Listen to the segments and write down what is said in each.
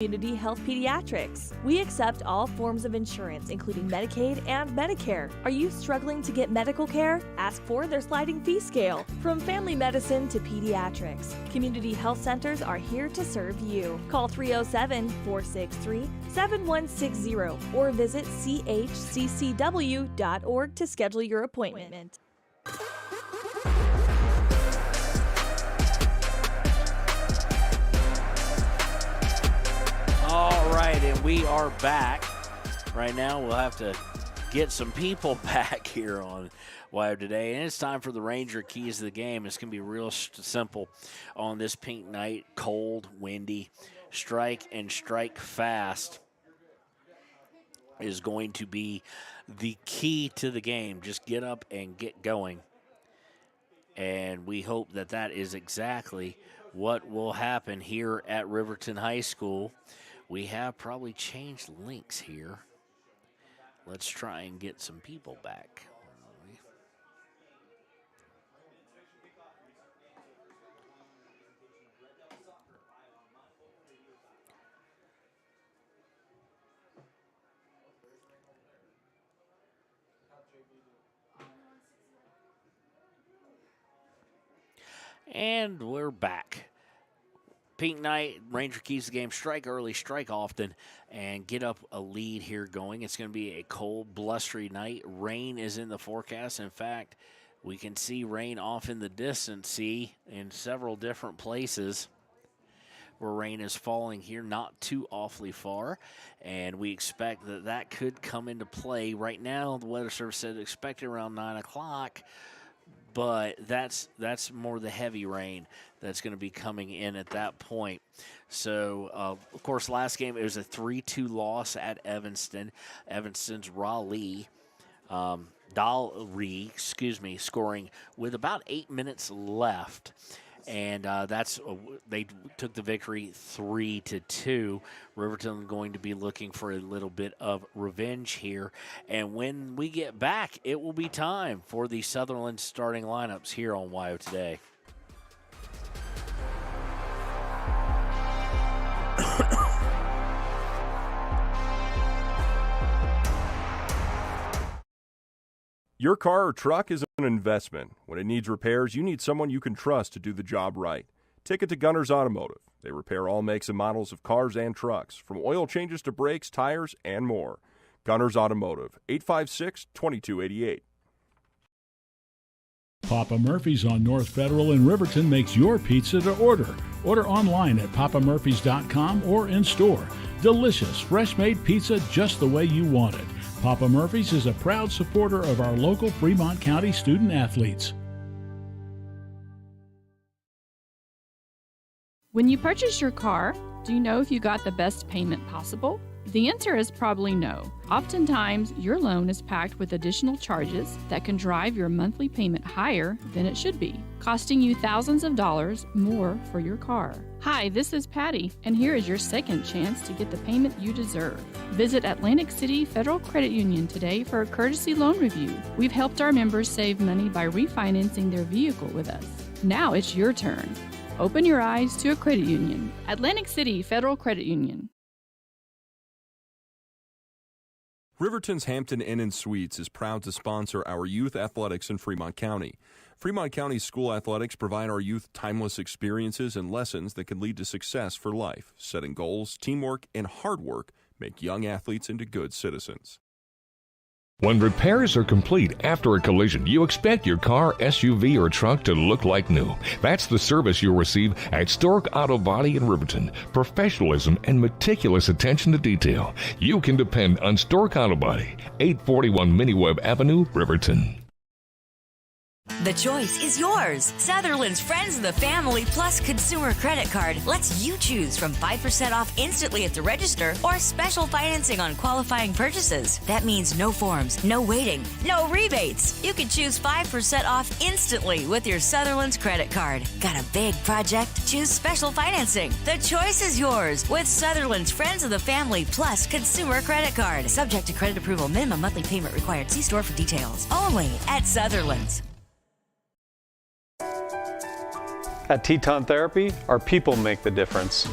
Community Health Pediatrics. We accept all forms of insurance, including Medicaid and Medicare. Are you struggling to get medical care? Ask for their sliding fee scale. From family medicine to pediatrics, community health centers are here to serve you. Call 307-463-7160 or visit chccw.org to schedule your appointment. All right, and we are back. Right now, we'll have to get some people back here on Wild today, and it's time for the Ranger Keys of the game. It's going to be real simple on this pink night, cold, windy. Strike and strike fast is going to be the key to the game. Just get up and get going, and we hope that that is exactly what will happen here at Riverton High School. We have probably changed links here. Let's try and get some people back. And we're back. Pink night, Ranger keys the game, strike early, strike often, and get up a lead here going. It's going to be a cold, blustery night. Rain is in the forecast. In fact, we can see rain off in the distance, in several different places where rain is falling here, not too awfully far, and we expect that that could come into play. Right now, the Weather Service said expect it around 9 o'clock. But that's more the heavy rain that's going to be coming in at that point. So, of course, last game it was a 3-2 loss at Evanston. Evanston's Dalry, scoring with about 8 minutes left. And they took the victory 3-2. Riverton going to be looking for a little bit of revenge here. And when we get back, it will be time for the Sutherland starting lineups here on WYO Today. Your car or truck is an investment. When it needs repairs, you need someone you can trust to do the job right. Take it to Gunners Automotive. They repair all makes and models of cars and trucks, from oil changes to brakes, tires, and more. Gunners Automotive, 856-2288. Papa Murphy's on North Federal in Riverton makes your pizza to order. Order online at papamurphys.com or in store. Delicious, fresh-made pizza just the way you want it. Papa Murphy's is a proud supporter of our local Fremont County student athletes. When you purchase your car, do you know if you got the best payment possible? The answer is probably no. Oftentimes, your loan is packed with additional charges that can drive your monthly payment higher than it should be, costing you thousands of dollars more for your car. Hi, this is Patty, and here is your second chance to get the payment you deserve. Visit Atlantic City Federal Credit Union today for a courtesy loan review. We've helped our members save money by refinancing their vehicle with us. Now it's your turn. Open your eyes to a credit union. Atlantic City Federal Credit Union. Riverton's Hampton Inn & Suites is proud to sponsor our youth athletics in Fremont County. Fremont County school athletics provide our youth timeless experiences and lessons that can lead to success for life. Setting goals, teamwork, and hard work make young athletes into good citizens. When repairs are complete after a collision, you expect your car, SUV, or truck to look like new. That's the service you'll receive at Stork Auto Body in Riverton. Professionalism and meticulous attention to detail. You can depend on Stork Auto Body, 841 Miniweb Avenue, Riverton. The choice is yours. Sutherland's Friends of the Family Plus Consumer Credit Card lets you choose from 5% off instantly at the register or special financing on qualifying purchases. That means no forms, no waiting, no rebates. You can choose 5% off instantly with your Sutherland's credit card. Got a big project? Choose special financing. The choice is yours with Sutherland's Friends of the Family Plus Consumer Credit Card. Subject to credit approval. Minimum monthly payment required. See store for details. Only at Sutherland's. At Teton Therapy, our people make the difference.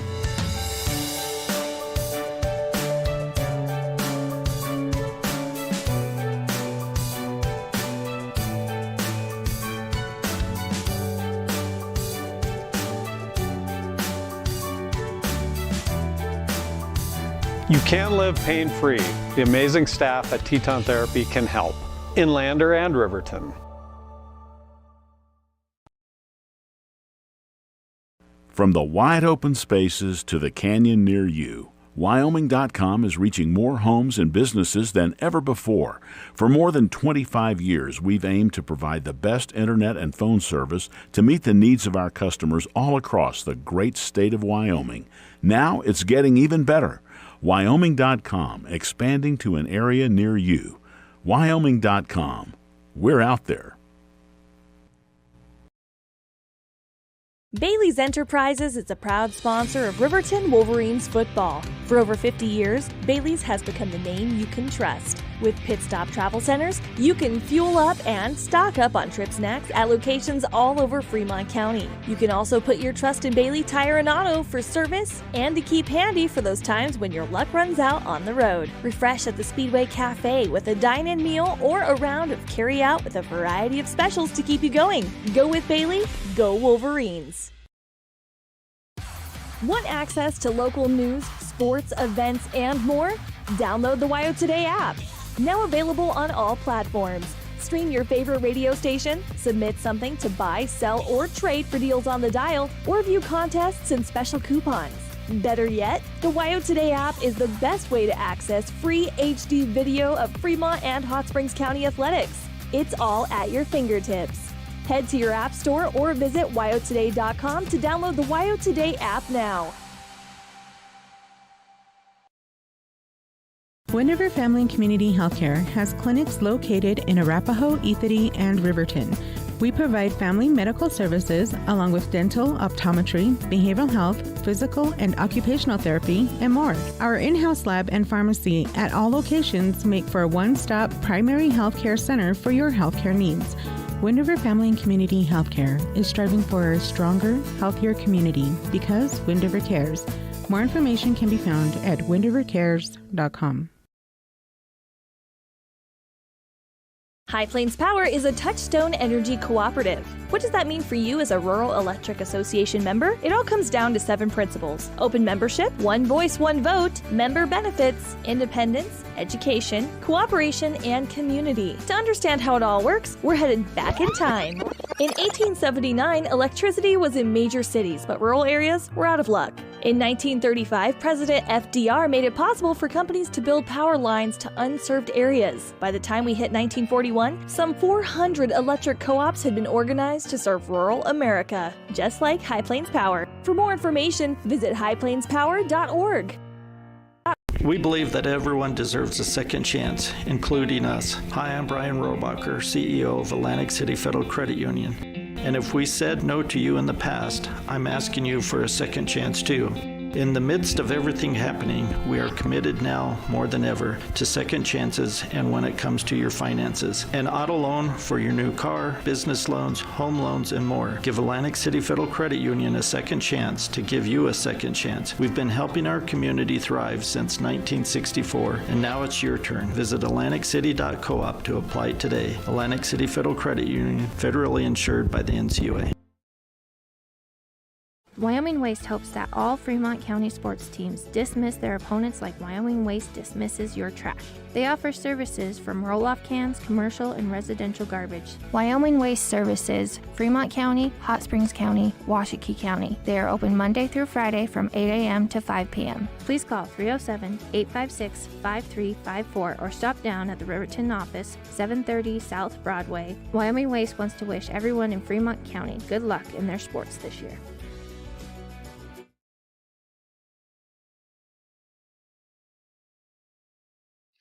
You can live pain-free. The amazing staff at Teton Therapy can help. In Lander and Riverton. From the wide open spaces to the canyon near you, Wyoming.com is reaching more homes and businesses than ever before. For more than 25 years, we've aimed to provide the best internet and phone service to meet the needs of our customers all across the great state of Wyoming. Now it's getting even better. Wyoming.com, expanding to an area near you. Wyoming.com. We're out there. Bailey's Enterprises is a proud sponsor of Riverton Wolverines football. For over 50 years, Bailey's has become the name you can trust. With Pit Stop Travel Centers, you can fuel up and stock up on trip snacks at locations all over Fremont County. You can also put your trust in Bailey Tire and Auto for service and to keep handy for those times when your luck runs out on the road. Refresh at the Speedway Cafe with a dine-in meal or a round of carry-out with a variety of specials to keep you going. Go with Bailey, go Wolverines. Want access to local news, sports, events, and more? Download the WYO Today app. Now available on all platforms. Stream your favorite radio station, submit something to buy, sell, or trade for deals on the dial, or view contests and special coupons. Better yet, the WYO Today app is the best way to access free HD video of Fremont and Hot Springs County athletics. It's all at your fingertips. Head to your app store or visit wyotoday.com to download the WYO Today app now. Wind River Family and Community Healthcare has clinics located in Arapahoe, Ethity, and Riverton. We provide family medical services along with dental, optometry, behavioral health, physical and occupational therapy, and more. Our in-house lab and pharmacy at all locations make for a one-stop primary healthcare center for your healthcare needs. Wind River Family and Community Healthcare is striving for a stronger, healthier community because Wind River cares. More information can be found at windrivercares.com. High Plains Power is a Touchstone Energy cooperative. What does that mean for you as a Rural Electric Association member? It all comes down to 7 principles: open membership, one voice, one vote, member benefits, independence, education, cooperation, and community. To understand how it all works, we're headed back in time. In 1879, electricity was in major cities, but rural areas were out of luck. In 1935, President FDR made it possible for companies to build power lines to unserved areas. By the time we hit 1941, some 400 electric co-ops had been organized to serve rural America, just like High Plains Power. For more information, visit highplainspower.org. We believe that everyone deserves a second chance, including us. Hi, I'm Brian Robacher, CEO of Atlantic City Federal Credit Union. And if we said no to you in the past, I'm asking you for a second chance too. In the midst of everything happening, we are committed now more than ever to second chances and when it comes to your finances. An auto loan for your new car, business loans, home loans, and more. Give Atlantic City Federal Credit Union a second chance to give you a second chance. We've been helping our community thrive since 1964, and now it's your turn. Visit atlanticcity.coop to apply today. Atlantic City Federal Credit Union, federally insured by the NCUA. Wyoming Waste hopes that all Fremont County sports teams dismiss their opponents like Wyoming Waste dismisses your trash. They offer services from roll-off cans, commercial, and residential garbage. Wyoming Waste services Fremont County, Hot Springs County, Washakie County. They are open Monday through Friday from 8 a.m. to 5 p.m. Please call 307-856-5354 or stop down at the Riverton office, 730 South Broadway. Wyoming Waste wants to wish everyone in Fremont County good luck in their sports this year.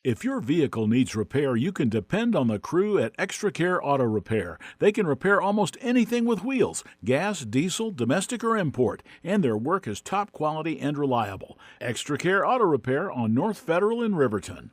If your vehicle needs repair, you can depend on the crew at Extra Care Auto Repair. They can repair almost anything with wheels, gas, diesel, domestic, or import, and their work is top quality and reliable. Extra Care Auto Repair on North Federal in Riverton.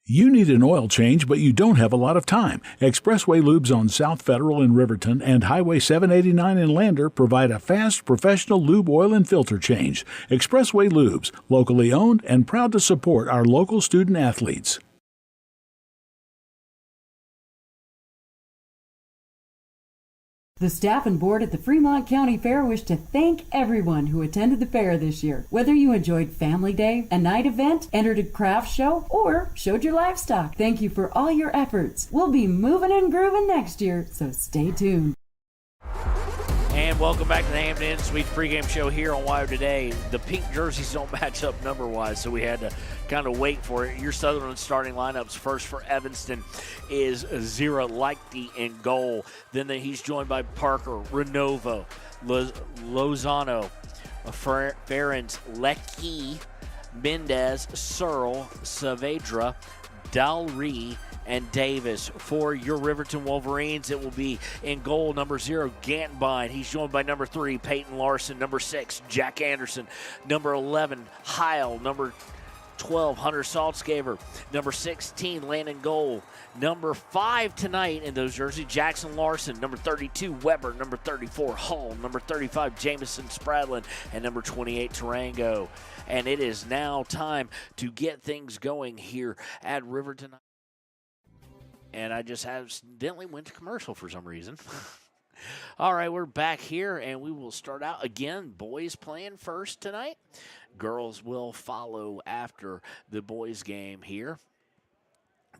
You need an oil change, but you don't have a lot of time. Expressway Lubes on South Federal in Riverton and Highway 789 in Lander provide a fast, professional lube, oil, and filter change. Expressway Lubes, locally owned and proud to support our local student athletes. The staff and board at the Fremont County Fair wish to thank everyone who attended the fair this year. Whether you enjoyed Family Day, a night event, entered a craft show, or showed your livestock, thank you for all your efforts. We'll be moving and grooving next year, so stay tuned. And welcome back to the Hampton Inn Suites pregame show here on Wire Today. The pink jerseys don't match up number-wise, so we had to kind of wait for it. Your Sutherland starting lineups first for Evanston is Zira Lichty in goal. Then he's joined by Parker, Renovo, Lozano, Ferens, Leckie, Mendez, Searle, Saavedra, Dalry, and Davis. For your Riverton Wolverines, it will be in goal number 0, Gantbine. He's joined by number 3, Peyton Larson, number 6, Jack Anderson, number 11, Heil, number 12, Hunter Saltzgaver, number 16, Landon Gold, number 5 tonight in those jerseys, Jackson Larson, number 32, Weber, number 34, Hull, number 35, Jameson Spradlin, and number 28, Tarango. And it is now time to get things going here at Riverton. And I just accidentally went to commercial for some reason. All right, we're back here, and we will start out again. Boys playing first tonight. Girls will follow after the boys' game here.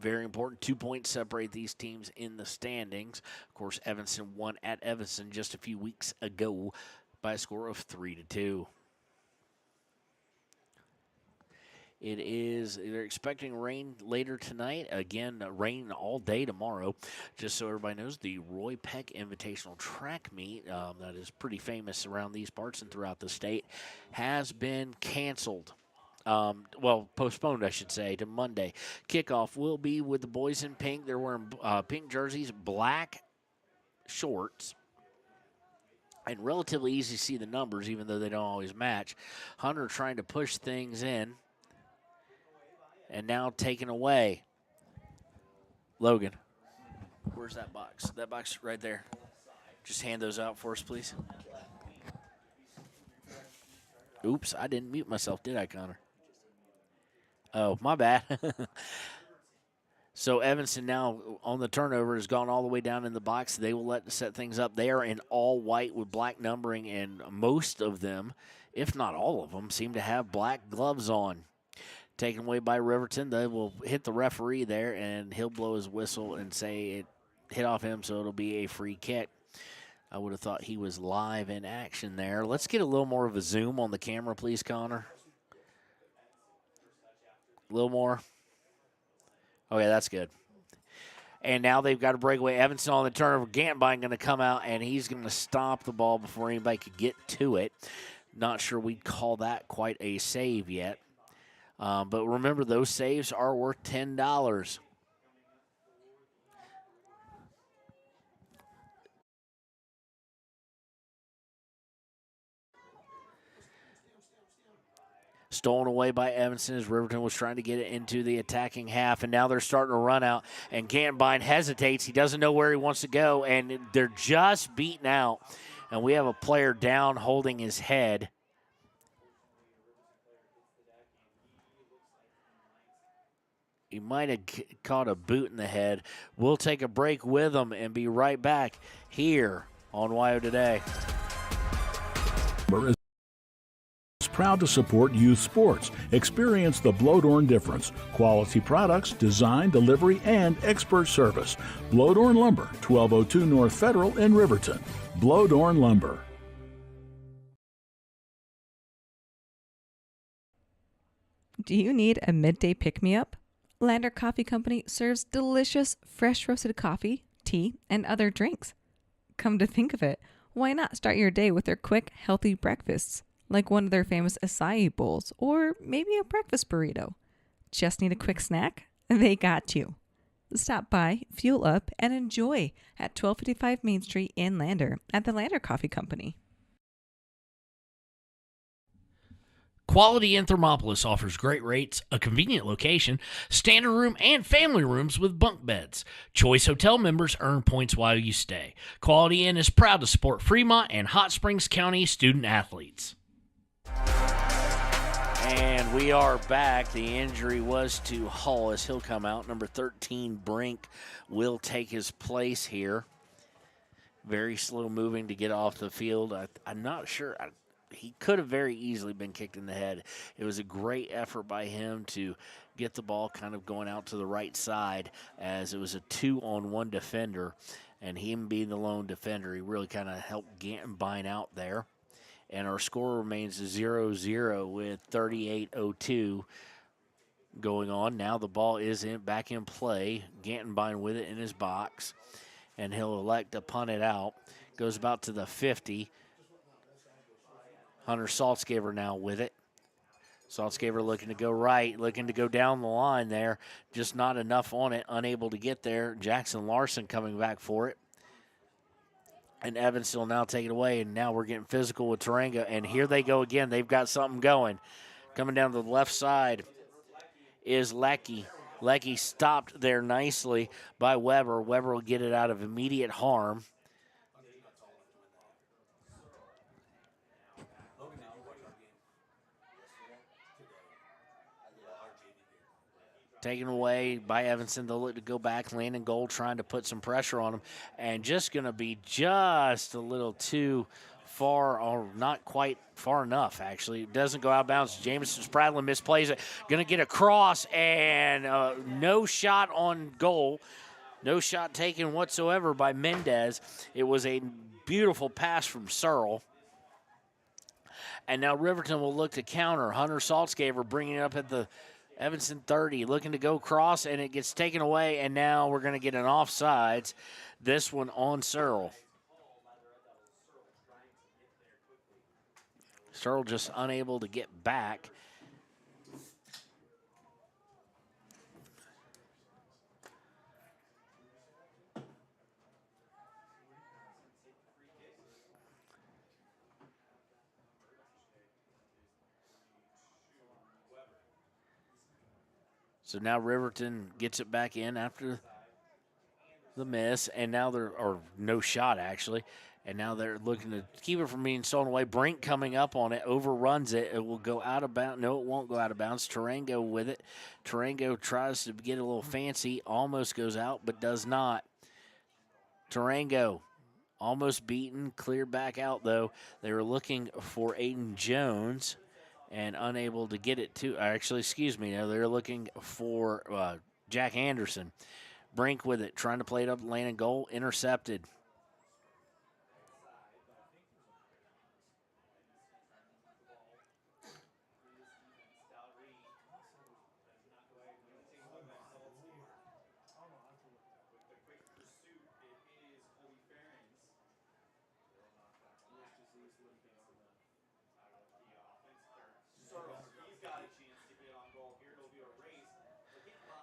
Very important. 2 points separate these teams in the standings. Of course, Evanston won at Evanston just a few weeks ago by a score of 3-2. They're expecting rain later tonight. Again, rain all day tomorrow. Just so everybody knows, the Roy Peck Invitational Track Meet, that is pretty famous around these parts and throughout the state, has been canceled. Postponed, I should say, to Monday. Kickoff will be with the boys in pink. They're wearing pink jerseys, black shorts, and relatively easy to see the numbers, even though they don't always match. Hunter trying to push things in. And now taken away. Logan, where's that box? That box right there. Just hand those out for us, please. Oops, I didn't mute myself, did I, Connor? Oh, my bad. So Evanston now on the turnover has gone all the way down in the box. They will set things up. They are in all white with black numbering, and most of them, if not all of them, seem to have black gloves on. Taken away by Riverton. They will hit the referee there, and he'll blow his whistle and say it hit off him, so it'll be a free kick. I would have thought he was live in action there. Let's get a little more of a zoom on the camera, please, Connor. A little more. Okay, that's good. And now they've got a breakaway. Evanston on the turnover. Gantbine going to come out, and he's going to stop the ball before anybody could get to it. Not sure we'd call that quite a save yet. But remember, those saves are worth $10. Stolen away by Evanston as Riverton was trying to get it into the attacking half, and now they're starting to run out, and Gantbine hesitates. He doesn't know where he wants to go, and they're just beaten out, and we have a player down holding his head. He might have caught a boot in the head. We'll take a break with him and be right back here on WYO Today. Is proud to support youth sports. Experience the Blodorn difference. Quality products, design, delivery, and expert service. Blodorn Lumber, 1202 North Federal in Riverton. Blodorn Lumber. Do you need a midday pick-me-up? Lander Coffee Company serves delicious, fresh roasted coffee, tea, and other drinks. Come to think of it, why not start your day with their quick, healthy breakfasts, like one of their famous acai bowls, or maybe a breakfast burrito? Just need a quick snack? They got you. Stop by, fuel up, and enjoy at 1255 Main Street in Lander at the Lander Coffee Company. Quality Inn Thermopolis offers great rates, a convenient location, standard room, and family rooms with bunk beds. Choice Hotel members earn points while you stay. Quality Inn is proud to support Fremont and Hot Springs County student athletes. And we are back. The injury was to Hull as he'll come out. Number 13, Brink, will take his place here. Very slow moving to get off the field. I'm not sure. He could have very easily been kicked in the head. It was a great effort by him to get the ball kind of going out to the right side, as it was a 2-on-1 defender, and him being the lone defender, he really kind of helped Gantenbein out there. And our score remains 0-0 with 38:02 going on. Now the ball is back in play. Gantenbein with it in his box, and he'll elect to punt it out. Goes about to the 50. Hunter Saltzgaver now with it. Saltzgaver looking to go right, looking to go down the line there. Just not enough on it, unable to get there. Jackson Larson coming back for it. And Evanston will now take it away, and now we're getting physical with Tarango. And here they go again. They've got something going. Coming down to the left side is Lecky. Lecky stopped there nicely by Weber. Weber will get it out of immediate harm. Taken away by Evanston. They'll look to go back. Landon Gold trying to put some pressure on him, and just going to be just a little too far, or not quite far enough, actually. It doesn't go out of bounds. Jameson Spradlin misplays it. Going to get across, and no shot on goal. No shot taken whatsoever by Mendez. It was a beautiful pass from Searle. And now Riverton will look to counter. Hunter Saltzgaver bringing it up at the Evanston 30, looking to go cross, and it gets taken away, and now we're going to get an offsides. This one on Searle. Searle just unable to get back. So now Riverton gets it back in after the miss, and now or no shot actually, and now they're looking to keep it from being stolen away. Brink coming up on it, overruns it. It will go out of bounds. No, it won't go out of bounds. Tarango with it. Tarango tries to get a little fancy, almost goes out, but does not. Tarango almost beaten, cleared back out though. They were looking for Aiden Jones and unable to get it to, actually, excuse me, now they're looking for Jack Anderson. Brink with it, trying to play it up, Landon goal, intercepted.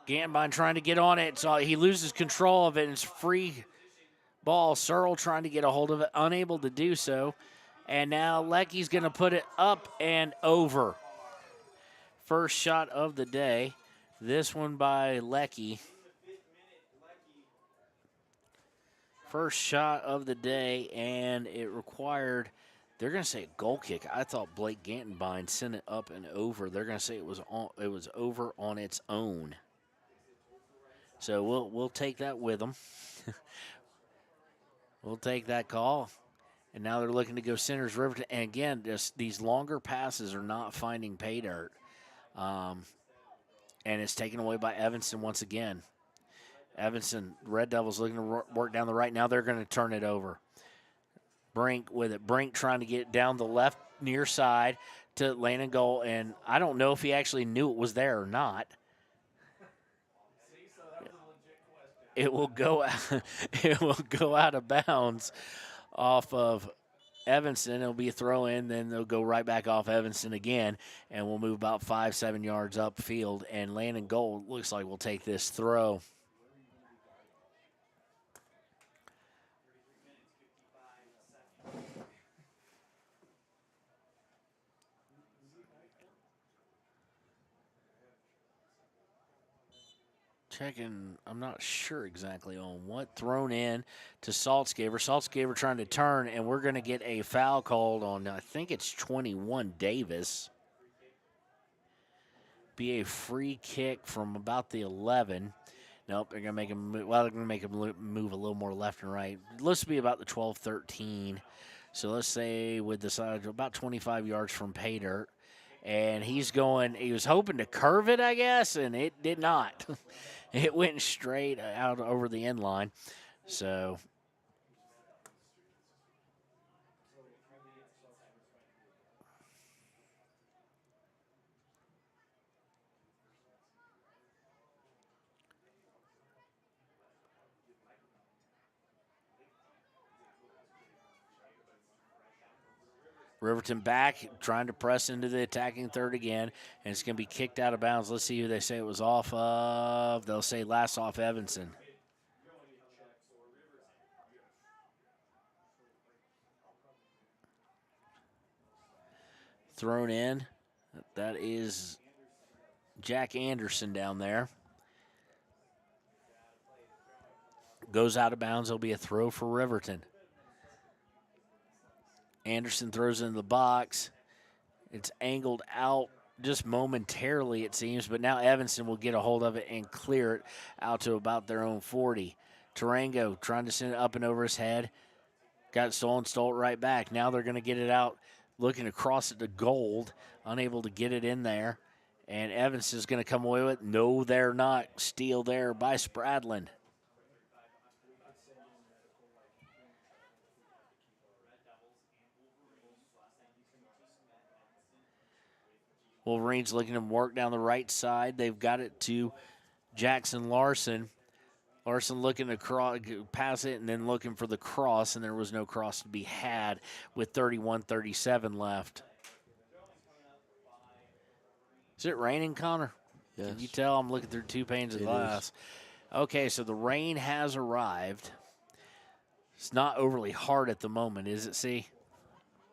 Gantenbein trying to get on it, so he loses control of it, and it's free ball. Searle trying to get a hold of it, unable to do so. And now Lecky's going to put it up and over. First shot of the day. This one by Lecky. First shot of the day, and it required, they're going to say a goal kick. I thought Blake Gantenbein sent it up and over. They're going to say it was over on its own. So we'll take that with them. We'll take that call. And now they're looking to go centers Riverton. And again, just these longer passes are not finding pay dirt. And it's taken away by Evanston once again. Evanston, Red Devils looking to work down the right. Now they're going to turn it over. Brink with it. Brink trying to get down the left near side to Landon goal. And I don't know if he actually knew it was there or not. It will go out of bounds off of Evanston. It'll be a throw in, then they'll go right back off Evanston again, and we'll move about 5-7 yards upfield. And Landon Gold looks like we'll take this throw. Checking, I'm not sure exactly on what. Thrown in to Saltzgaver. Saltzgaver trying to turn, and we're going to get a foul called on, I think it's 21 Davis. Be a free kick from about the 11. Nope, they're going to make him move. Well, they're going to make him move a little more left and right. Let's be about the 12, 13. So let's say with the side, about 25 yards from pay dirt. And he was hoping to curve it, I guess, and it did not. It went straight out over the end line. So Riverton back, trying to press into the attacking third again, and it's going to be kicked out of bounds. Let's see who they say it was off of. They'll say last off Evanston. Thrown in. That is Jack Anderson down there. Goes out of bounds. It'll be a throw for Riverton. Anderson throws in the box. It's angled out just momentarily, it seems, but now Evanston will get a hold of it and clear it out to about their own 40. Tarango trying to send it up and over his head. Got it stolen, stole it right back. Now they're going to get it out, looking across it to Gold, unable to get it in there. And Evanston's going to come away with it. No, they're not. Steal there by Spradlin. Wolverines looking to work down the right side. They've got it to Jackson Larson. Larson looking to pass it and then looking for the cross, and there was no cross to be had with 31:37 left. Is it raining, Connor? Yes. Can you tell? I'm looking through two panes of glass. Okay, so the rain has arrived. It's not overly hard at the moment, is it, C?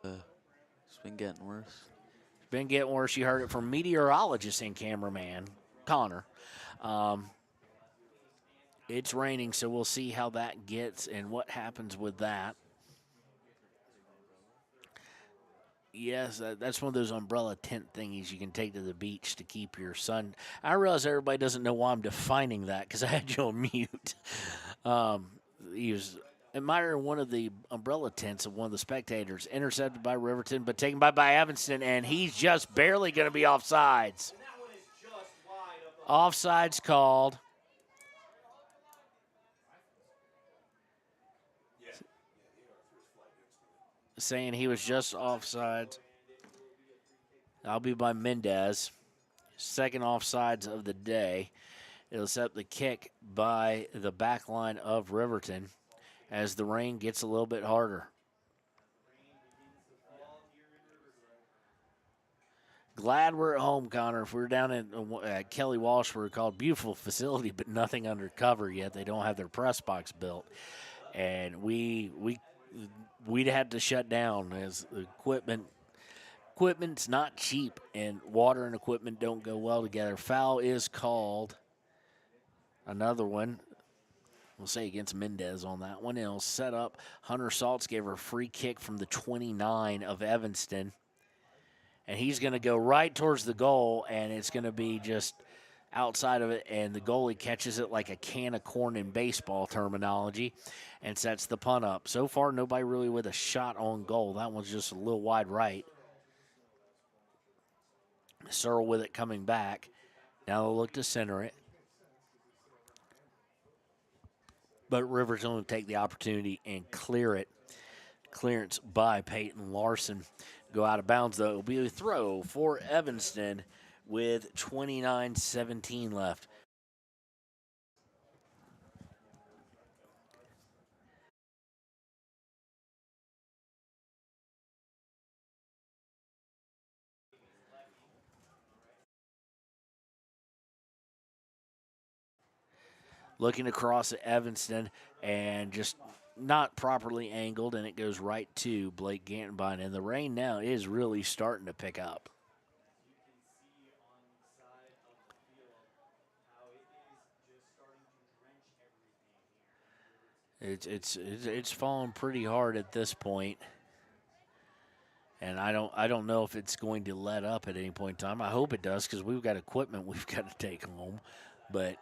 It's been getting worse. It's been getting worse. You heard it from meteorologist and cameraman, Connor. It's raining, so we'll see how that gets and what happens with that. Yes, that's one of those umbrella tent thingies you can take to the beach to keep your sun. I realize everybody doesn't know why I'm defining that because I had you on mute. He was admiring one of the umbrella tents of one of the spectators. Intercepted by Riverton, but taken by Evanston, and he's just barely going to be offsides. Offsides called. Saying he was just offsides. That'll be by Mendez. Second offsides of the day. It'll set up the kick by the back line of Riverton as the rain gets a little bit harder. Glad we're at home, Connor. If we were down at Kelly Walsh, we're called beautiful facility, but nothing under cover yet. They don't have their press box built. And we'd had to shut down as equipment's not cheap, and water and equipment don't go well together. Foul is called. Another one. We'll say against Mendez on that one. It'll set up. Hunter Saltz gave her a free kick from the 29 of Evanston. And he's going to go right towards the goal, and it's going to be just outside of it, and the goalie catches it like a can of corn in baseball terminology and sets the punt up. So far, nobody really with a shot on goal. That one's just a little wide right. Searle with it coming back. Now they'll look to center it. But Riverton will take the opportunity and clear it. Clearance by Peyton Larson. Go out of bounds, though. It'll be a throw for Evanston with 29:17 left. Looking across at Evanston and just not properly angled, and it goes right to Blake Gantenbein. And the rain now is really starting to pick up. It's falling pretty hard at this point. And I don't know if it's going to let up at any point in time. I hope it does because we've got equipment we've got to take home. But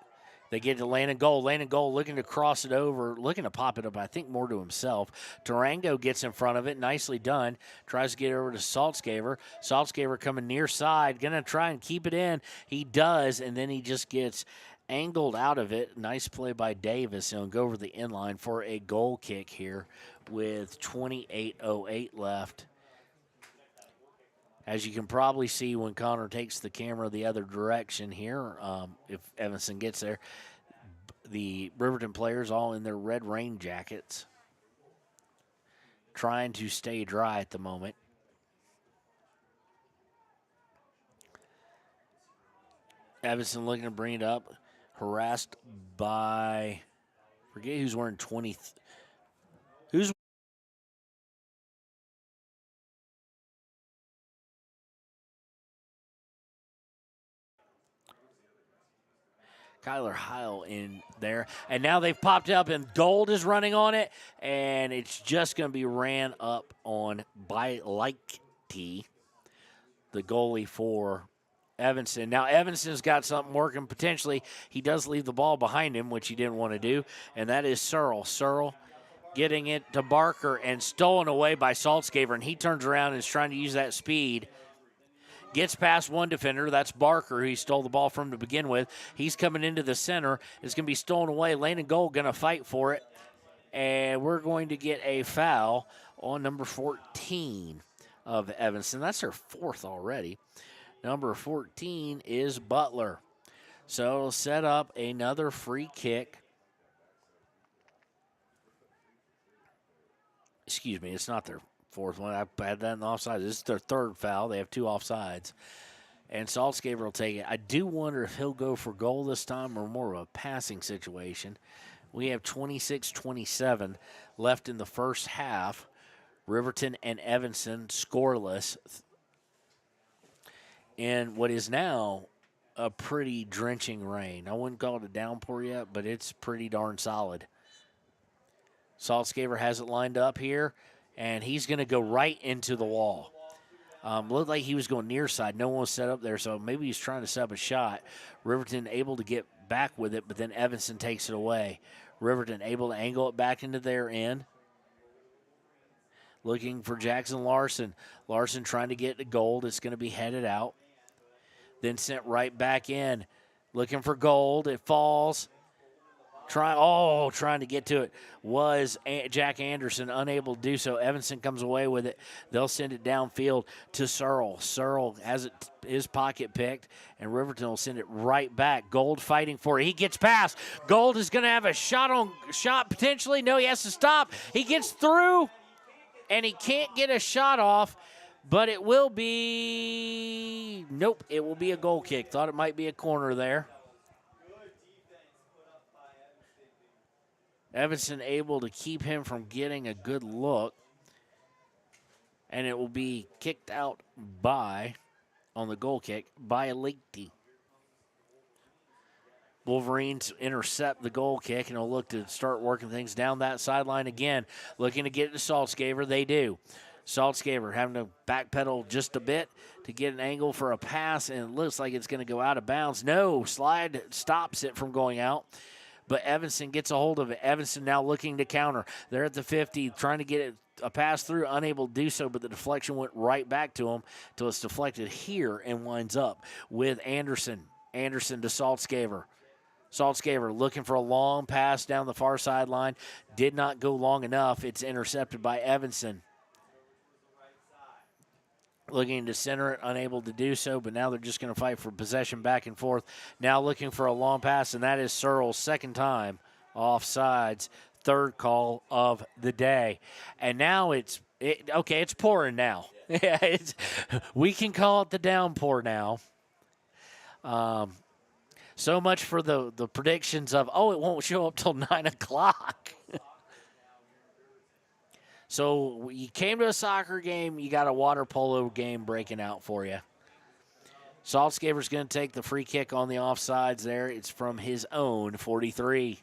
they get to Landon Gold. Landon Gold looking to cross it over, looking to pop it up, I think, more to himself. Durango gets in front of it. Nicely done. Tries to get it over to Saltzgaver. Saltzgaver coming near side. Going to try and keep it in. He does, and then he just gets angled out of it. Nice play by Davis. And go over the inline for a goal kick here with 28:08 left. As you can probably see when Connor takes the camera the other direction here, if Evanston gets there, the Riverton players all in their red rain jackets, trying to stay dry at the moment. Evanston looking to bring it up, harassed by, forget who's wearing 20. Who's Kyler Heil in there. And now they've popped up, and Gold is running on it, and it's just going to be ran up on by Lighty, the goalie for Evanston. Now, Evanston's got something working potentially. He does leave the ball behind him, which he didn't want to do, and that is Searle. Searle getting it to Barker and stolen away by Saltzgaver, and he turns around and is trying to use that speed. Gets past one defender. That's Barker, who he stole the ball from to begin with. He's coming into the center. It's going to be stolen away. Landon Gold going to fight for it. And we're going to get a foul on number 14 of Evanston. That's their fourth already. Number 14 is Butler. So it'll set up another free kick. Excuse me, it's not their fourth one. I had that in the offsides. This is their third foul. They have two offsides. And Saltzgaver will take it. I do wonder if he'll go for goal this time or more of a passing situation. We have 26-27 left in the first half. Riverton and Evanston scoreless in what is now a pretty drenching rain. I wouldn't call it a downpour yet, but it's pretty darn solid. Saltzgaver has it lined up here, and he's going to go right into the wall. Looked like he was going near side. No one was set up there, so maybe he's trying to set up a shot. Riverton able to get back with it, but then Evanston takes it away. Riverton able to angle it back into their end. Looking for Jackson Larson. Larson trying to get the Gold. It's going to be headed out. Then sent right back in. Looking for Gold. It falls. Trying to get to it was Jack Anderson, unable to do so. Evanston comes away with it. They'll send it downfield to Searle. Searle has his pocket picked, and Riverton will send it right back. Gold fighting for it. He gets past. Gold is going to have a shot potentially. No, he has to stop. He gets through, and he can't get a shot off, but it will be, nope, it will be a goal kick. Thought it might be a corner there. Evanston able to keep him from getting a good look. And it will be kicked out on the goal kick, by Lighty. Wolverines intercept the goal kick, and will look to start working things down that sideline again. Looking to get it to Saltzgaver. They do. Saltzgaver having to backpedal just a bit to get an angle for a pass, and it looks like it's going to go out of bounds. No, slide stops it from going out. But Evanston gets a hold of it. Evanston now looking to counter. They're at the 50, trying to get it a pass through, unable to do so, but the deflection went right back to him until it's deflected here and winds up with Anderson. Anderson to Saltzgaver. Saltzgaver looking for a long pass down the far sideline. Did not go long enough. It's intercepted by Evanston. Looking to center it, unable to do so, but now they're just going to fight for possession back and forth. Now looking for a long pass, and that is Searle's second time offsides, third call of the day. And now it's pouring now. Yeah, we can call it the downpour now. So much for the predictions of, it won't show up till 9 o'clock. So you came to a soccer game, you got a water polo game breaking out for you. Saltzgaver's going to take the free kick on the offsides there. It's from his own 43.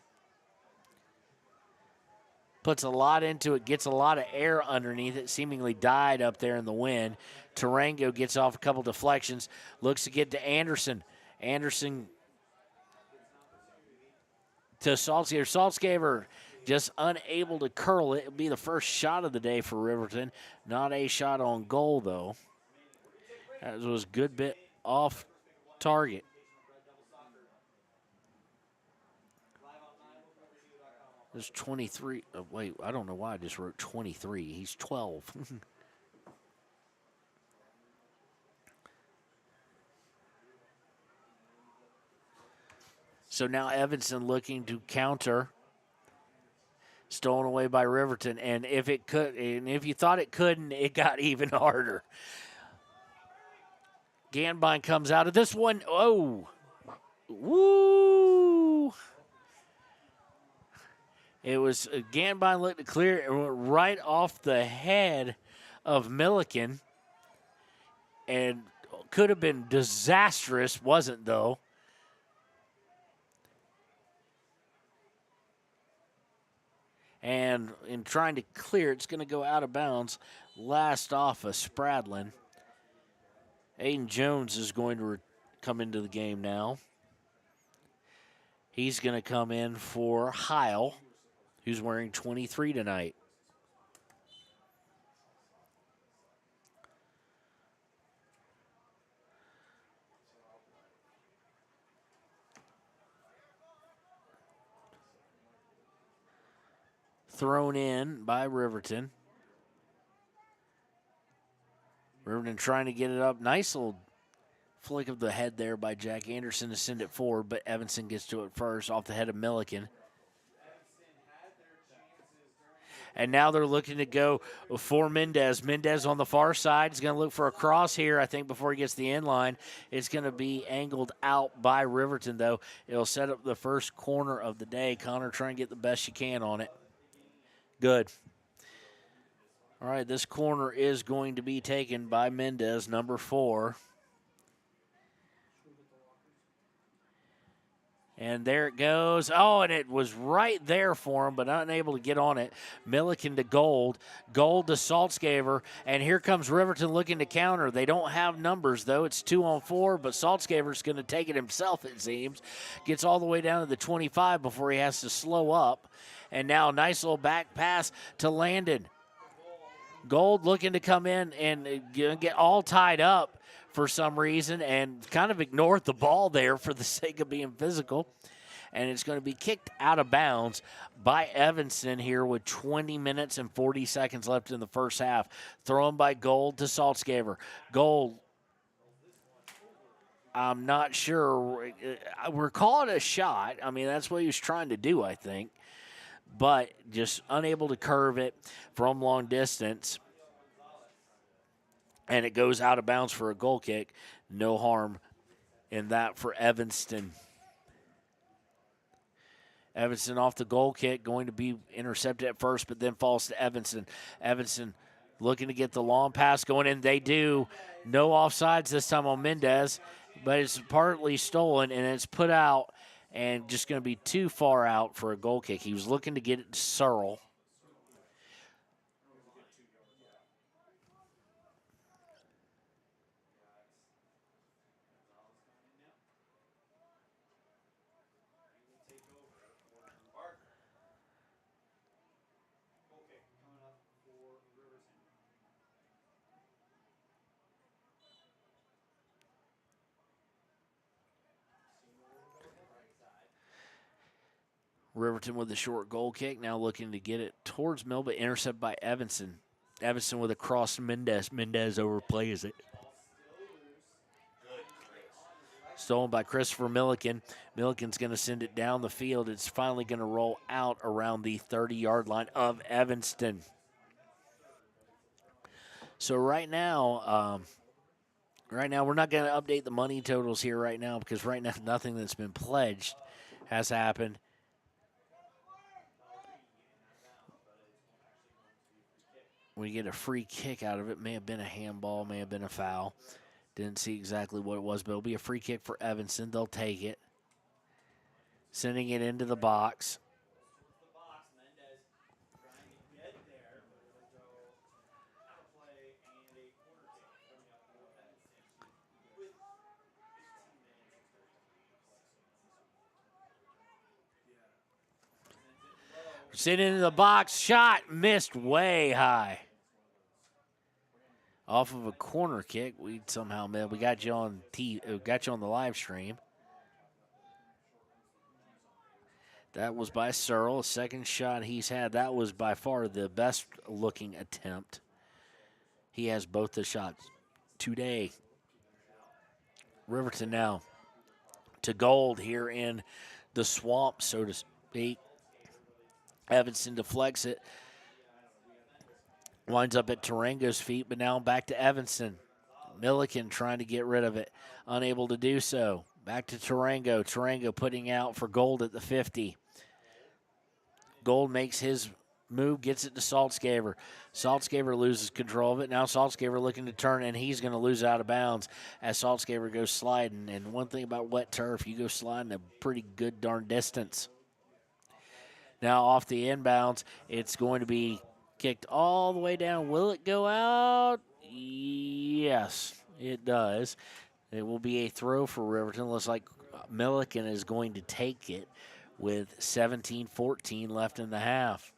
puts a lot into it, gets a lot of air underneath it, seemingly died up there in the wind. Tarango gets off a couple deflections, looks to get to Anderson. Anderson to Saltzgaver. Saltzgaver just unable to curl it. It'll be the first shot of the day for Riverton. Not a shot on goal, though. That was a good bit off target. There's 23. Oh, wait, I don't know why I just wrote 23. He's 12. So now Evanston looking to counter. Stolen away by Riverton. And if it could, and if you thought it couldn't, it got even harder. Ganbine comes out of this one. Oh. Woo. It was Ganbine looked to clear it and went right off the head of Milliken. And could have been disastrous, wasn't though. And in trying to clear, it's going to go out of bounds. Last off of Spradlin. Aiden Jones is going to come into the game now. He's going to come in for Heil, who's wearing 23 tonight. Thrown in by Riverton. Riverton trying to get it up. Nice little flick of the head there by Jack Anderson to send it forward, but Evanston gets to it first off the head of Milliken. And now they're looking to go for Mendez. Mendez on the far side is going to look for a cross here, I think, before he gets the end line. It's going to be angled out by Riverton, though. It'll set up the first corner of the day. Connor, try and get the best you can on it. Good. All right, this corner is going to be taken by Mendez, number 4. And there it goes. Oh, and it was right there for him, but unable to get on it. Milliken to Gold. Gold to Saltzgaver. And here comes Riverton looking to counter. They don't have numbers, though. It's 2-on-4, but Saltzgaver's going to take it himself, it seems. Gets all the way down to the 25 before he has to slow up. And now a nice little back pass to Landon. Gold looking to come in and get all tied up for some reason and kind of ignored the ball there for the sake of being physical. And it's going to be kicked out of bounds by Evanston here with 20 minutes and 40 seconds left in the first half. Thrown by Gold to Saltzgaver. Gold, I'm not sure. We're calling it a shot. I mean, that's what he was trying to do, I think. But just unable to curve it from long distance. And it goes out of bounds for a goal kick. No harm in that for Evanston. Evanston off the goal kick, going to be intercepted at first, but then falls to Evanston. Evanston looking to get the long pass going, and they do. No offsides this time on Mendez, but it's partly stolen, and it's put out. And just going to be too far out for a goal kick. He was looking to get it to Searle. Riverton with a short goal kick, now looking to get it towards Mill, but intercepted by Evanston. Evanston with a cross to Mendez. Mendez overplays it. Stolen by Christopher Milliken. Milliken's going to send it down the field. It's finally going to roll out around the 30-yard line of Evanston. So right now we're not going to update the money totals here right now because right now nothing that's been pledged has happened. We get a free kick out of it. May have been a handball, may have been a foul. Didn't see exactly what it was, but it'll be a free kick for Evanston. They'll take it. Sending it into the box. Sitting into the box, shot missed way high. Off of a corner kick, we somehow missed. We got you on got you on the live stream. That was by Searle. Second shot he's had. That was by far the best looking attempt. He has both the shots today. Riverton now to gold here in the swamp, so to speak. Evanston deflects it. Winds up at Tarango's feet, but now back to Evanston. Milliken trying to get rid of it. Unable to do so. Back to Tarango. Tarango putting out for Gold at the 50. Gold makes his move, gets it to Saltzgaver. Saltzgaver loses control of it. Now Saltzgaver looking to turn, and he's going to lose out of bounds as Saltzgaver goes sliding. And one thing about wet turf, you go sliding a pretty good darn distance. Now off the inbounds, it's going to be kicked all the way down. Will it go out? Yes, it does. It will be a throw for Riverton. Looks like Milliken is going to take it with 17-14 left in the half.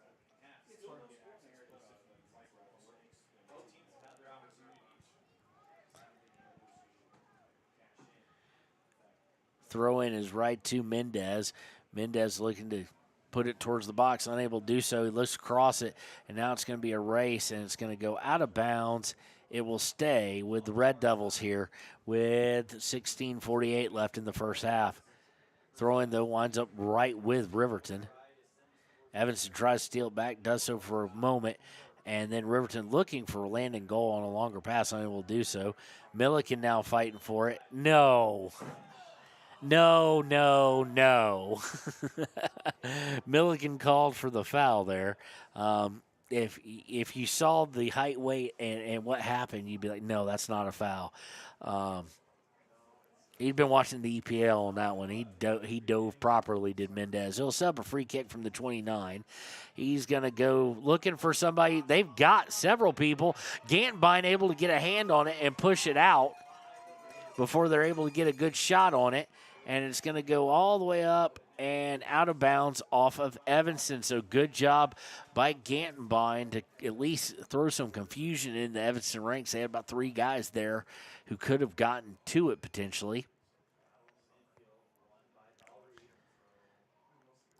Throw in is right to Mendez. Mendez looking to put it towards the box, unable to do so. He looks across it, and now it's going to be a race, and it's going to go out of bounds. It will stay with the Red Devils here with 16:48 left in the first half. Throw-in, though, winds up right with Riverton. Evanston tries to steal it back, does so for a moment, and then Riverton looking for a landing goal on a longer pass, unable to do so. Milliken now fighting for it. No. Milliken called for the foul there. If you saw the height, weight, and what happened, you'd be like, no, that's not a foul. He'd been watching the EPL on that one. He dove properly, did Mendez. He'll set up a free kick from the 29. He's going to go looking for somebody. They've got several people. Gantenbein able to get a hand on it and push it out before they're able to get a good shot on it. And it's going to go all the way up and out of bounds off of Evanston. So good job by Gantenbein to at least throw some confusion in the Evanston ranks. They had about 3 guys there who could have gotten to it potentially.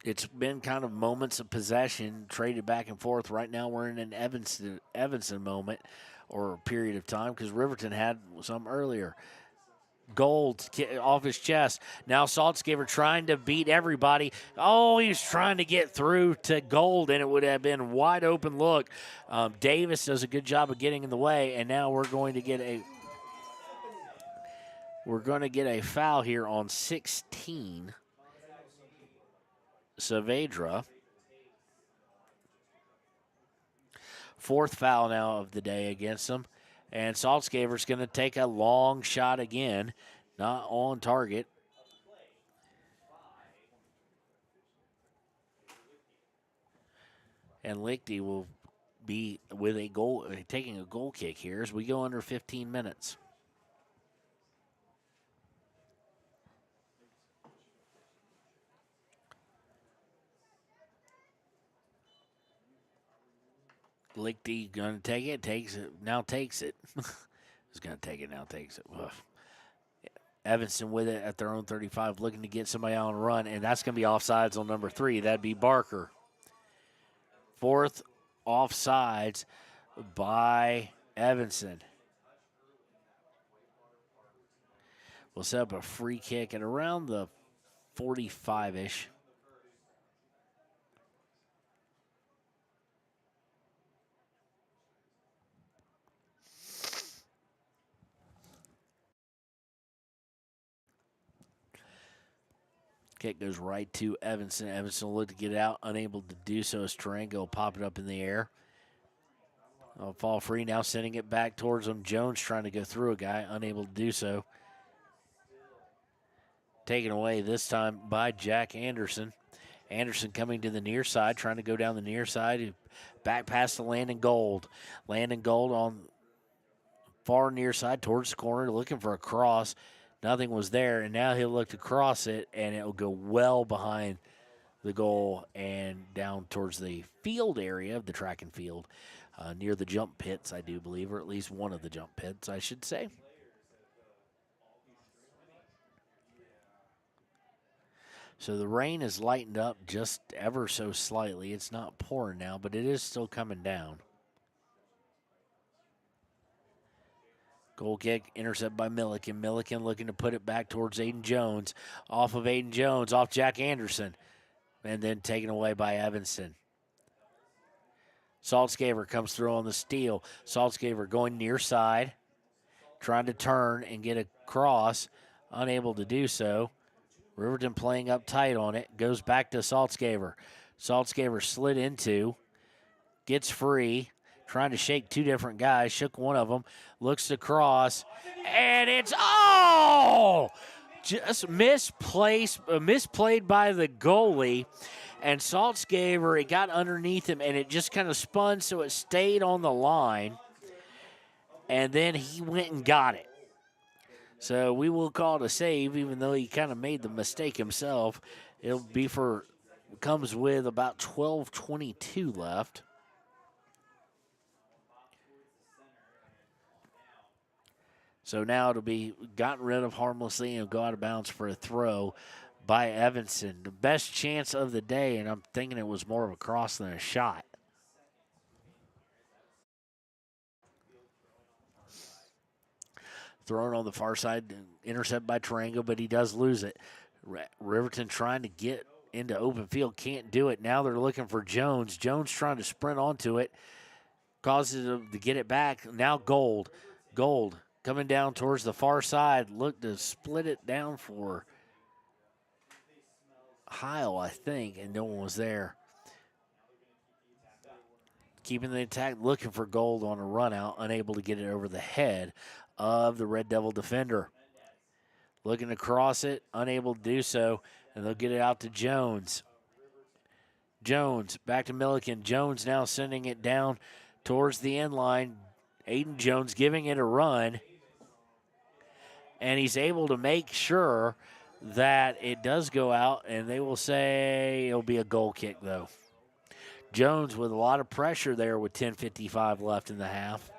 It's been kind of moments of possession traded back and forth. Right now we're in an Evanston moment or period of time because Riverton had some earlier. Gold off his chest. Now Saltzgaver trying to beat everybody. Oh, he was trying to get through to Gold, and it would have been wide open look. Davis does a good job of getting in the way, and now we're going to get a foul here on 16. Saavedra. 4th foul now of the day against him. And Saltzgaver's going to take a long shot again, not on target. And Lichty will be with a goal, taking a goal kick here as we go under 15 minutes. Lichty going to take it, takes it. He's going to take it, now takes it. Ugh. Evanston with it at their own 35, looking to get somebody on a run, and that's going to be offsides on number 3. That'd be Barker. 4th offsides by Evanston. We'll set up a free kick at around the 45-ish. Kick goes right to Evanston. Evanston will look to get out, unable to do so as Tarango will pop it up in the air. I'll fall free now, sending it back towards him. Jones trying to go through a guy, unable to do so. Taken away this time by Jack Anderson. Anderson coming to the near side, trying to go down the near side. Back past the Landon Gold. Landon Gold on far near side towards the corner, looking for a cross. Nothing was there, and now he'll look to cross it, and it will go well behind the goal and down towards the field area of the track and field, near the jump pits, I do believe, or at least one of the jump pits, I should say. So the rain has lightened up just ever so slightly. It's not pouring now, but it is still coming down. Goal kick, intercept by Milliken. Milliken looking to put it back towards Aiden Jones. Off of Aiden Jones, off Jack Anderson. And then taken away by Evanston. Saltzgaver comes through on the steal. Saltzgaver going near side, trying to turn and get across. Unable to do so. Riverton playing up tight on it. Goes back to Saltzgaver. Saltzgaver slid into. Gets free. Trying to shake two different guys. Shook one of them. Looks to cross. And it's, just misplayed by the goalie. And Saltzgaver, it got underneath him, and it just kind of spun so it stayed on the line. And then he went and got it. So we will call it a save, even though he kind of made the mistake himself. It'll be comes with about 12:22 left. So now it'll be gotten rid of harmlessly and go out of bounds for a throw by Evanston. The best chance of the day, and I'm thinking it was more of a cross than a shot. Thrown on the far side, intercept by Tarango, but he does lose it. Riverton trying to get into open field, can't do it. Now they're looking for Jones. Jones trying to sprint onto it, causes him to get it back. Now Gold coming down towards the far side, look to split it down for Heil, I think, and no one was there. Keeping the attack, looking for Gold on a run out, unable to get it over the head of the Red Devil defender. Looking to cross it, unable to do so, and they'll get it out to Jones. Jones back to Milliken. Jones now sending it down towards the end line. Aiden Jones giving it a run, and he's able to make sure that it does go out, and they will say it'll be a goal kick, though. Jones with a lot of pressure there with 10:55 left in the half.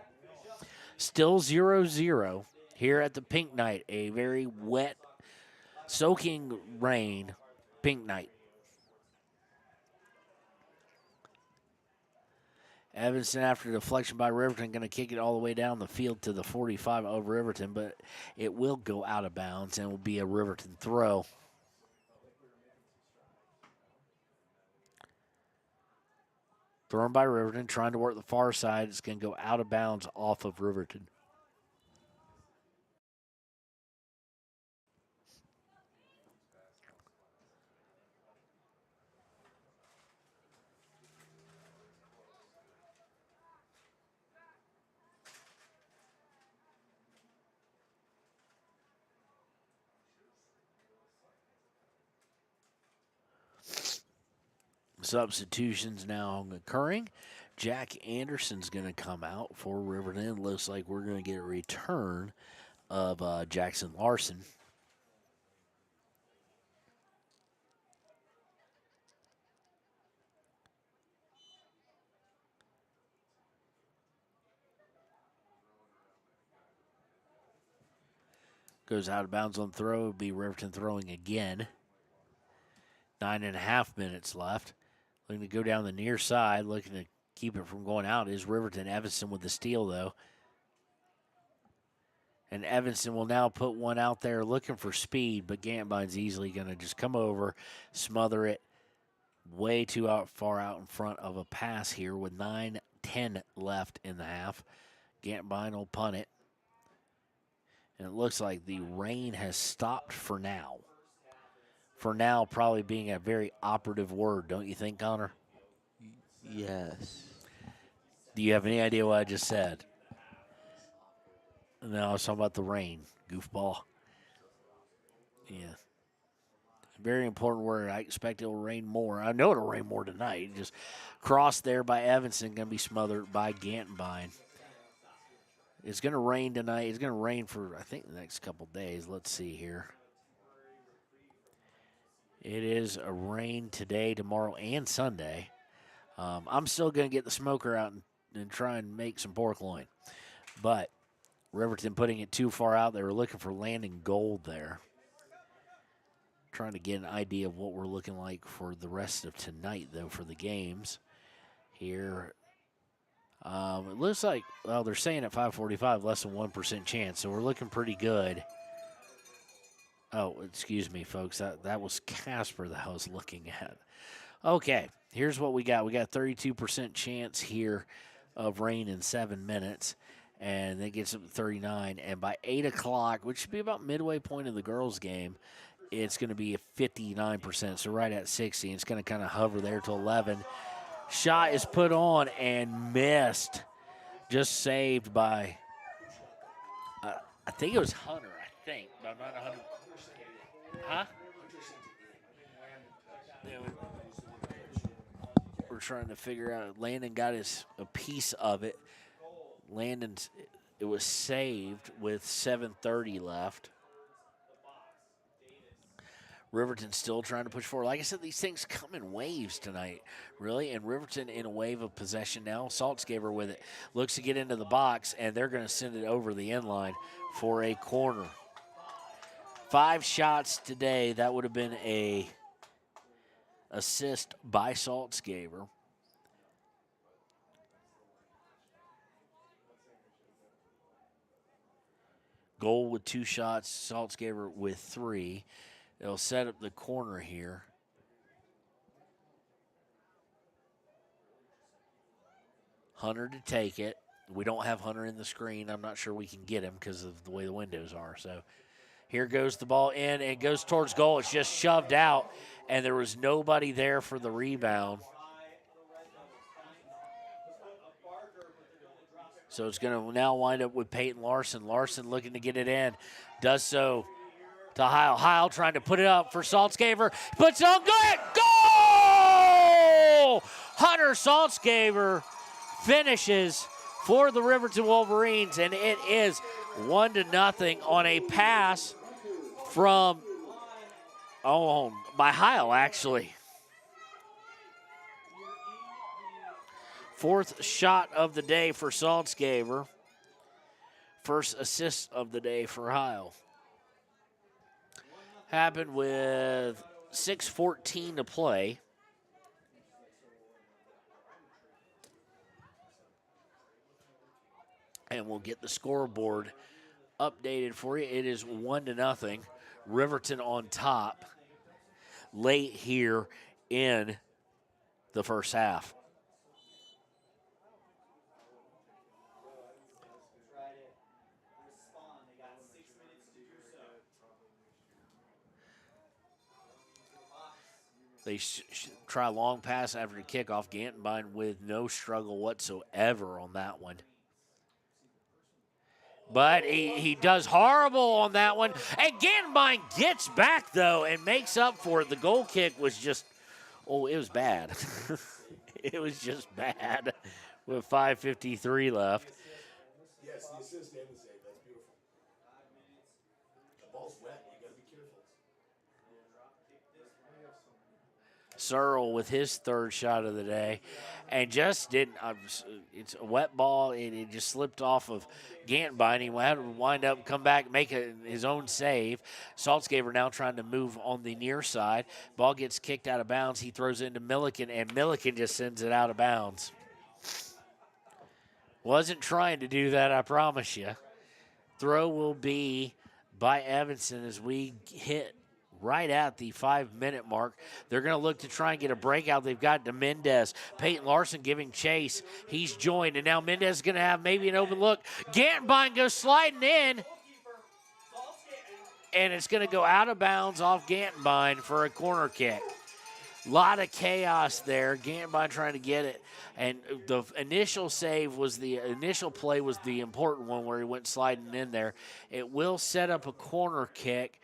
Still 0-0 here at the Pink Night, a very wet, soaking rain Pink Night. Evanston, after deflection by Riverton, going to kick it all the way down the field to the 45 of Riverton, but it will go out of bounds and will be a Riverton throw. Thrown by Riverton, trying to work the far side. It's going to go out of bounds off of Riverton. Substitutions now occurring. Jack Anderson's going to come out for Riverton. Looks like we're going to get a return of Jackson Larson. Goes out of bounds on throw. It'll be Riverton throwing again. 9.5 minutes left. Looking to go down the near side, looking to keep it from going out is Riverton. Evanston with the steal, though. And Evanston will now put one out there looking for speed, but Gantbine's easily going to just come over, smother it way too far out in front of a pass here with 9:10 left in the half. Gantbine will punt it. And it looks like the rain has stopped for now. For now, probably being a very operative word, don't you think, Connor? Yes. Do you have any idea what I just said? No, I was talking about the rain, goofball. Yeah. Very important word. I expect it will rain more. I know it'll rain more tonight. Just crossed there by Evanston, going to be smothered by Gantbine. It's going to rain tonight. It's going to rain for, I think, the next couple days. Let's see here. It is a rain today, tomorrow, and Sunday. I'm still going to get the smoker out and try and make some pork loin. But Riverton putting it too far out. They were looking for landing gold there. Trying to get an idea of what we're looking like for the rest of tonight, though, for the games. Here, it looks like, well, they're saying at 5:45, less than 1% chance. So we're looking pretty good. Oh, excuse me, folks. That was Casper that I was looking at. Okay, here's what we got. We got 32% chance here of rain in 7 minutes, and that gets up to 39. And by 8 o'clock, which should be about midway point of the girls' game, it's going to be a 59%, so right at 60. It's going to kind of hover there till 11. Shot is put on and missed. Just saved by, I think it was Hunter, but I'm not 100%. Huh? We're trying to figure out. Landon got a piece of it. It was saved with 7:30 left. Riverton still trying to push forward. Like I said, these things come in waves tonight, really. And Riverton in a wave of possession now. Saltzgaber with it. Looks to get into the box, and they're going to send it over the end line for a corner. 5 shots today. That would have been a assist by Saltzgaber. Goal with 2 shots. Saltzgaber with 3. They'll set up the corner here. Hunter to take it. We don't have Hunter in the screen. I'm not sure we can get him because of the way the windows are. So here goes the ball in and goes towards goal. It's just shoved out, and there was nobody there for the rebound. So it's going to now wind up with Peyton Larson. Larson looking to get it in. Does so to Heil. Heil trying to put it up for Saltzgaber. Puts it on good. Goal! Hunter Saltzgaber finishes for the Riverton Wolverines, and it is 1-0 on a pass from, by Heil, actually. 4th shot of the day for Saltzgaber. First assist of the day for Heil. Happened with 6:14 to play. And we'll get the scoreboard updated for you. It is 1-0. Riverton on top late here in the first half. They try a long pass after the kickoff. Gantenbein with no struggle whatsoever on that one. But he does horrible on that one. And Gantenbein gets back, though, and makes up for it. The goal kick was just, it was bad. It was just bad with 5:53 left. Yes, the assist and the save. That's beautiful. The ball's wet. You got to be careful. Searle with his 3rd shot of the day, and just didn't. It's a wet ball, and it just slipped off of Gantenbein. He had to wind up, come back, make his own save. Saltzgaber now trying to move on the near side. Ball gets kicked out of bounds. He throws it into Milliken, and Milliken just sends it out of bounds. Wasn't trying to do that, I promise you. Throw will be by Evanston as we hit right at the 5-minute mark. They're going to look to try and get a breakout. They've got to Mendez. Peyton Larson giving chase. He's joined, and now Mendez is going to have maybe an open look. Gantenbein goes sliding in, and it's going to go out of bounds off Gantenbein for a corner kick. A lot of chaos there. Gantenbein trying to get it. And the initial play was the important one where he went sliding in there. It will set up a corner kick.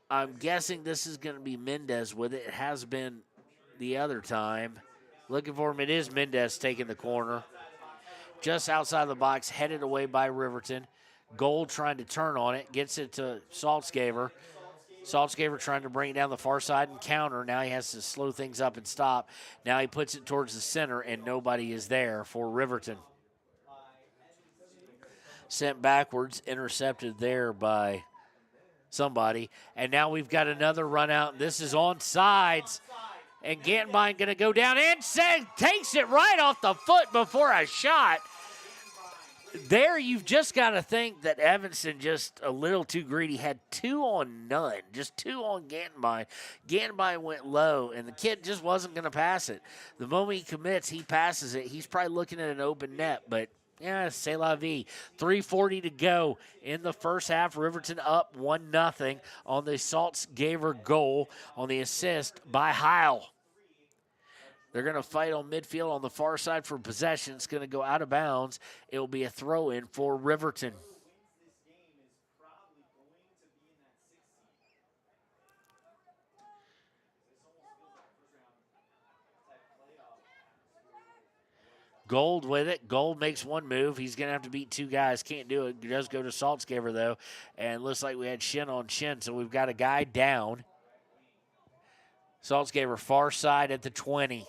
I'm guessing this is going to be Mendez with it. It has been the other time. Looking for him. It is Mendez taking the corner. Just outside the box, headed away by Riverton. Gold trying to turn on it. Gets it to Saltzgaber. Saltzgaver trying to bring it down the far side and counter. Now he has to slow things up and stop. Now he puts it towards the center, and nobody is there for Riverton. Sent backwards, intercepted there by somebody. And now we've got another run out, and this is on sides. And Gantenbein going to go down and takes it right off the foot before a shot. There, you've just got to think that Evanston just a little too greedy. Had 2 on none, just 2 on Gantenbein. Gantenbein went low, and the kid just wasn't going to pass it. The moment he commits, he passes it. He's probably looking at an open net, but yeah, c'est la vie. 3:40 to go in the first half. Riverton up 1-0 on the Saltzgaver goal on the assist by Heil. They're going to fight on midfield on the far side for possession. It's going to go out of bounds. It will be a throw-in for Riverton. Gold with it. Gold makes one move. He's going to have to beat 2 guys. Can't do it. He does go to Saltzgaver, though. And looks like we had shin on shin, so we've got a guy down. Saltzgaver far side at the 20.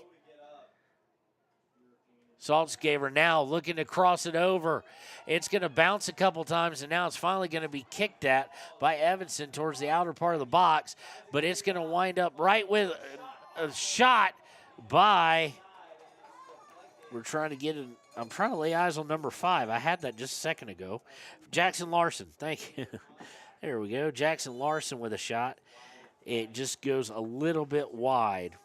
Saltzgaver now looking to cross it over. It's going to bounce a couple times, and now it's finally going to be kicked at by Evanston towards the outer part of the box. But it's going to wind up right with a shot by... I'm trying to lay eyes on number 5. I had that just a second ago. Jackson Larson, thank you. There we go. Jackson Larson with a shot. It just goes a little bit wide.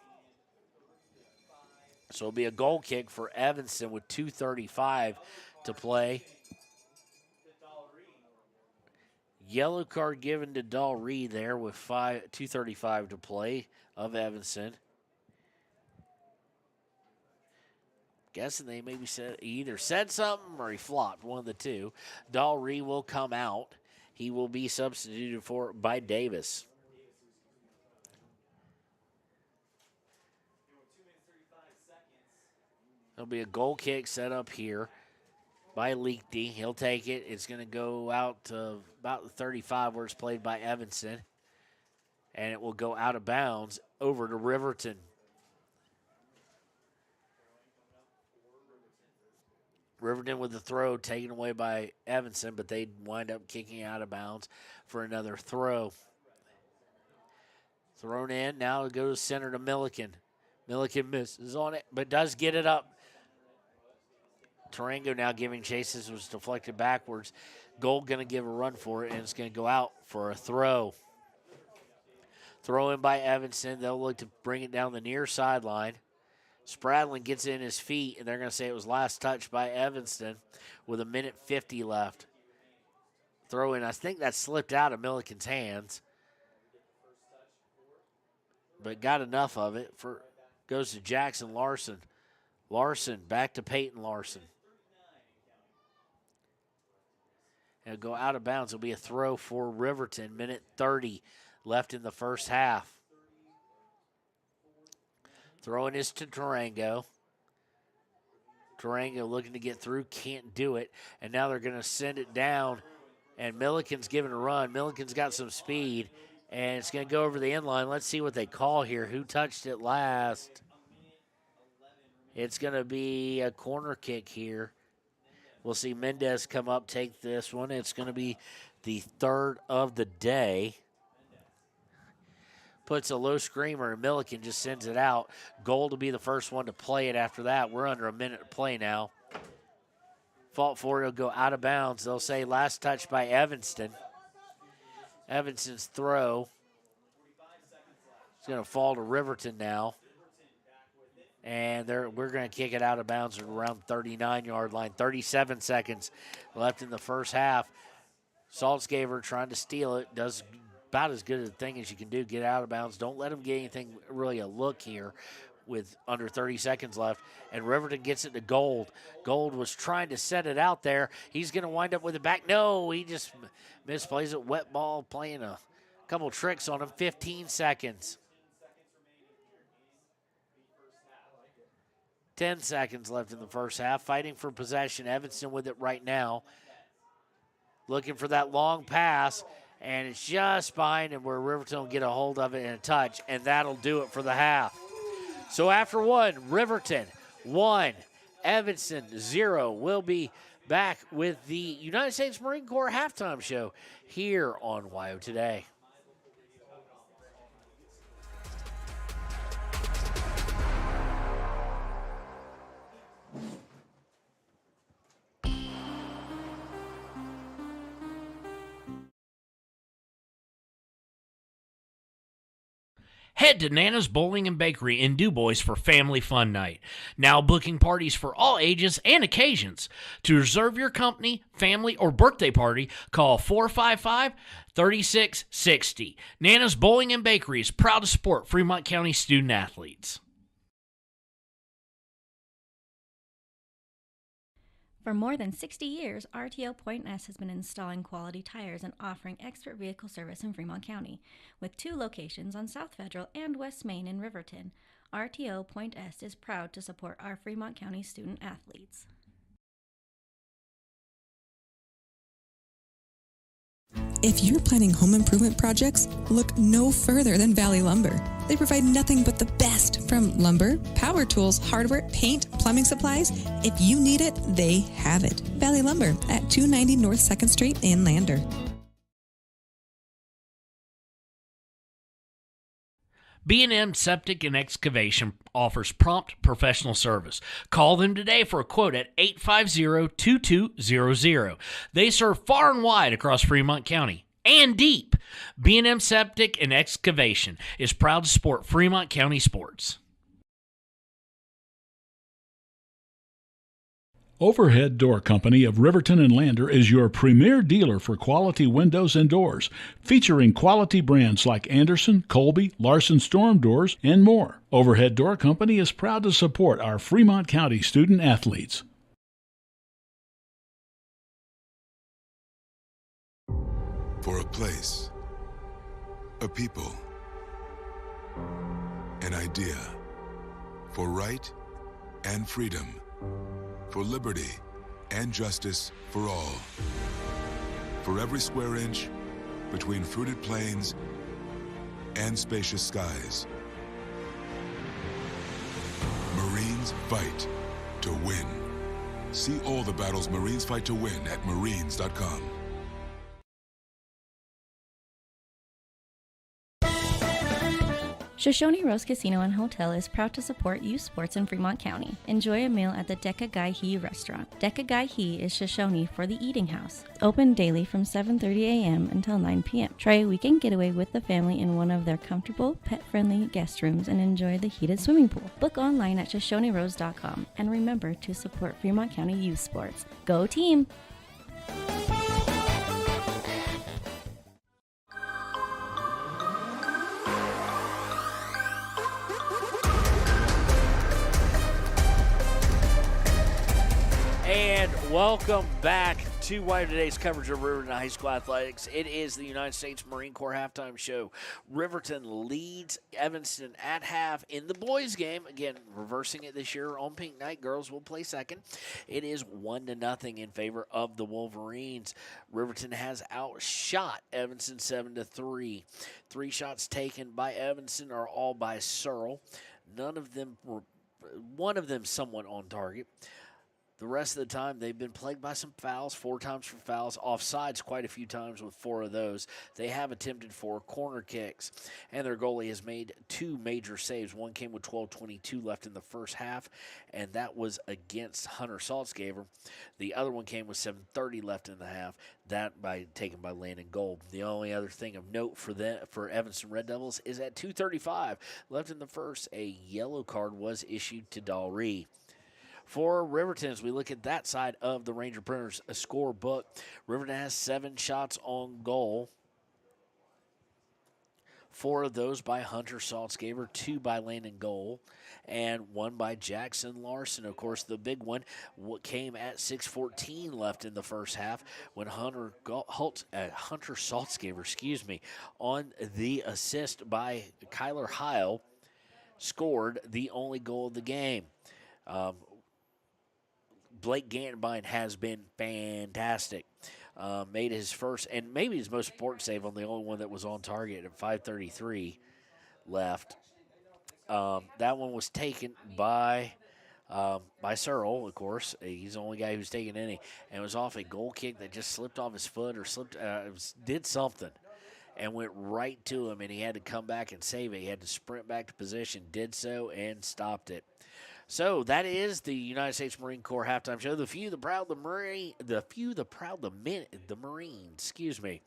So it'll be a goal kick for Evanston with 2:35 to play. Yellow card given to Dalree there with 2:35 to play of Evanston. Guessing they maybe either said something or he flopped, one of the two. Dalree will come out. He will be substituted for by Davis. There'll be a goal kick set up here by Leakty. He'll take it. It's going to go out to about the 35 where it's played by Evanston. And it will go out of bounds over to Riverton. Riverton with the throw taken away by Evanston, but they wind up kicking out of bounds for another throw. Thrown in. Now it goes center to Milliken. Milliken misses on it, but does get it up. Tarango now giving chase. This was deflected backwards. Gold going to give a run for it, and it's going to go out for a throw. Throw in by Evanston. They'll look to bring it down the near sideline. Spradlin gets in his feet, and they're going to say it was last touched by Evanston with 1:50 left. Throw in. I think that slipped out of Milliken's hands, but got enough of it. Goes to Jackson Larson. Larson back to Peyton Larson. It'll go out of bounds. It'll be a throw for Riverton. 1:30 left in the first half. Throwing this to Tarango. Tarango looking to get through, can't do it. And now they're going to send it down, and Milliken's giving a run. Milliken's got some speed, and it's going to go over the end line. Let's see what they call here. Who touched it last? It's going to be a corner kick here. We'll see Mendez come up, take this one. It's going to be the 3rd of the day. Puts a low screamer, and Milliken just sends it out. Gold will be the first one to play it after that. We're under a minute to play now. Fought for it. It'll go out of bounds. They'll say last touch by Evanston. Evanston's throw. It's going to fall to Riverton now. And we're going to kick it out of bounds at around 39-yard line. 37 seconds left in the first half. Saltzgaver trying to steal it. Does about as good a thing as you can do. Get out of bounds. Don't let them get anything really a look here with under 30 seconds left. And Riverton gets it to Gold. Gold was trying to set it out there. He's going to wind up with it back. No, he just misplays it. Wet ball playing a couple tricks on him. 15 seconds. 10 seconds left in the first half. Fighting for possession. Evanston with it right now. Looking for that long pass. and it's just fine, and where Riverton will get a hold of it in a touch, and that'll do it for the half. So after one, Riverton 1, Evanston 0. We'll be back with the United States Marine Corps halftime show here on WYO Today. Head to Nana's Bowling and Bakery in DuBois for Family Fun Night. Now booking parties for all ages and occasions. To reserve your company, family, or birthday party, call 455-3660. Nana's Bowling and Bakery is proud to support Fremont County student athletes. For more than 60 years, RTO Point S has been installing quality tires and offering expert vehicle service in Fremont County. With 2 locations on South Federal and West Main in Riverton, RTO Point S is proud to support our Fremont County student athletes. If you're planning home improvement projects, look no further than Valley Lumber. They provide nothing but the best from lumber, power tools, hardware, paint, plumbing supplies. If you need it, they have it. Valley Lumber at 290 North 2nd Street in Lander. B&M Septic and Excavation offers prompt professional service. Call them today for a quote at 850-2200. They serve far and wide across Fremont County and deep. B&M Septic and Excavation is proud to support Fremont County sports. Overhead Door Company of Riverton and Lander is your premier dealer for quality windows and doors, featuring quality brands like Anderson, Colby, Larson Storm Doors, and more. Overhead Door Company is proud to support our Fremont County student athletes. For a place, a people, an idea, for right and freedom, for liberty and justice for all. For every square inch between fruited plains and spacious skies. Marines fight to win. See all the battles Marines fight to win at marines.com. Shoshone Rose Casino and Hotel is proud to support youth sports in Fremont County. Enjoy a meal at the Deca Gai He restaurant. Deca Gai He is Shoshone for the eating house. Open daily from 7:30 a.m. until 9 p.m. Try a weekend getaway with the family in one of their comfortable, pet-friendly guest rooms and enjoy the heated swimming pool. Book online at ShoshoneRose.com and remember to support Fremont County youth sports. Go team! And welcome back to WYO Today's coverage of Riverton High School athletics. It is the United States Marine Corps halftime show. Riverton leads Evanston at half in the boys' game. Again, reversing it this year on Pink Night. Girls will play second. It is 1-0 in favor of the Wolverines. Riverton has outshot Evanston 7-3. 3 shots taken by Evanston are all by Searle. One of them somewhat on target. The rest of the time, they've been plagued by some fouls, 4 times for fouls, offsides quite a few times with 4 of those. They have attempted 4 corner kicks, and their goalie has made 2 major saves. One came with 12:22 left in the first half, and that was against Hunter Saltzgaver. The other one came with 7:30 left in the half, that taken by Landon Gold. The only other thing of note for Evanston Red Devils is at 2:35 left in the first, a yellow card was issued to Dalree. For Riverton, as we look at that side of the Ranger Printers scorebook, Riverton has 7 shots on goal. 4 of those by Hunter Saltzgaver, 2 by Landon Goal, and 1 by Jackson Larson. Of course, the big one came at 6:14 left in the first half when Hunter Saltzgaver, on the assist by Kyler Heil, scored the only goal of the game. Blake Gantenbein has been fantastic. made his first and maybe his most important save on the only one that was on target at 5:33 left. That one was taken by Searle, of course. He's the only guy who's taken any, and it was off a goal kick that just slipped off his foot or did something and went right to him, and he had to come back and save it. He had to sprint back to position, did so, and stopped it. So that is the United States Marine Corps halftime show. The few, the proud, the Marine, the Marines. Excuse me.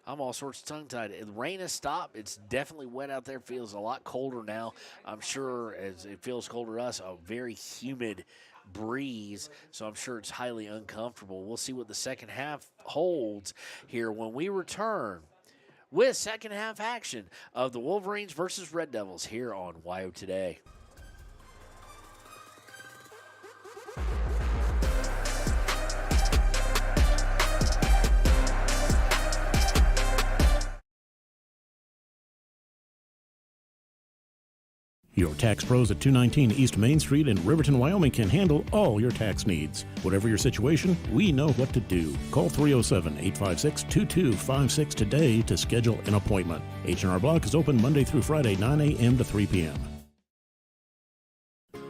I'm all sorts of tongue-tied. The rain has stopped. It's definitely wet out there. Feels a lot colder now. I'm sure as it feels colder to us, a very humid breeze. So I'm sure it's highly uncomfortable. We'll see what the second half holds here when we return with second half action of the Wolverines versus Red Devils here on YO Today. Your tax pros at 219 East Main Street in Riverton, Wyoming can handle all your tax needs. Whatever your situation, we know what to do. Call 307-856-2256 today to schedule an appointment. H&R Block is open Monday through Friday, 9 a.m. to 3 p.m.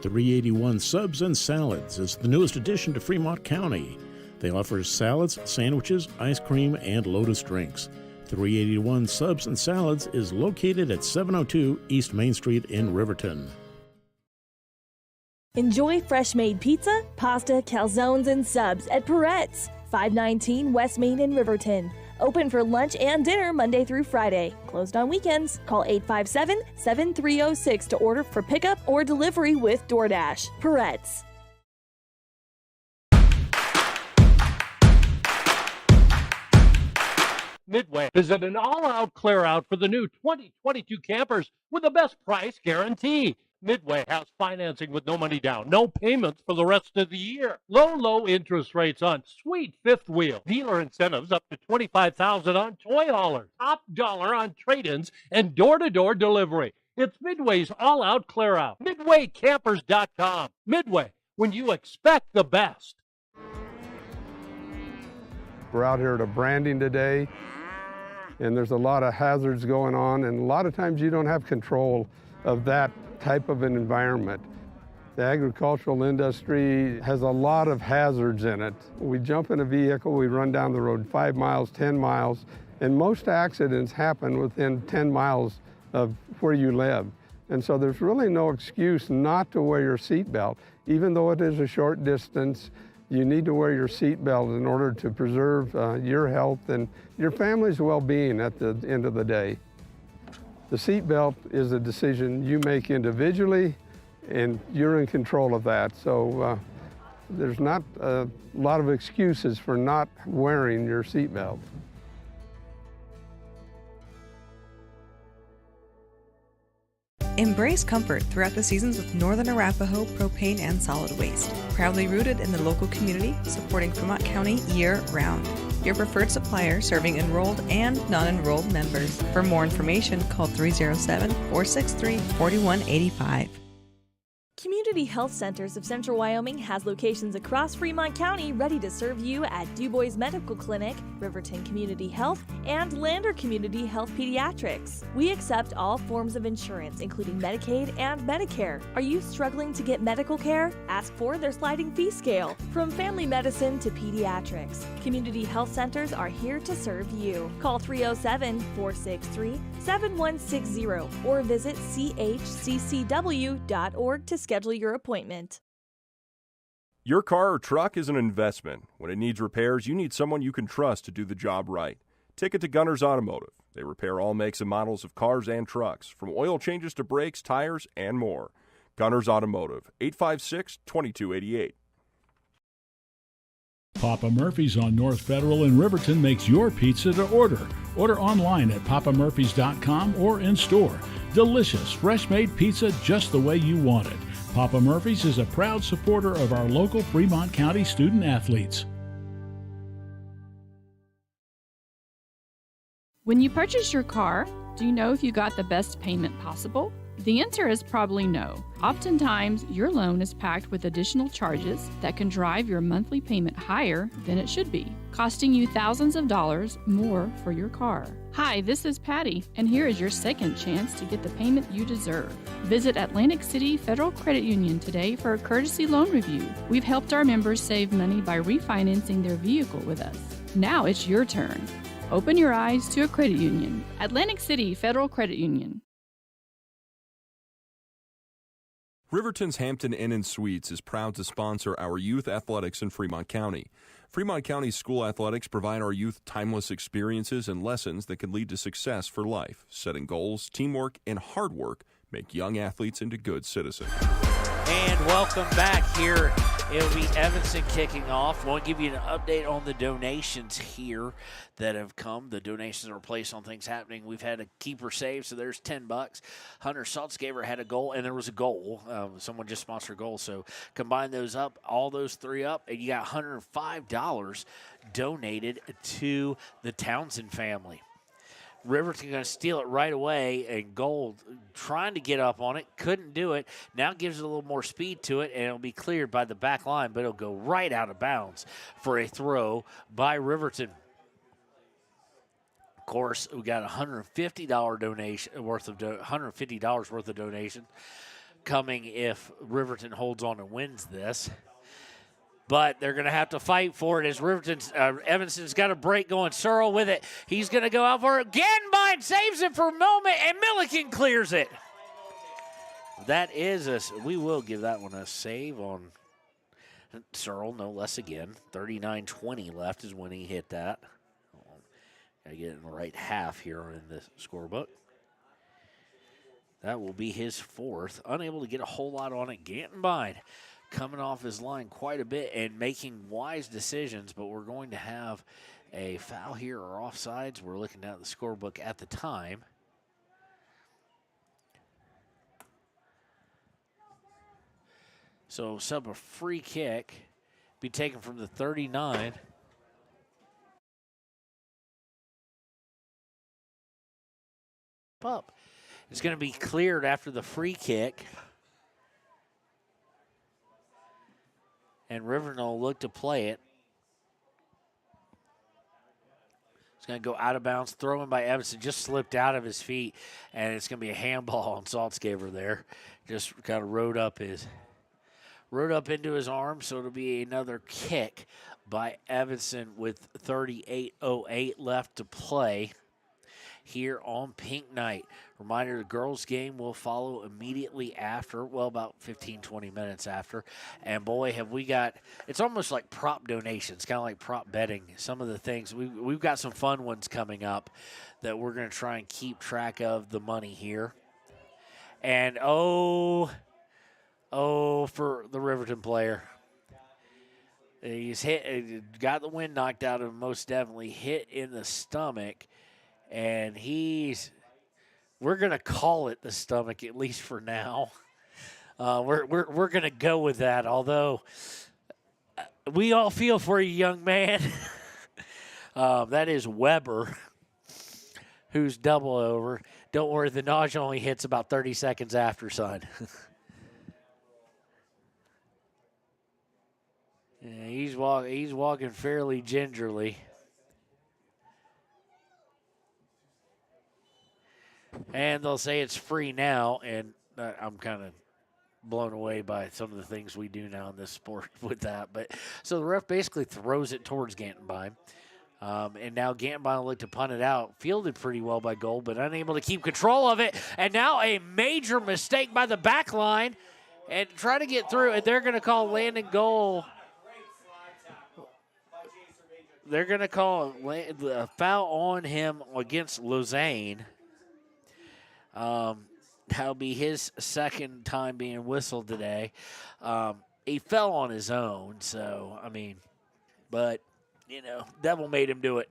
381 Subs and Salads is the newest addition to Fremont County. They offer salads, sandwiches, ice cream, and Lotus drinks. 381 Subs and Salads is located at 702 East Main Street in Riverton. Enjoy fresh-made pizza, pasta, calzones, and subs at Peretz, 519 West Main in Riverton. Open for lunch and dinner Monday through Friday. Closed on weekends. Call 857-7306 to order for pickup or delivery with DoorDash. Peretz. Midway is at an all-out clear-out for the new 2022 campers with the best price guarantee. Midway has financing with no money down, no payments for the rest of the year. Low interest rates on sweet fifth wheel. Dealer incentives up to $25,000 on toy haulers. Top dollar on trade-ins and door-to-door delivery. It's Midway's all-out clear-out. MidwayCampers.com. Midway, when you expect the best. We're out here at a branding today, and there's a lot of hazards going on, and a lot of times you don't have control of that type of an environment. The agricultural industry has a lot of hazards in it. We jump in a vehicle, we run down the road 5 miles, 10 miles, and most accidents happen within 10 miles of where you live. And so there's really no excuse not to wear your seatbelt. Even though it is a short distance, you need to wear your seatbelt in order to preserve your health and your family's well-being at the end of the day. The seatbelt is a decision you make individually, and you're in control of that. So there's not a lot of excuses for not wearing your seatbelt. Embrace comfort throughout the seasons with Northern Arapaho Propane and Solid Waste. Proudly rooted in the local community, supporting Fremont County year-round. Your preferred supplier serving enrolled and non-enrolled members. For more information, call 307-463-4185. Community Health Centers of Central Wyoming has locations across Fremont County ready to serve you at DuBois Medical Clinic, Riverton Community Health, and Lander Community Health Pediatrics. We accept all forms of insurance, including Medicaid and Medicare. Are you struggling to get medical care? Ask for their sliding fee scale. From family medicine to pediatrics, Community Health Centers are here to serve you. Call 307-463-7160 or visit chccw.org to schedule your appointment. Your car or truck is an investment. When it needs repairs, you need someone you can trust to do the job right. Take it to Gunner's Automotive. They repair all makes and models of cars and trucks, from oil changes to brakes, tires, and more. Gunner's Automotive, 856-2288. Papa Murphy's on North Federal in Riverton makes your pizza to order. Order online at papamurphys.com or in store. Delicious, fresh-made pizza just the way you want it. Papa Murphy's is a proud supporter of our local Fremont County student athletes. When you purchase your car, do you know if you got the best payment possible? The answer is probably no. Oftentimes, your loan is packed with additional charges that can drive your monthly payment higher than it should be. costing you thousands of dollars more for your car. Hi, this is Patty, and here is your second chance to get the payment you deserve. Visit Atlantic City Federal Credit Union today for a courtesy loan review. We've helped our members save money by refinancing their vehicle with us. Now it's your turn. Open your eyes to a credit union. Atlantic City Federal Credit Union. Riverton's Hampton Inn and Suites is proud to sponsor our youth athletics in Fremont County. Fremont County School Athletics provide our youth timeless experiences and lessons that can lead to success for life. Setting goals, teamwork, and hard work make young athletes into good citizens. And welcome back here. It'll be Evanston kicking off. I want to give you an update on the donations here that have come. The donations are placed on things happening. We've had a keeper save, so there's $10. Hunter Saltzgaver had a goal, and there was a goal. Someone just sponsored a goal. So combine those up, all those three up, and you got $105 donated to the Townsend family. Riverton going to steal it right away, and Gold trying to get up on it, couldn't do it. Now gives it a little more speed to it, and it'll be cleared by the back line, but it'll go right out of bounds for a throw by Riverton. Of course, we got $150 donation worth of $150 worth of donation coming if Riverton holds on and wins this. But they're going to have to fight for it as Evanston's got a break going. Searle with it. He's going to go out for it. Gandenbein saves it for a moment, and Milliken clears it. That is we will give that one a save on Searle, no less again. 39-20 left is when he hit that. Got to get it in the right half here in the scorebook. That will be his fourth. Unable to get a whole lot on it. Gandenbein coming off his line quite a bit and making wise decisions, but we're going to have a foul here or offsides. We're looking at the scorebook at the time. So sub a free kick, be taken from the 39. Up. It's going to be cleared after the free kick. And Riverton will look to play it. It's going to go out of bounds. Thrown by Evanston. Just slipped out of his feet. And it's going to be a handball on Saltzgaver there. Just kind of rode up into his arm. So it'll be another kick by Evanston with 38:08 left to play here on Pink Night. Reminder, the girls' game will follow immediately after, well, about 15, 20 minutes after. And, boy, have we got – it's almost like prop donations, kind of like prop betting. Some of the things – we've got some fun ones coming up that we're going to try and keep track of the money here. And, for the Riverton player. He's hit, got the wind knocked out of him, most definitely hit in the stomach. And we're going to call it the stomach, at least for now. We're going to go with that, although we all feel for you, young man. That is Weber, who's double over. Don't worry, the nausea only hits about 30 seconds after, son. Yeah, he's walking fairly gingerly. And they'll say it's free now, and I'm kind of blown away by some of the things we do now in this sport with that. But so the ref basically throws it towards Gandenbein. And now Gandenbein will look to punt it out. Fielded pretty well by Gold, but unable to keep control of it. And now a major mistake by the back line and trying to get through. And they're going to call Landon goal. They're going to call a foul on him against Lausanne. That'll be his second time being whistled today. He fell on his own, so, but, devil made him do it.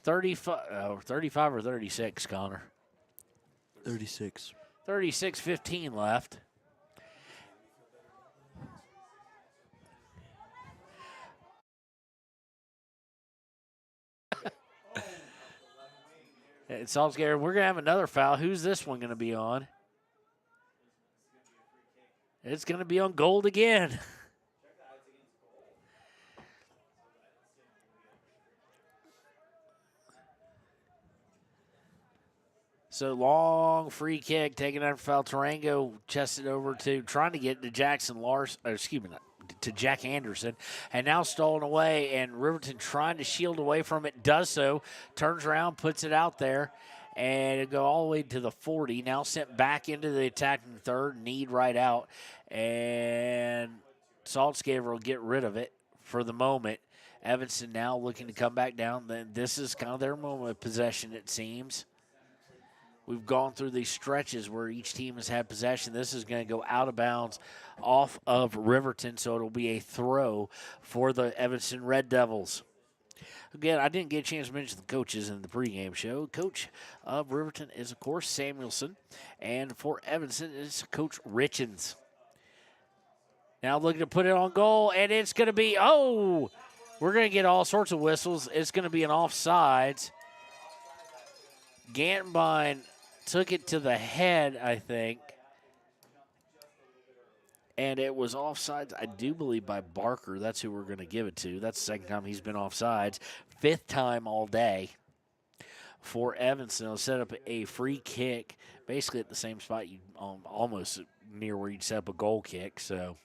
35 or 36, Connor? 36. 36-15 left. It's Saltzgaver. We're going to have another foul. Who's this one going to be on? It's going to be on Gold again. So long free kick taken out for foul. Tarango chested over to trying to get to to Jack Anderson, and now stolen away, and Riverton trying to shield away from it, does so, turns around, puts it out there, and it'll go all the way to the 40. Now sent back into the attacking third, need right out, and Saltzgaver will get rid of it for the moment. Evanston now looking to come back down. Then this is kind of their moment of possession, it seems. We've gone through these stretches where each team has had possession. This is going to go out of bounds off of Riverton, so it'll be a throw for the Evanston Red Devils. Again, I didn't get a chance to mention the coaches in the pregame show. Coach of Riverton is, of course, Samuelson, and for Evanston is Coach Richens. Now looking to put it on goal, and it's going to be, we're going to get all sorts of whistles. It's going to be an offsides. Gantenbein took it to the head, I think. And it was offsides, I do believe, by Barker. That's who we're going to give it to. That's the second time he's been offsides. 5th time all day for Evanston. He'll set up a free kick, basically at the same spot, almost near where you'd set up a goal kick. So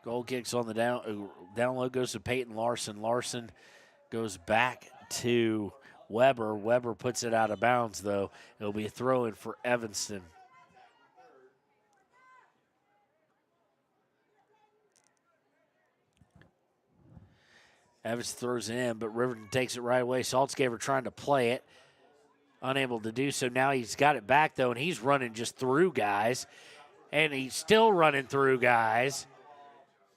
goal kicks on the down low goes to Peyton Larson. Larson goes back to Weber. Weber puts it out of bounds, though. It'll be a throw-in for Evanston. Evanston throws it in, but Riverton takes it right away. Saltzgaver trying to play it. Unable to do so. Now he's got it back, though, and he's running just through guys. And he's still running through guys.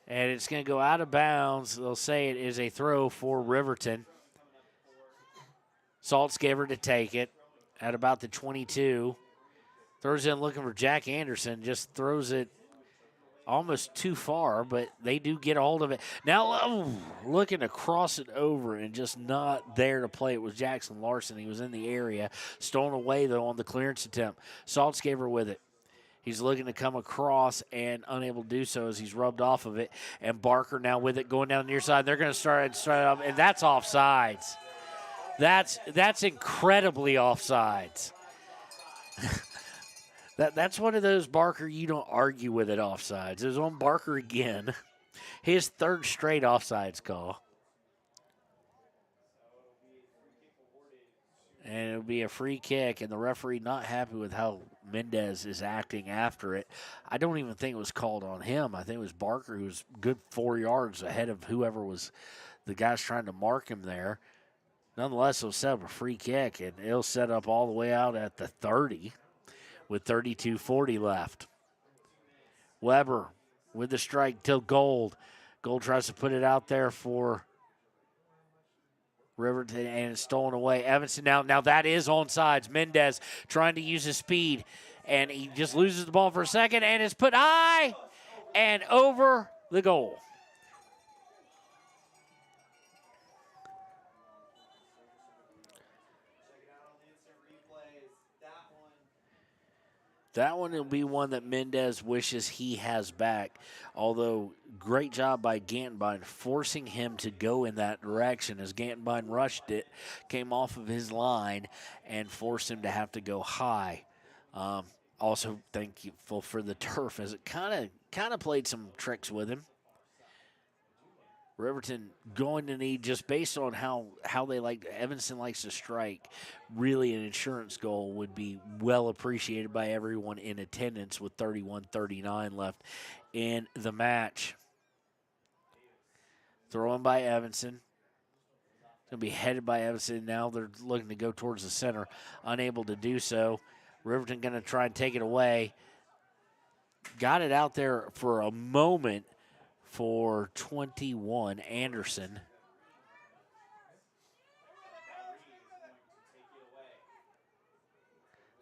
And it's going to go out of bounds. They'll say it is a throw for Riverton. Saltzgaver to take it at about the 22. Throws in looking for Jack Anderson. Just throws it almost too far, but they do get a hold of it. Now looking to cross it over and just not there to play. It was Jackson Larson. He was in the area. Stolen away, though, on the clearance attempt. Saltzgaver with it. He's looking to come across and unable to do so as he's rubbed off of it. And Barker now with it going down the near side. They're going to start up, and that's offsides. That's incredibly offsides. That's one of those, Barker, you don't argue with it offsides. It was on Barker again. His 3rd straight offsides call. And it'll be a free kick, and the referee not happy with how Mendez is acting after it. I don't even think it was called on him. I think it was Barker, who was good 4 yards ahead of whoever was the guys trying to mark him there. Nonetheless, it'll set up a free kick, and it'll set up all the way out at the 30 with 32:40 left. Weber with the strike to Gold. Gold tries to put it out there for Riverton, and it's stolen away. Evanston now that is onside. Mendez trying to use his speed, and he just loses the ball for a second, and it's put high and over the goal. That one will be one that Mendez wishes he has back. Although, great job by Gantenbein forcing him to go in that direction as Gantenbein rushed it, came off of his line, and forced him to have to go high. Also thankful for the turf as it kind of played some tricks with him. Riverton going to need, just based on how they like, Evanston likes to strike, really an insurance goal would be well appreciated by everyone in attendance with 31-39 left in the match. Thrown by Evanston. Going to be headed by Evanston. Now they're looking to go towards the center. Unable to do so. Riverton going to try and take it away. Got it out there for a moment for 21, Anderson.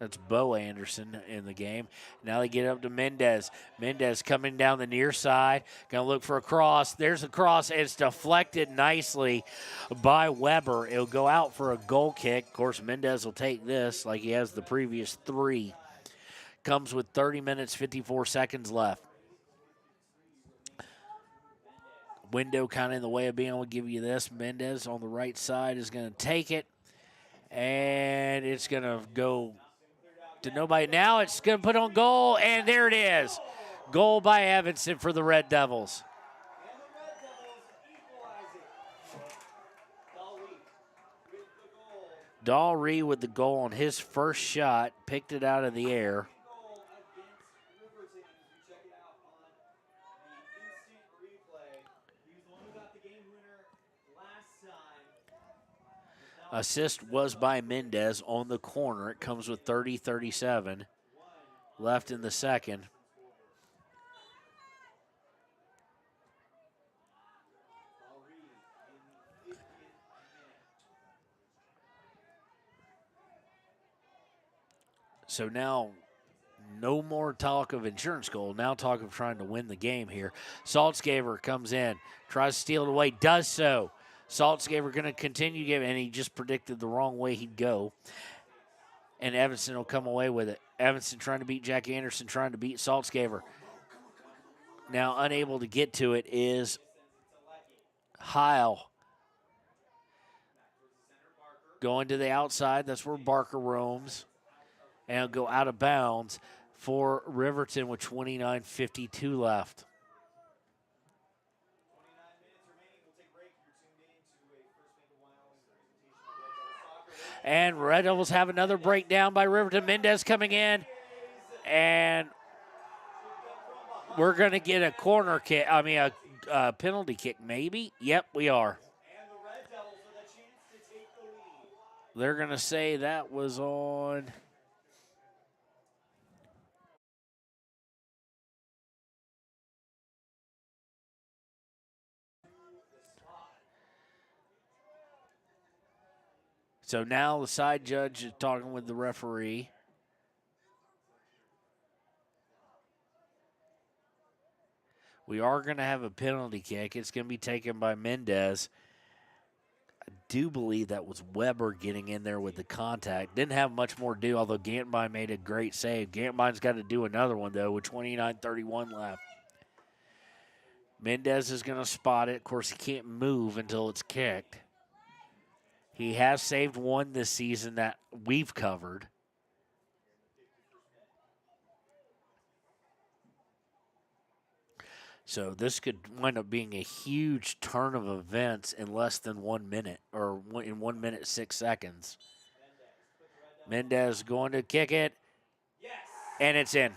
That's Bo Anderson in the game. Now they get up to Mendez. Mendez coming down the near side. Going to look for a cross. There's a cross, and it's deflected nicely by Weber. It'll go out for a goal kick. Of course, Mendez will take this like he has the previous 3. Comes with 30 minutes, 54 seconds left. window kind of in the way of being able to give you this. Mendez on the right side is going to take it, and it's going to go to nobody. Now it's going to put on goal, and there it is. Goal by Evanston for the Red Devils. Dahlree with the goal on his first shot, picked it out of the air. Assist was by Mendez on the corner. It comes with 30-37 left in the second. So now, no more talk of insurance goal. Now talk of trying to win the game here. Saltzgaver comes in, tries to steal it away, does so. Saltzgaver going to continue giving, and he just predicted the wrong way he'd go. And Evanston will come away with it. Evanston trying to beat Jack Anderson, trying to beat Saltzgaver. Now unable to get to it is Heil. Going to the outside, that's where Barker roams. And go out of bounds for Riverton with 29:52 left. And Red Devils have another breakdown by Riverton. Mendez coming in, and we're going to get a corner kick. I mean, a penalty kick, maybe. Yep, we are. They're going to say that was on. So now the side judge is talking with the referee. We are going to have a penalty kick. It's going to be taken by Mendez. I do believe that was Weber getting in there with the contact. Didn't have much more to do, although Gantbein made a great save. Gantbein's got to do another one, though, with 29:31 left. Mendez is going to spot it. Of course, he can't move until it's kicked. He has saved one this season that we've covered. So this could wind up being a huge turn of events in less than 1 minute, or in 1 minute, 6 seconds. Mendez going to kick it, and it's in.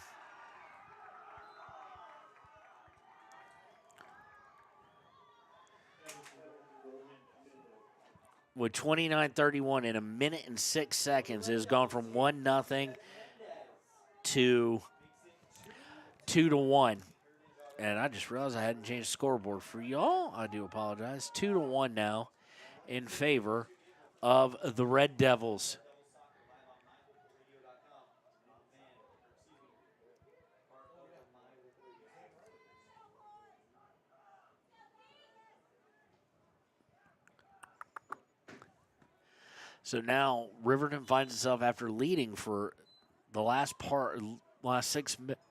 With 29:31 in 1 minute and 6 seconds, it has gone from 1-0 to 2-1. And I just realized I hadn't changed the scoreboard for y'all. I do apologize. 2-1 now in favor of the Red Devils. So now Riverton finds itself after leading for the last 6 minutes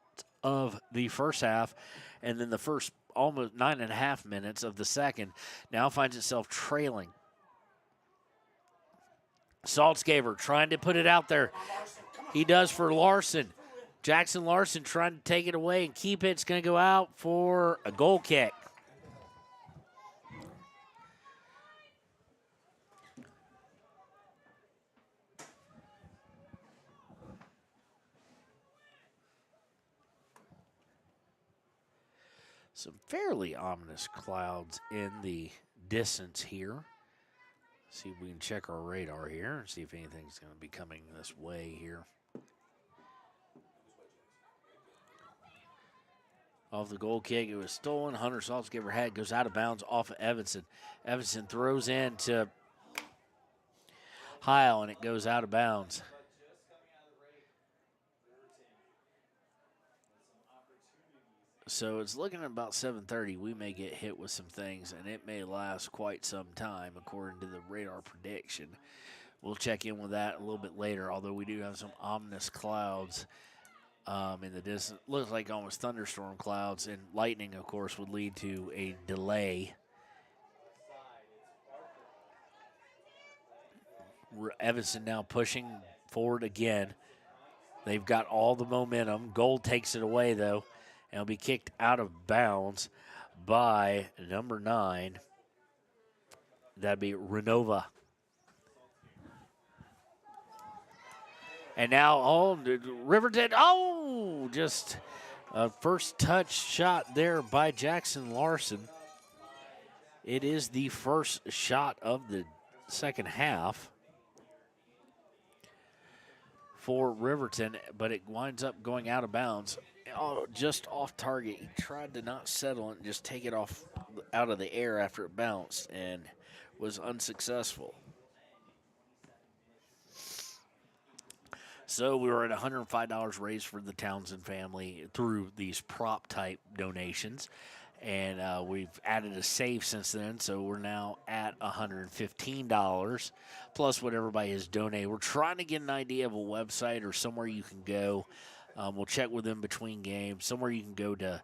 of the first half, and then the first almost 9.5 minutes of the second, now finds itself trailing. Saltzgaver trying to put it out there. He does for Larson. Jackson Larson trying to take it away and keep it. It's going to go out for a goal kick. Some fairly ominous clouds in the distance here. See if we can check our radar here and see if anything's going to be coming this way here. Off the goal kick, it was stolen. Hunter Saltzgaver had goes out of bounds off of Evanston. Evanston throws in to Heil, and it goes out of bounds. So it's looking at about 7:30. We may get hit with some things, and it may last quite some time, according to the radar prediction. We'll check in with that a little bit later, although we do have some ominous clouds in the distance. Looks like almost thunderstorm clouds, and lightning, of course, would lead to a delay. Evanston now pushing forward again. They've got all the momentum. Gold takes it away, though, and will be kicked out of bounds by number 9. That'd be Renova. And now, Riverton, just a first touch shot there by Jackson Larson. It is the first shot of the second half for Riverton, but it winds up going out of bounds. Just off target. He tried to not settle it and just take it off out of the air after it bounced and was unsuccessful. So we were at $105 raised for the Townsend family through these prop type donations. And we've added a save since then, so we're now at $115 plus what everybody has donated. We're trying to get an idea of a website or somewhere you can go. We'll check with them between games, somewhere you can go to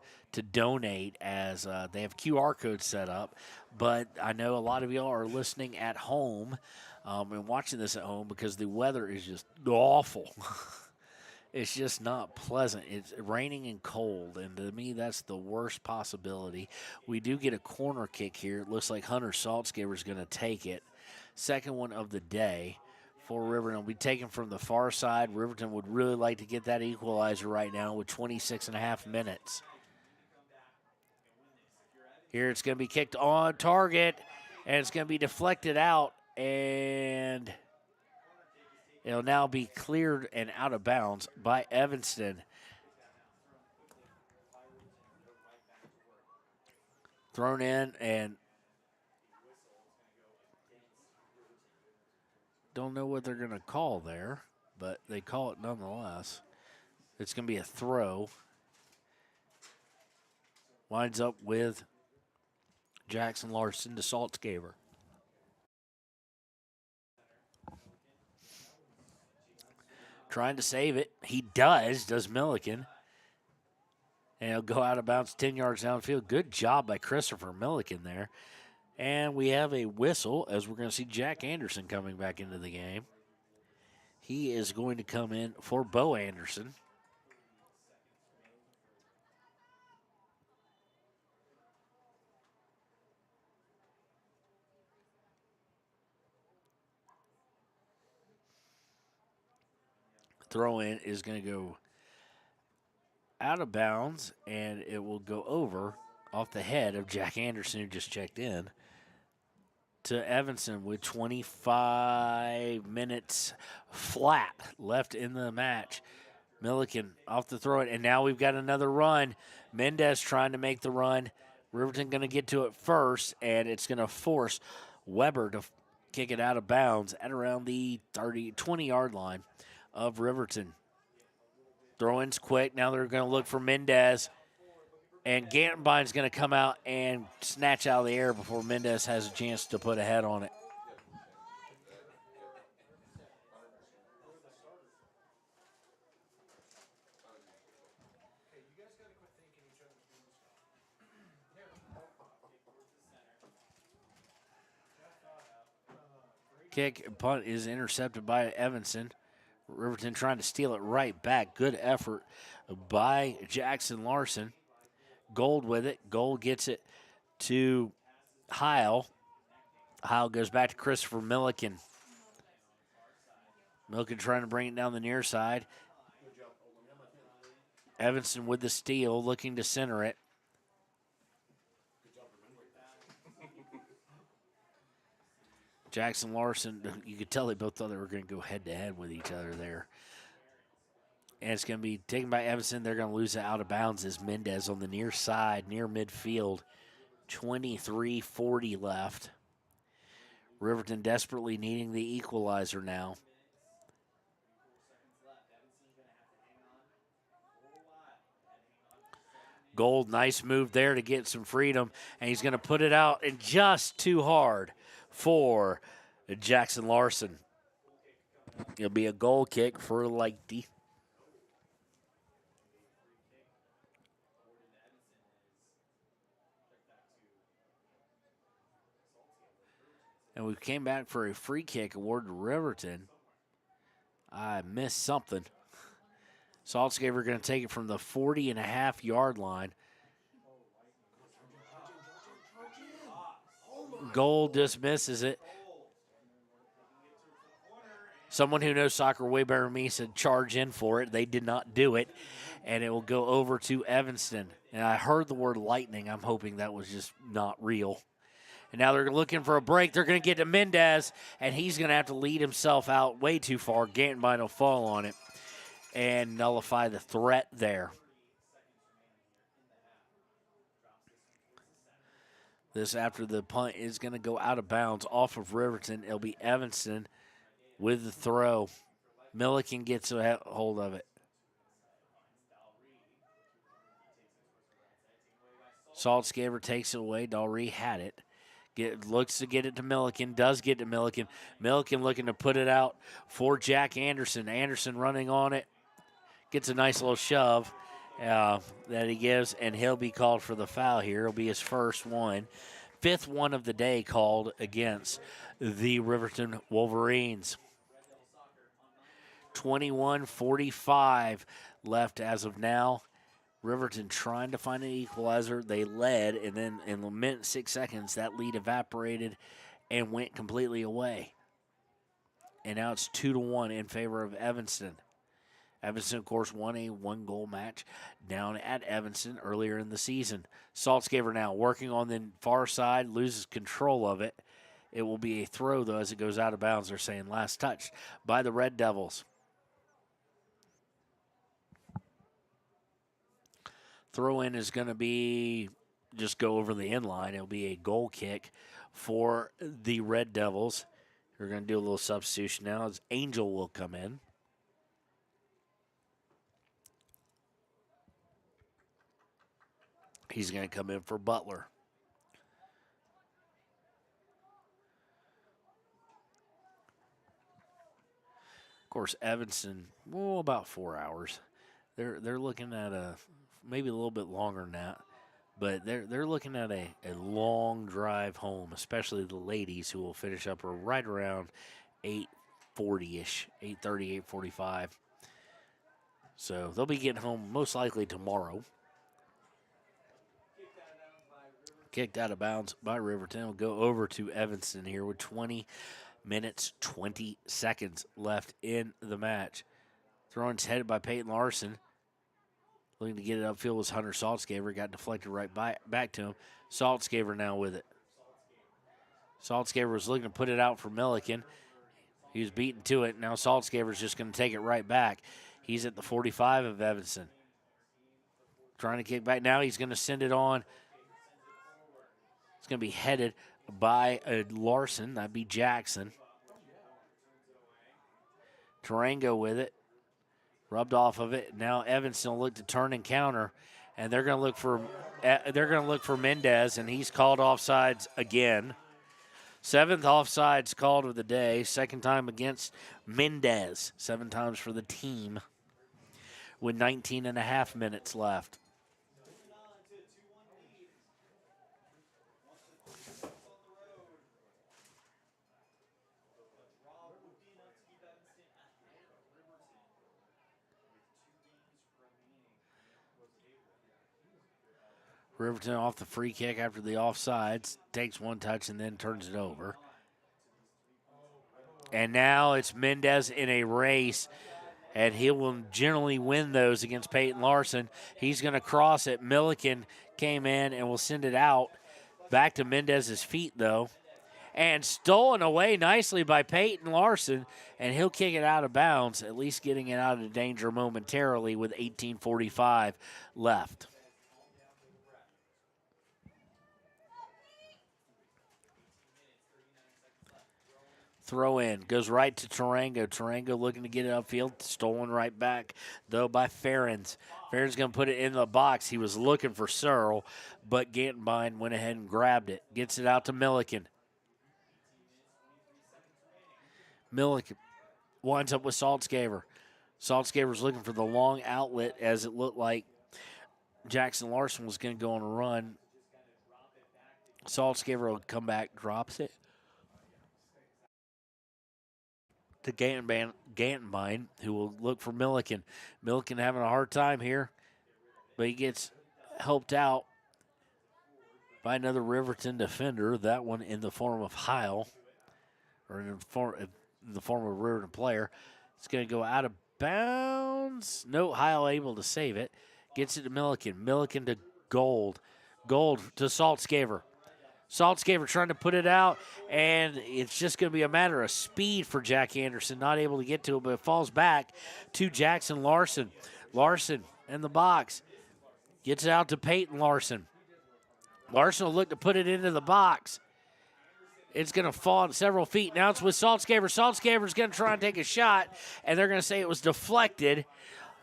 donate, as they have QR codes set up. But I know a lot of y'all are listening at home and watching this at home because the weather is just awful. It's just not pleasant. It's raining and cold, and to me, that's the worst possibility. We do get a corner kick here. It looks like Hunter Saltzgaber is going to take it. Second one of the day for Riverton. Will be taken from the far side. Riverton would really like to get that equalizer right now with 26 and a half minutes. Here it's going to be kicked on target, and it's going to be deflected out, and it'll now be cleared and out of bounds by Evanston. Thrown in, and don't know what they're going to call there, but they call it nonetheless. It's going to be a throw. Winds up with Jackson Larson to Saltzgaber. Trying to save it. He does Milliken. And he'll go out of bounds 10 yards downfield. Good job by Christopher Milliken there. And we have a whistle as we're going to see Jack Anderson coming back into the game. He is going to come in for Bo Anderson. Throw in is going to go out of bounds, and it will go over off the head of Jack Anderson, who just checked in, to Evanston with 25 minutes flat left in the match. Milliken off the throw it, and now we've got another run. Mendez trying to make the run. Riverton going to get to it first, and it's going to force Weber to kick it out of bounds at around the 20-yard line of Riverton. Throw-in's quick. Now they're going to look for Mendez. And Gantenbein's going to come out and snatch out of the air before Mendez has a chance to put a head on it. Kick and punt is intercepted by Evanston. Riverton trying to steal it right back. Good effort by Jackson Larson. Gold with it. Gold gets it to Heil. Heil goes back to Christopher Milliken. Milliken trying to bring it down the near side. Evanston with the steal, looking to center it. Jackson Larson, you could tell they both thought they were going to go head-to-head with each other there. And it's going to be taken by Evanston. They're going to lose it out of bounds as Mendez on the near side, near midfield. 23:40 left. Riverton desperately needing the equalizer now. Gold, nice move there to get some freedom. And he's going to put it out and just too hard for Jackson Larson. It'll be a goal kick for Lighty. And we came back for a free kick award to Riverton. I missed something. Saltzgaber going to take it from the 40.5-yard line. Goal just misses it. Someone who knows soccer way better than me said charge in for it. They did not do it, and it will go over to Evanston. And I heard the word lightning. I'm hoping that was just not real. And now they're looking for a break. They're going to get to Mendez, and he's going to have to lead himself out way too far. Gantenbein will fall on it and nullify the threat there. This after the punt is going to go out of bounds off of Riverton. It'll be Evanston with the throw. Milliken gets a hold of it. Saltzgaber takes it away. Dalry had it. Looks to get it to Milliken. Does get to Milliken. Milliken looking to put it out for Jack Anderson. Anderson running on it. Gets a nice little shove that he gives, and he'll be called for the foul here. It'll be his first one. 5th one of the day called against the Riverton Wolverines. 21:45 left as of now. Riverton trying to find an equalizer. They led, and then in a minute and 6 seconds, that lead evaporated and went completely away. And now it's 2-1 in favor of Evanston. Evanston, of course, won a 1-goal match down at Evanston earlier in the season. Saltzgaber now working on the far side, loses control of it. It will be a throw, though, as it goes out of bounds. They're saying last touch by the Red Devils. Throw-in is going to be just go over the end line. It'll be a goal kick for the Red Devils. We're going to do a little substitution now as Angel will come in. He's going to come in for Butler. Of course, Evanston, about 4 hours. They're looking at maybe a little bit longer than that, but they're looking at a long drive home, especially the ladies who will finish up right around 8:40-ish, 8:30, 8:45. So they'll be getting home most likely tomorrow. Kicked out of bounds by Riverton. Will go over to Evanston here with 20 minutes, 20 seconds left in the match. Throwing's headed by Peyton Larson. Looking to get it upfield was Hunter Saltzgaber. Got deflected right back to him. Saltzgaber now with it. Saltzgaber was looking to put it out for Milliken. He was beaten to it. Now Saltzgaber's just going to take it right back. He's at the 45 of Evanston. Trying to kick back. Now he's going to send it on. It's going to be headed by Larson. That'd be Jackson. Tarango with it. Rubbed off of it. Now Evanston will look to turn and counter, and they're going to look for Mendez, and he's called offsides again. 7th offsides called of the day. 2nd time against Mendez. 7 times for the team with 19.5 minutes left. Riverton off the free kick after the offsides, takes one touch and then turns it over. And now it's Mendez in a race, and he will generally win those against Peyton Larson. He's going to cross it. Milliken came in and will send it out. Back to Mendez's feet, though. And stolen away nicely by Peyton Larson, and he'll kick it out of bounds, at least getting it out of danger momentarily with 18:45 left. Throw in, goes right to Tarango. Tarango looking to get it upfield, stolen right back, though, by Ferens. Ferens going to put it in the box. He was looking for Searle, but Gantenbein went ahead and grabbed it. Gets it out to Milliken. Milliken winds up with Saltzgaber. Saltzgaber's looking for the long outlet, as it looked like Jackson Larson was going to go on a run. Saltzgaber will come back, drops it. to Gantenbein, who will look for Milliken. Milliken having a hard time here, but he gets helped out by another Riverton defender, that one in the form of Heil, or in the form of a Riverton player. It's going to go out of bounds. No, Heil able to save it. Gets it to Milliken. Milliken to Gold. Gold to Saltzgaver. Saltzgaver trying to put it out, and it's just going to be a matter of speed for Jack Anderson. Not able to get to it, but it falls back to Jackson Larson. Larson in the box. Gets it out to Peyton Larson. Larson will look to put it into the box. It's going to fall several feet. Now it's with Saltzgaver. Saltzgaver's going to try and take a shot, and they're going to say it was deflected,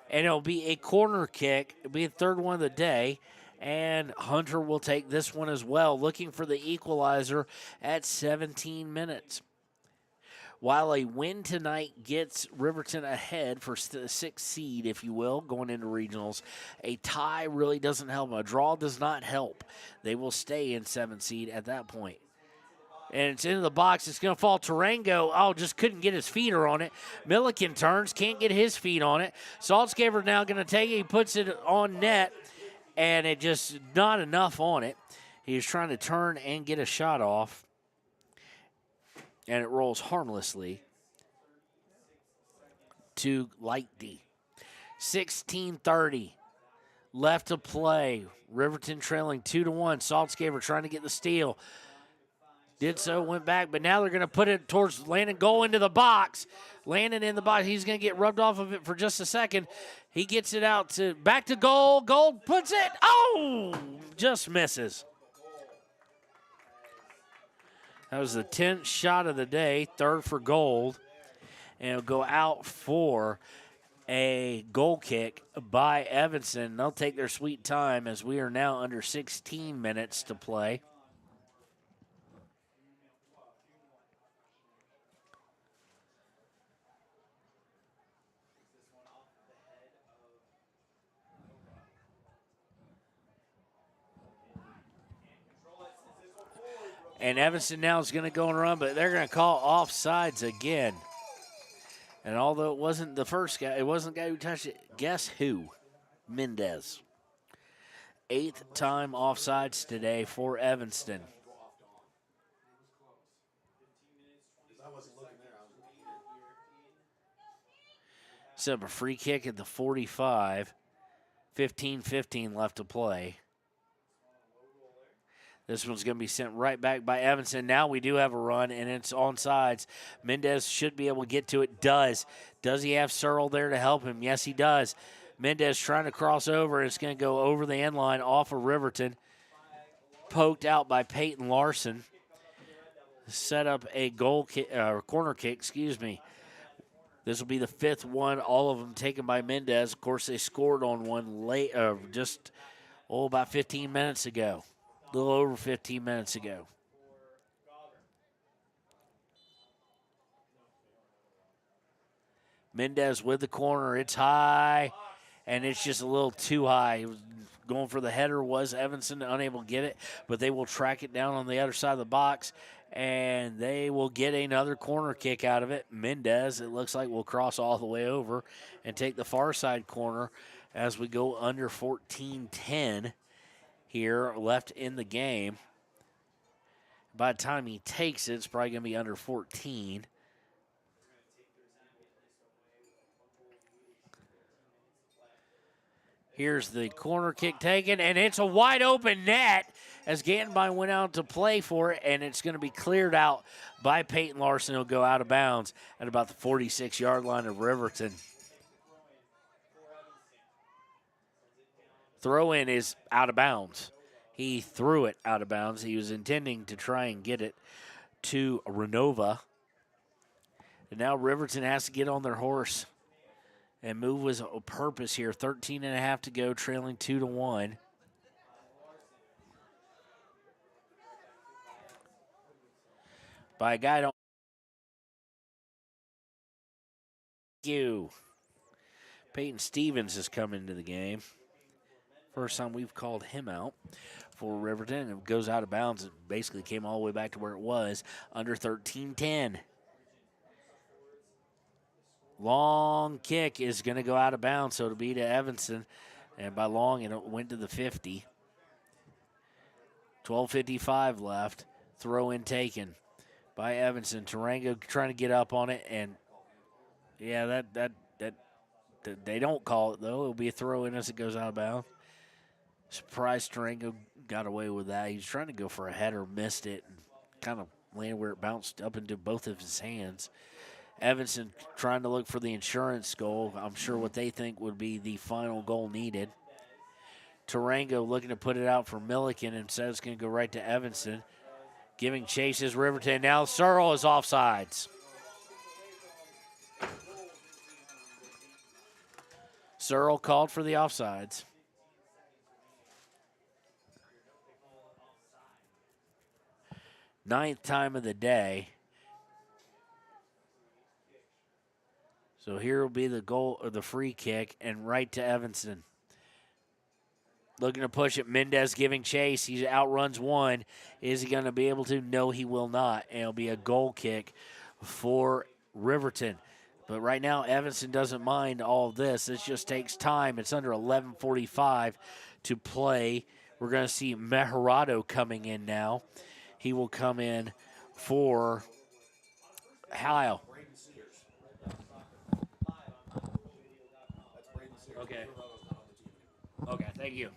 and it'll be a corner kick. It'll be the third one of the day, and Hunter will take this one as well, looking for the equalizer at 17 minutes. While a win tonight gets Riverton ahead for the sixth seed, if you will, going into regionals, a tie really doesn't help them. A draw does not help. They will stay in 7th seed at that point. And it's into the box. It's going to fall. Tarango, just couldn't get his feet on it. Milliken turns, can't get his feet on it. Saltzgaver now going to take it. He puts it on net, and it just not enough on it. He's trying to turn and get a shot off. And it rolls harmlessly to Light D. 16:30 left to play. Riverton trailing 2-1. Saltzgaver trying to get the steal. Did so, went back, but now they're going to put it towards Landon. Goal into the box. Landon in the box. He's going to get rubbed off of it for just a second. He gets it out to back to goal. Gold puts it. Just misses. That was the 10th shot of the day, third for Gold. And it'll go out for a goal kick by Evanston. They'll take their sweet time as we are now under 16 minutes to play. And Evanston now is going to go and run, but they're going to call offsides again. And although it wasn't the first guy, it wasn't the guy who touched it, guess who? Mendez. 8th time offsides today for Evanston. Set up a free kick at the 45. 15-15 left to play. This one's going to be sent right back by Evanston. Now we do have a run, and it's onside. Mendez should be able to get to it. Does he have Searle there to help him? Yes, he does. Mendez trying to cross over. It's going to go over the end line off of Riverton. Poked out by Peyton Larson. Set up a corner kick, This will be the 5th one, all of them taken by Mendez. Of course, they scored on one late, about 15 minutes ago. A little over 15 minutes ago. Mendez with the corner. It's high, and it's just a little too high. It was going for the header was Evanston, unable to get it, but they will track it down on the other side of the box, and they will get another corner kick out of it. Mendez, it looks like, will cross all the way over and take the far side corner as we go under 14-10. Here left in the game. By the time he takes it, it's probably going to be under 14. Here's the corner kick taken, and it's a wide open net as Gantenbein went out to play for it, and it's going to be cleared out by Peyton Larson. He'll go out of bounds at about the 46-yard line of Riverton. Throw-in is out of bounds. He threw it out of bounds. He was intending to try and get it to Renova. And now Riverton has to get on their horse and move with a purpose here. 13.5 to go, trailing 2-1. By a guy don't. Thank you. Peyton Stevens has come into the game. First time we've called him out for Riverton. It goes out of bounds. It basically came all the way back to where it was, under 13-10. Long kick is going to go out of bounds, so it'll be to Evanston. And by long, it went to the 50. 12:55 left. Throw in taken by Evanston. Tarango trying to get up on it, and yeah, that they don't call it though. It'll be a throw in as it goes out of bounds. Surprised Tarango got away with that. He was trying to go for a header, missed it, and kind of landed where it bounced up into both of his hands. Evanston trying to look for the insurance goal. I'm sure what they think would be the final goal needed. Tarango looking to put it out for Milliken. Instead, it's going to go right to Evanston. Giving chase is Riverton. Now Searle is offsides. Searle called for the offsides. Ninth time of the day. So here will be the goal or the free kick and right to Evanston. Looking to push it. Mendez giving chase. He outruns one. Is he going to be able to? No, he will not. And it'll be a goal kick for Riverton. But right now, Evanston doesn't mind all of this. This just takes time. It's under 11:45 to play. We're going to see Meharado coming in now. He will come in for Heil. Okay. Okay, thank you.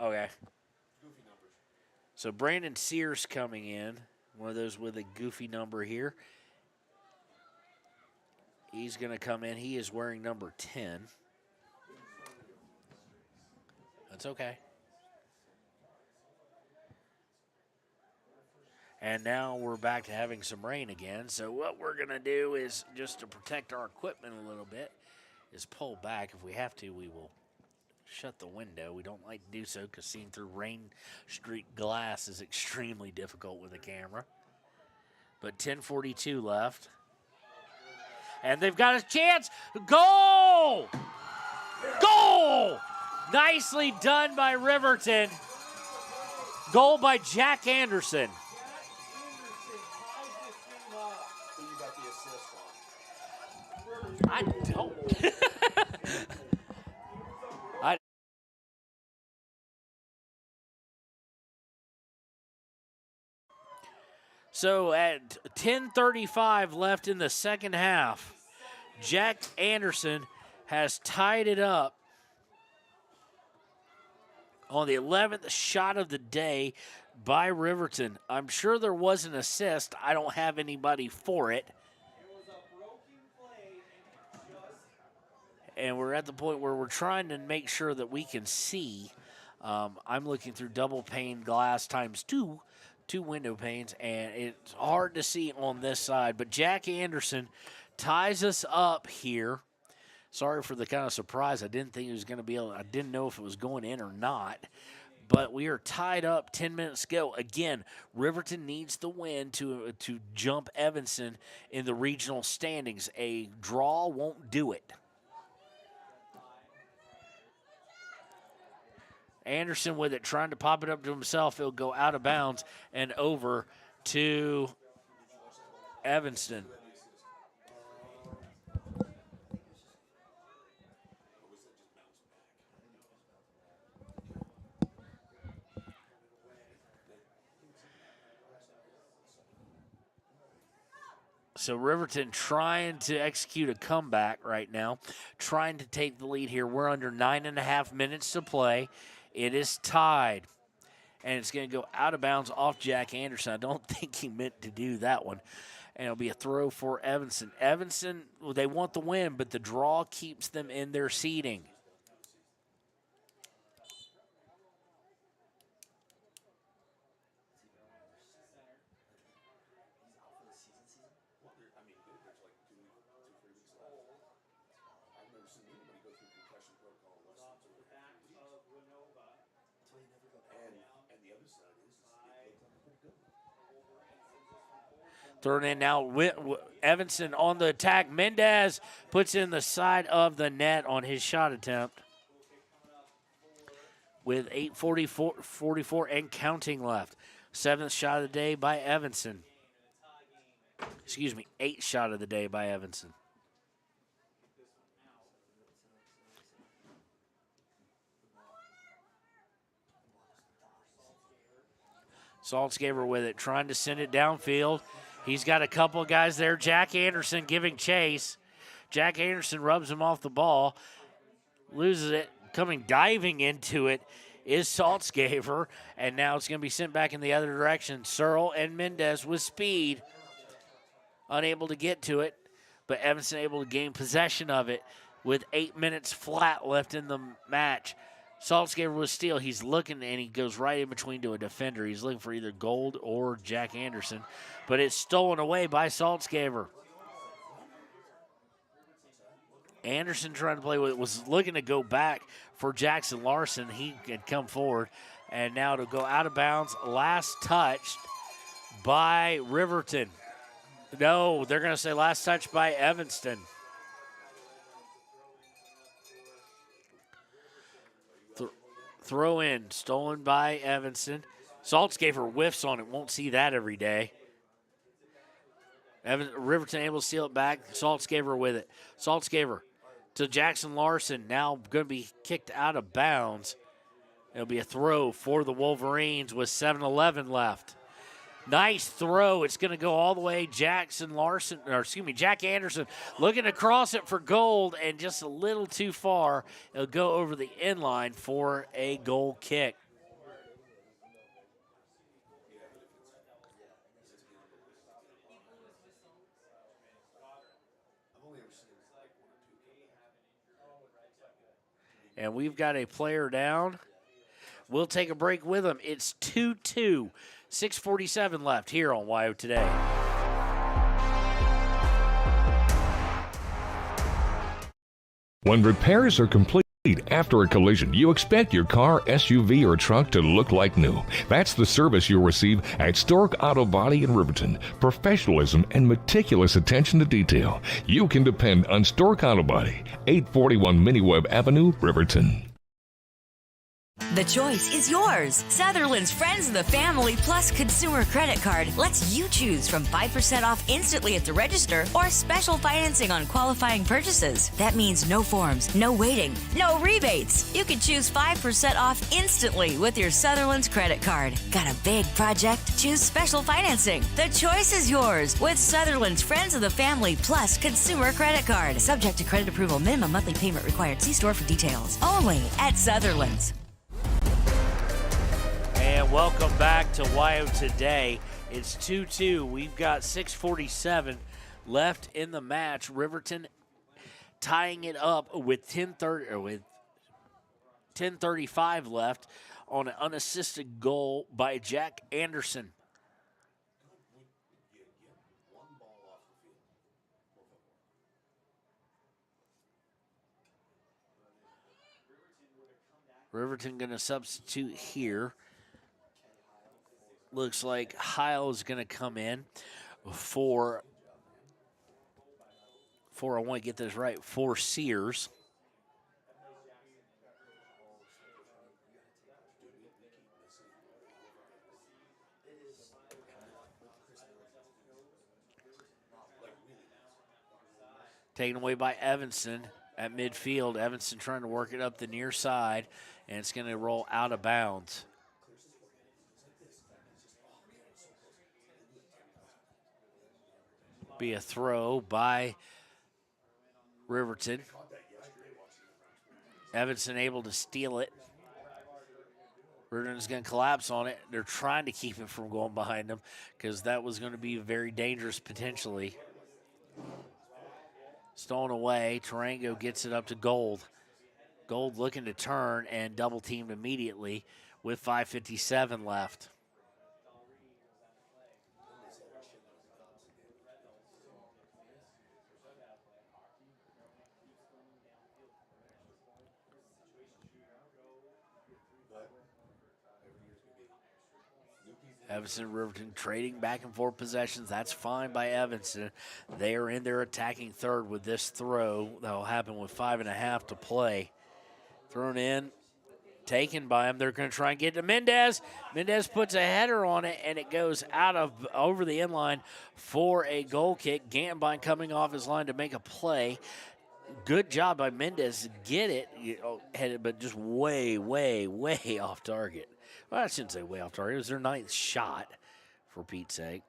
Okay. So Brandon Sears coming in, one of those with a goofy number here. He's going to come in. He is wearing number 10. That's okay. And now we're back to having some rain again. So what we're going to do is, just to protect our equipment a little bit, is pull back. If we have to, we will shut the window. We don't like to do so because seeing through rain streak glass is extremely difficult with a camera. But 10:42 left. And they've got a chance. Goal! Goal! Nicely done by Riverton. Goal by Jack Anderson. I don't. So at 10:35 left in the second half, Jack Anderson has tied it up on the 11th shot of the day by Riverton. I'm sure there was an assist. I don't have anybody for it. And we're at the point where we're trying to make sure that we can see. I'm looking through double pane glass times two window panes, and it's hard to see on this side. But Jack Anderson ties us up here. Sorry for the kind of surprise. I didn't think he was going to be able. I didn't know if it was going in or not. But we are tied up. 10 minutes to go. Again, Riverton needs the win to jump Evanston in the regional standings. A draw won't do it. Anderson with it, trying to pop it up to himself. It'll go out of bounds and over to Evanston. So Riverton trying to execute a comeback right now, trying to take the lead here. We're under 9.5 minutes to play. It is tied, and it's going to go out of bounds off Jack Anderson. I don't think he meant to do that one, and it'll be a throw for Evanston. Evanston, well, they want the win, but the draw keeps them in their seeding. Thrown in now, Evanston on the attack. Mendez puts in the side of the net on his shot attempt. with 8:44 and counting left. 7th shot of the day by Evanston. Excuse me, 8th shot of the day by Evanston. Saltzgaber with it, trying to send it downfield. He's got a couple of guys there. Jack Anderson giving chase. Jack Anderson rubs him off the ball, loses it. Coming diving into it is Saltzgaber, and now it's going to be sent back in the other direction. Searle and Mendez with speed, unable to get to it, but Evanston able to gain possession of it with 8 minutes flat left in the match. Saltzgaber with steal. He's looking, and he goes right in between to a defender. He's looking for either Gold or Jack Anderson, but it's stolen away by Saltzgaber. Anderson trying to play with it, was looking to go back for Jackson Larson. He had come forward, and now to go out of bounds. Last touched by Riverton. No, they're going to say last touch by Evanston. Throw in, stolen by Evanston. Saltzgaber whiffs on it. Won't see that every day. Riverton able to steal it back. Saltzgaber with it. Saltzgaber to Jackson Larson. Now going to be kicked out of bounds. It'll be a throw for the Wolverines with 7:11 left. Nice throw. It's going to go all the way. Jack Anderson looking to cross it for Gold, and just a little too far. It'll go over the end line for a goal kick. And we've got a player down. We'll take a break with him. It's 2-2. 6:47 left here on WYO Today. When repairs are complete after a collision, you expect your car, SUV, or truck to look like new. That's the service you'll receive at Stork Auto Body in Riverton. Professionalism and meticulous attention to detail. You can depend on Stork Auto Body, 841 Miniweb Avenue, Riverton. The choice is yours. Sutherland's Friends of the Family Plus Consumer Credit Card lets you choose from 5% off instantly at the register or special financing on qualifying purchases. That means no forms, no waiting, no rebates. You can choose 5% off instantly with your Sutherland's credit card. Got a big project? Choose special financing. The choice is yours with Sutherland's Friends of the Family Plus Consumer Credit Card. Subject to credit approval. Minimum monthly payment required. See store for details. Only at Sutherland's. And welcome back to WYO Today. It's 2-2. We've got 6:47 left in the match. Riverton tying it up with 10:35 left on an unassisted goal by Jack Anderson. Riverton going to substitute here. Looks like Heil is going to come in for I want to get this right, for Sears. Taken away by Evanston at midfield. Evanston trying to work it up the near side, and it's going to roll out of bounds. Be a throw by Riverton. Evanston able to steal it. Riverton's going to collapse on it. They're trying to keep it from going behind them because that was going to be very dangerous potentially. Stolen away. Tarango gets it up to Gold. Gold looking to turn and double teamed immediately with 5:57 left. Evanston and Riverton trading back and forth possessions. That's fine by Evanston. They are in their attacking third with this throw. That will happen with 5.5 to play. Thrown in taken by him. They're going to try and get to Mendez. Mendez puts a header on it, and it goes over the inline for a goal kick. Gambine coming off his line to make a play. Good job by Mendez to get it, headed, but just way, way, way off target. Well, I shouldn't say way off target. It was their 9th shot, for Pete's sake.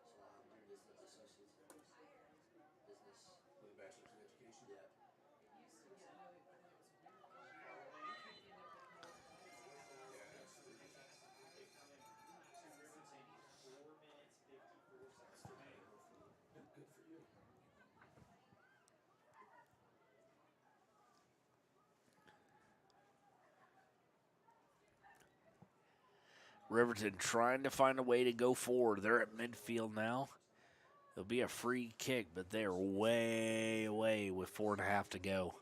Riverton trying to find a way to go forward. They're at midfield now. It'll be a free kick, but they're way away with 4.5 to go.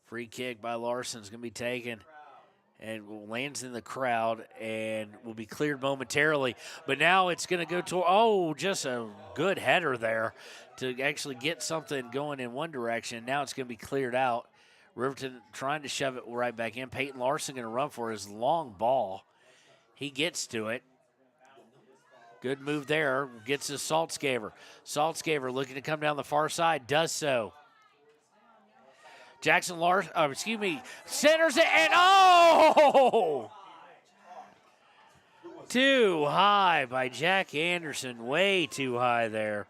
Free kick by Larson is going to be taken and lands in the crowd and will be cleared momentarily. But now it's going to go to, just a good header there to actually get something going in one direction. Now it's going to be cleared out. Riverton trying to shove it right back in. Peyton Larson going to run for his long ball. He gets to it. Good move there. Gets to Saltzgaver. Saltzgaver looking to come down the far side. Does so. Jackson Larson, centers it, and too high by Jack Anderson. Way too high there.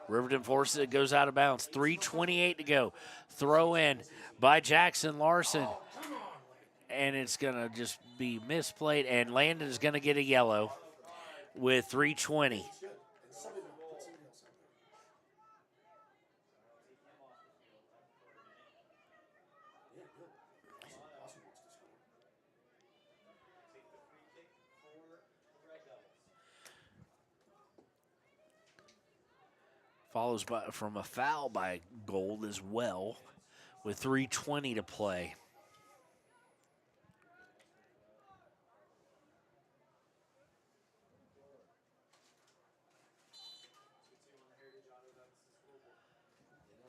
Riverton forces it, goes out of bounds. 3:28 to go. Throw in by Jackson Larson. And it's going to just be misplayed, and Landon is going to get a yellow with 3:20. Follows from a foul by Gold as well with 3:20 to play.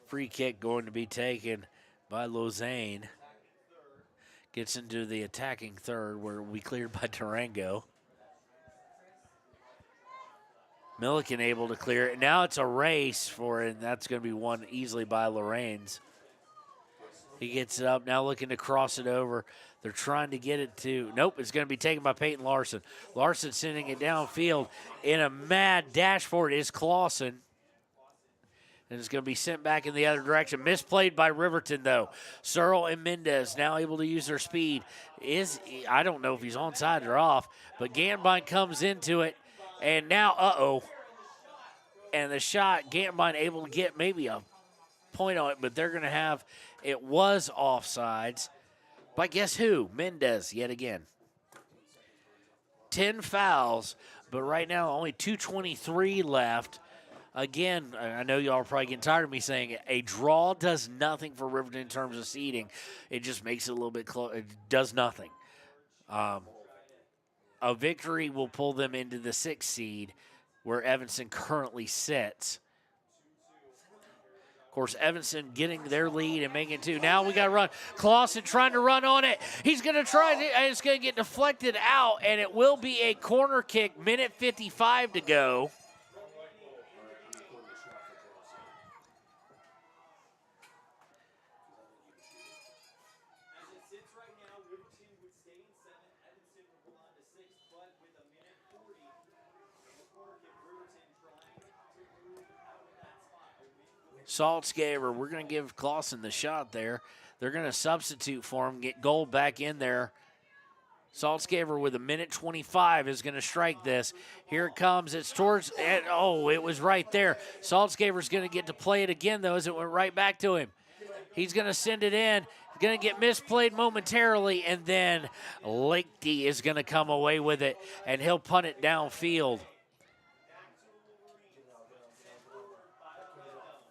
Free kick going to be taken by Lozane. Gets into the attacking third where we cleared by Durango. Milliken able to clear it. Now it's a race for it, and that's going to be won easily by Lorenz. He gets it up, now looking to cross it over. They're trying to get it to, nope, it's going to be taken by Peyton Larson. Larson sending it downfield in a mad dash for it is Clausen. And it's going to be sent back in the other direction. Misplayed by Riverton, though. Searle and Mendez now able to use their speed. I don't know if he's onside or off, but Gambine comes into it. And now, And the shot, Gambine able to get maybe a point on it, but they're going to have, it was offsides. But guess who? Mendez yet again. 10 fouls, but right now only 2:23 left. Again, I know y'all are probably getting tired of me saying it. A draw does nothing for Riverton in terms of seeding. It just makes it a little bit close. It does nothing. A victory will pull them into the 6th seed where Evanston currently sits. Of course, Evanston getting their lead and making it 2. Now we got to run. Clausen trying to run on it. He's going to try. It's going to get deflected out, and it will be a corner kick. Minute 55 to go. Saltzgaver, we're going to give Clausen the shot there. They're going to substitute for him, get Gold back in there. Saltzgaver with a minute 25 is going to strike this. Here it comes. It's towards, it was right there. Saltzgaver's going to get to play it again, though, as it went right back to him. He's going to send it in. Going to get misplayed momentarily, and then Lakety is going to come away with it, and he'll punt it downfield.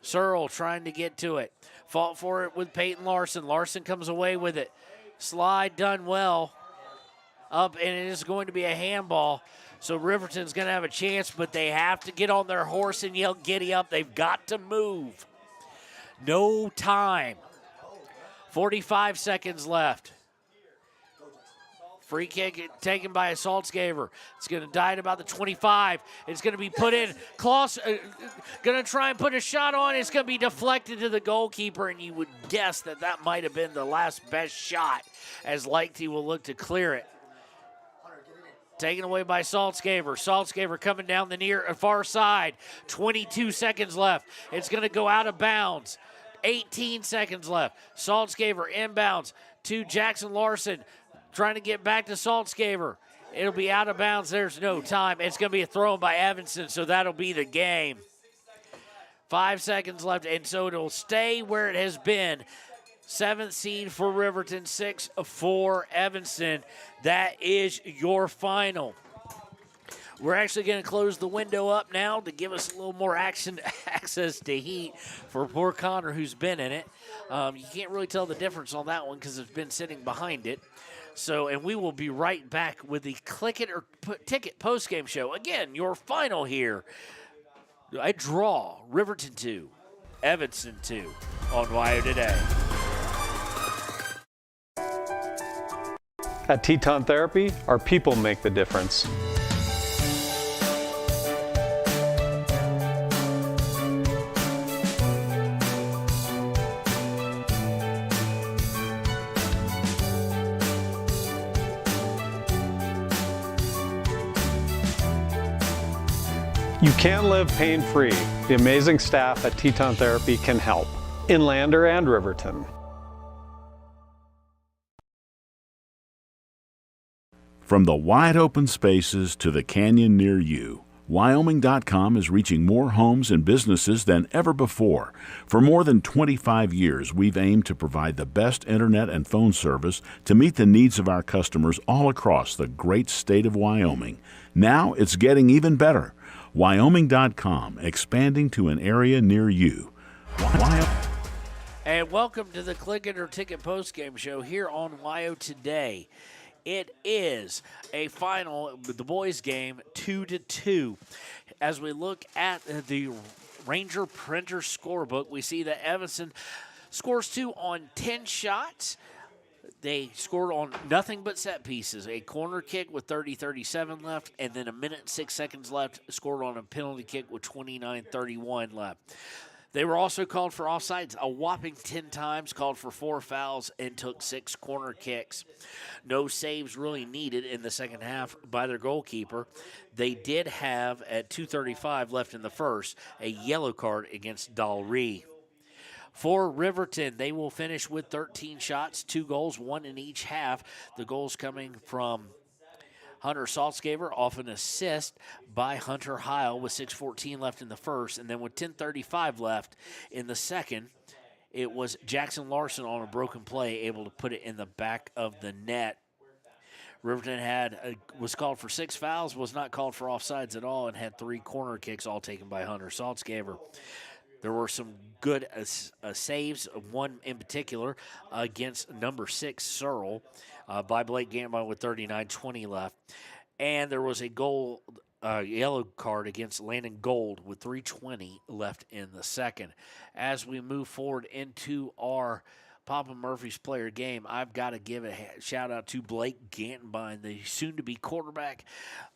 Searle trying to get to it. Fought for it with Peyton Larson. Larson comes away with it. Slide done well. Up, and it is going to be a handball. So Riverton's going to have a chance, but they have to get on their horse and yell, giddy up. They've got to move. No time. 45 seconds left. Free kick taken by a Saltzgaver. It's going to die at about the 25. It's going to be put in. Klaus going to try and put a shot on. It's going to be deflected to the goalkeeper, and you would guess that that might have been the last best shot, as Leichty will look to clear it. Taken away by Saltzgaver. Saltzgaver coming down the far side. 22 seconds left. It's going to go out of bounds. 18 seconds left. Saltzgaver inbounds to Jackson Larson. Trying to get back to Saltzgaver. It'll be out of bounds. There's no time. It's going to be a throw by Evanston, so that'll be the game. 5 seconds left, and so it'll stay where it has been. 7th seed for Riverton, 6 for Evanston. That is your final. We're actually going to close the window up now to give us a little more access to heat for poor Connor, who's been in it. You can't really tell the difference on that one because it's been sitting behind it. So, and we will be right back with the Click It or Ticket postgame show. Again, your final here. A draw, Riverton 2, Evanston 2 on WYO Today. At Teton Therapy, our people make the difference. You can live pain-free. The amazing staff at Teton Therapy can help. In Lander and Riverton. From the wide open spaces to the canyon near you, Wyoming.com is reaching more homes and businesses than ever before. For more than 25 years, we've aimed to provide the best internet and phone service to meet the needs of our customers all across the great state of Wyoming. Now it's getting even better. Wyoming.com, expanding to an area near you. And welcome to the Click It or Ticket postgame show here on WYO Today. It is a final, the boys game, 2-2. As we look at the Ranger Printer scorebook, we see that Evanston scores 2 on 10 shots. They scored on nothing but set pieces. A corner kick with 30:37 left, and then a minute and 6 seconds left, scored on a penalty kick with 29:31 left. They were also called for offsides a whopping 10 times, called for 4 fouls, and took 6 corner kicks. No saves really needed in the second half by their goalkeeper. They did have, at 2:35 left in the first, a yellow card against Dalry. For Riverton, they will finish with 13 shots, 2 goals, 1 in each half. The goals coming from Hunter Saltzgaver off an assist by Hunter Heil with 6:14 left in the first. And then with 10:35 left in the second, it was Jackson Larson on a broken play able to put it in the back of the net. Riverton was called for 6 fouls, was not called for offsides at all, and had 3 corner kicks, all taken by Hunter Saltzgaver. There were some good saves, one in particular against number 6, Searle, by Blake Gantbine with 39:20 left. And there was a goal, yellow card against Landon Gold with 3:20 left in the second. As we move forward into our Papa Murphy's player game, I've got to give a shout out to Blake Gantbine, the soon-to-be quarterback,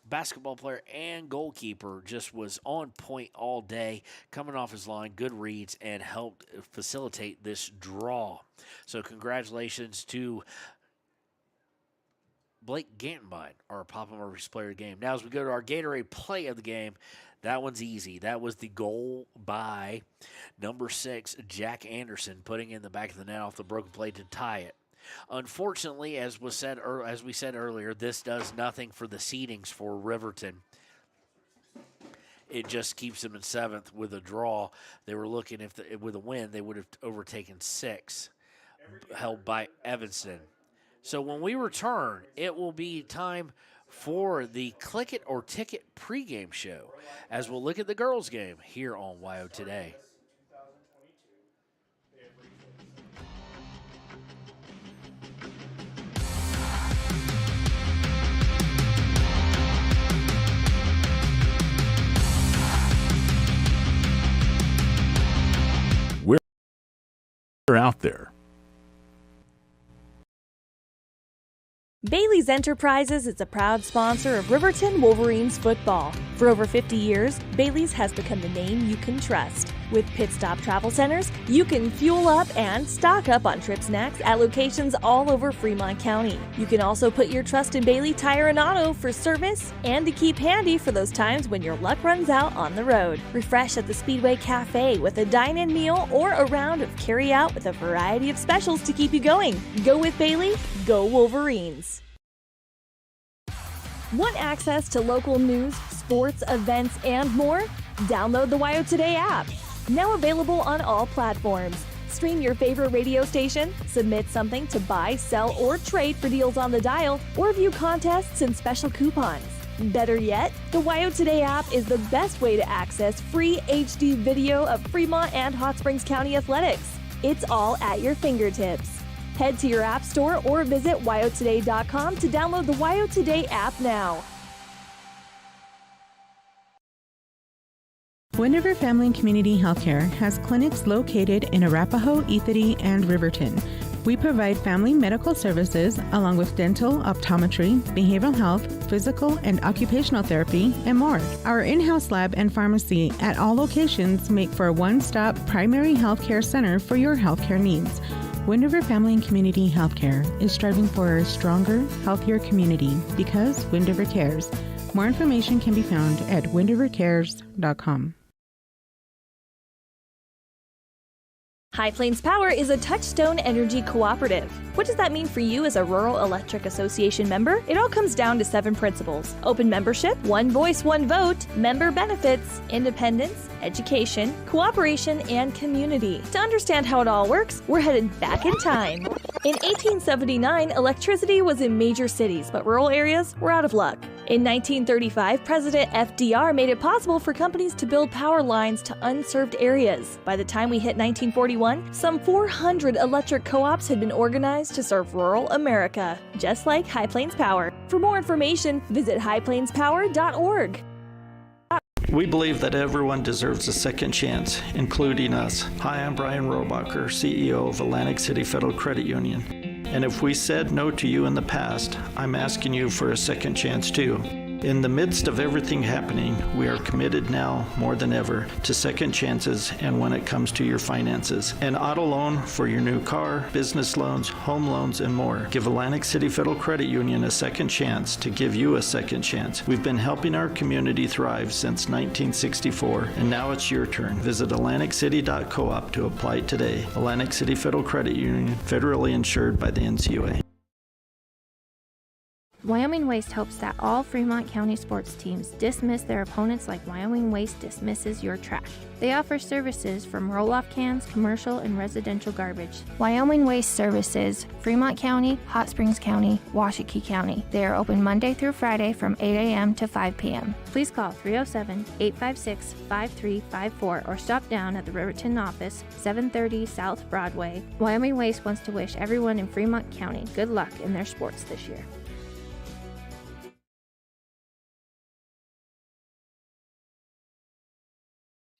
basketball player, and goalkeeper. Just was on point all day, coming off his line, good reads, and helped facilitate this draw. So congratulations to Blake Gantbine, our Papa Murphy's player game. Now as we go to our Gatorade play of the game, that one's easy. That was the goal by number 6, Jack Anderson, putting in the back of the net off the broken play to tie it. Unfortunately, as we said earlier, this does nothing for the seedings for Riverton. It just keeps them in 7th with a draw. They were looking, with a win, they would have overtaken 6, held by Evanston. So when we return, it will be time for the Click It or Ticket pregame show, as we'll look at the girls' game here on WYO Today. out there. Bailey's Enterprises is a proud sponsor of Riverton Wolverines football. For over 50 years, Bailey's has become the name you can trust. With Pit Stop Travel Centers, you can fuel up and stock up on trip snacks at locations all over Fremont County. You can also put your trust in Bailey Tire and Auto for service and to keep handy for those times when your luck runs out on the road. Refresh at the Speedway Cafe with a dine-in meal or a round of carry-out with a variety of specials to keep you going. Go with Bailey, go Wolverines. Want access to local news, sports, events, and more? Download the WYO Today app. Now available on all platforms. Stream your favorite radio station, submit something to buy, sell, or trade for deals on the dial, or view contests and special coupons. Better yet, the WYO Today app is the best way to access free HD video of Fremont and Hot Springs County athletics. It's all at your fingertips. Head to your app store or visit wyotoday.com to download the WYO Today app now. Wind River Family and Community Healthcare has clinics located in Arapahoe, Ethity, and Riverton. We provide family medical services along with dental, optometry, behavioral health, physical and occupational therapy, and more. Our in-house lab and pharmacy at all locations make for a one-stop primary healthcare center for your healthcare needs. Wind River Family and Community Healthcare is striving for a stronger, healthier community because Wind River cares. More information can be found at windrivercares.com. High Plains Power is a Touchstone Energy cooperative. What does that mean for you as a Rural Electric Association member? It all comes down to 7 principles: open membership, one voice, one vote, member benefits, independence, education, cooperation, and community. To understand how it all works, we're headed back in time. In 1879, electricity was in major cities, but rural areas were out of luck. In 1935, President FDR made it possible for companies to build power lines to unserved areas. By the time we hit 1941, some 400 electric co-ops had been organized to serve rural America, just like High Plains Power. For more information, visit highplainspower.org. We believe that everyone deserves a second chance, including us. Hi, I'm Brian Robacher, CEO of Atlantic City Federal Credit Union. And if we said no to you in the past, I'm asking you for a second chance too. In the midst of everything happening, we are committed now more than ever to second chances and when it comes to your finances. An auto loan for your new car, business loans, home loans, and more. Give Atlantic City Federal Credit Union a second chance to give you a second chance. We've been helping our community thrive since 1964, and now it's your turn. Visit atlanticcity.coop to apply today. Atlantic City Federal Credit Union, federally insured by the NCUA. Wyoming Waste hopes that all Fremont County sports teams dismiss their opponents like Wyoming Waste dismisses your trash. They offer services from roll-off cans, commercial, and residential garbage. Wyoming Waste services Fremont County, Hot Springs County, Washakie County. They are open Monday through Friday from 8 a.m. to 5 p.m. Please call 307-856-5354 or stop down at the Riverton office, 730 South Broadway. Wyoming Waste wants to wish everyone in Fremont County good luck in their sports this year.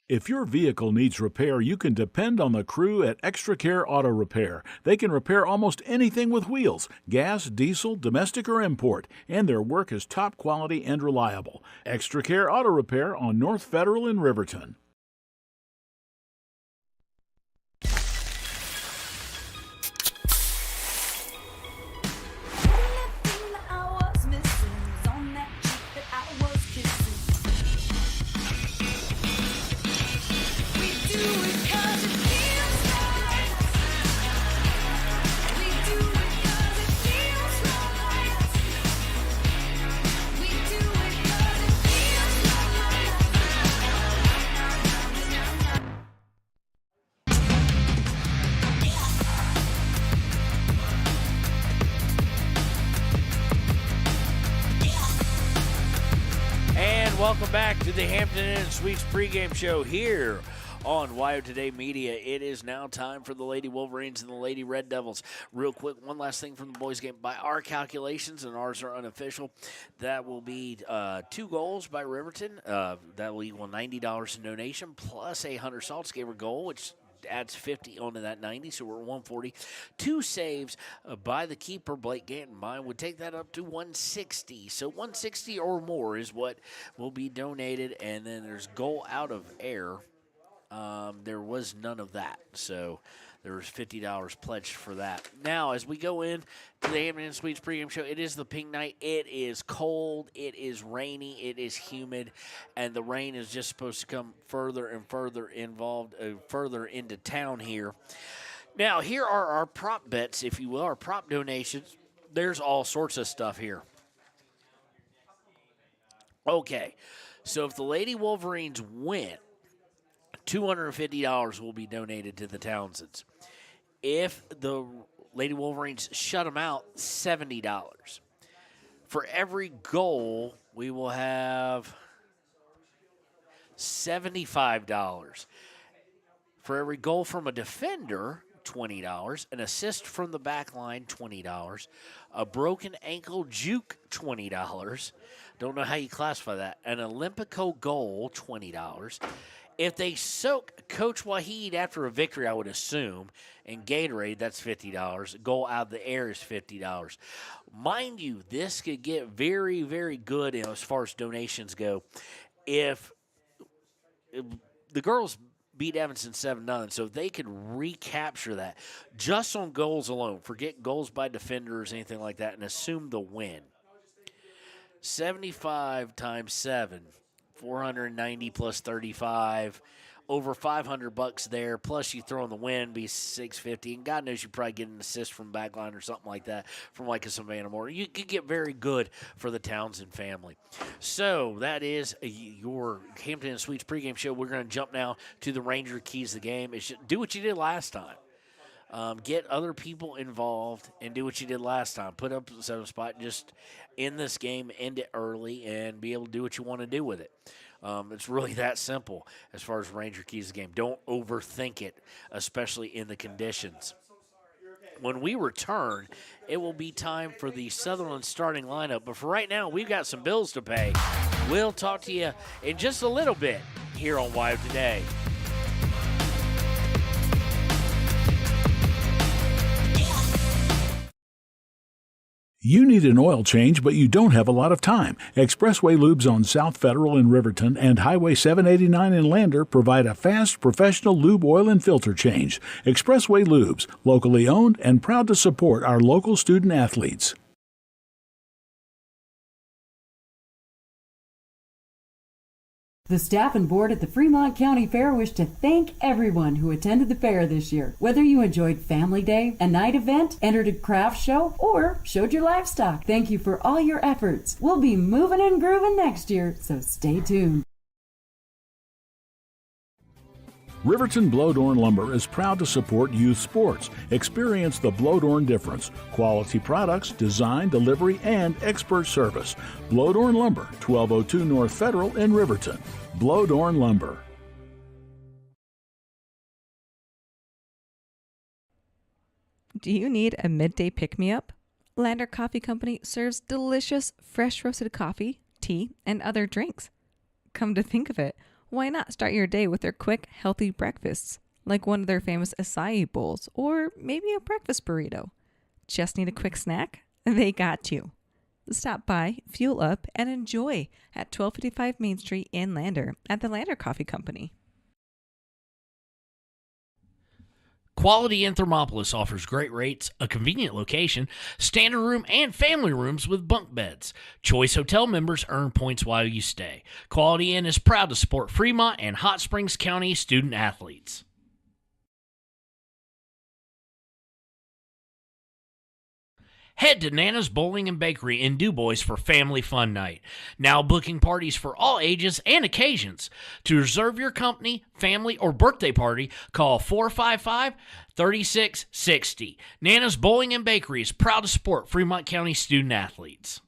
If your vehicle needs repair, you can depend on the crew at Extra Care Auto Repair. They can repair almost anything with wheels, gas, diesel, domestic, or import, and their work is top quality and reliable. Extra Care Auto Repair on North Federal in Riverton. Welcome back to the Hampton Inn Suites pregame show here on WYO Today Media. It is now time for the Lady Wolverines and the Lady Red Devils. Real quick, one last thing from the boys' game. By our calculations, and ours are unofficial, that will be 2 goals by Riverton. That will equal $90 in donation, plus a Hunter Saltzgaber goal, which adds 50 onto that 90, so we're at 140. 2 saves by the keeper, Blake Gantenbein, would take that up to 160. So 160 or more is what will be donated, and then there's goal out of air. There was none of that, so there was $50 pledged for that. Now, as we go in to the Hampton Inn Suites pregame show, it is the pink night. It is cold. It is rainy. It is humid, and the rain is just supposed to come further and further further into town here. Now, here are our prop bets, if you will, our prop donations. There's all sorts of stuff here. Okay, so if the Lady Wolverines win, $250 will be donated to the Townsends. If the Lady Wolverines shut them out, $70. For every goal, we will have $75. For every goal from a defender, $20. An assist from the back line, $20. A broken ankle juke, $20. Don't know how you classify that. An Olympico goal, $20. If they soak Coach Waheed after a victory, I would assume, and Gatorade, that's $50. Goal out of the air is $50. Mind you, this could get very, very good as far as donations go. If the girls beat Evanston 7-0, so if they could recapture that just on goals alone, forget goals by defenders, anything like that, and assume the win. 75 times 7. 490 plus 35, over $500 there. Plus you throw in the win, be $650, and God knows you probably get an assist from backline or something like that from like a Savannah Moore. You could get very good for the Townsend family. So that is your Hampton Inn Suites pregame show. We're going to jump now to the Ranger Keys of the game. Do what you did last time. Get other people involved and do what you did last time. Put up the 7 spot, just end this game, end it early, and be able to do what you want to do with it. It's really that simple as far as Ranger Keys the game. Don't overthink it, especially in the conditions. When we return, it will be time for the Sutherland starting lineup. But for right now, we've got some bills to pay. We'll talk to you in just a little bit here on Wild Today. You need an oil change, but you don't have a lot of time. Expressway Lubes on South Federal in Riverton and Highway 789 in Lander provide a fast, professional lube, oil, and filter change. Expressway Lubes, locally owned and proud to support our local student athletes. The staff and board at the Fremont County Fair wish to thank everyone who attended the fair this year. Whether you enjoyed Family Day, a night event, entered a craft show, or showed your livestock, thank you for all your efforts. We'll be moving and grooving next year, so stay tuned. Riverton Blowdorn Lumber is proud to support youth sports. Experience the Blowdorn difference. Quality products, design, delivery, and expert service. Blowdorn Lumber, 1202 North Federal in Riverton. Blowdorn Lumber. Do you need a midday pick-me-up? Lander Coffee Company serves delicious, fresh roasted coffee, tea, and other drinks. Come to think of it, why not start your day with their quick, healthy breakfasts, like one of their famous acai bowls, or maybe a breakfast burrito? Just need a quick snack? They got you. Stop by, fuel up, and enjoy at 1255 Main Street in Lander at the Lander Coffee Company. Quality in Thermopolis offers great rates, a convenient location, standard room, and family rooms with bunk beds. Choice Hotel members earn points while you stay. Quality Inn is proud to support Fremont and Hot Springs County student athletes. Head to Nana's Bowling and Bakery in DuBois for family fun night. Now booking parties for all ages and occasions. To reserve your company, family, or birthday party, call 455-3660. Nana's Bowling and Bakery is proud to support Fremont County student athletes.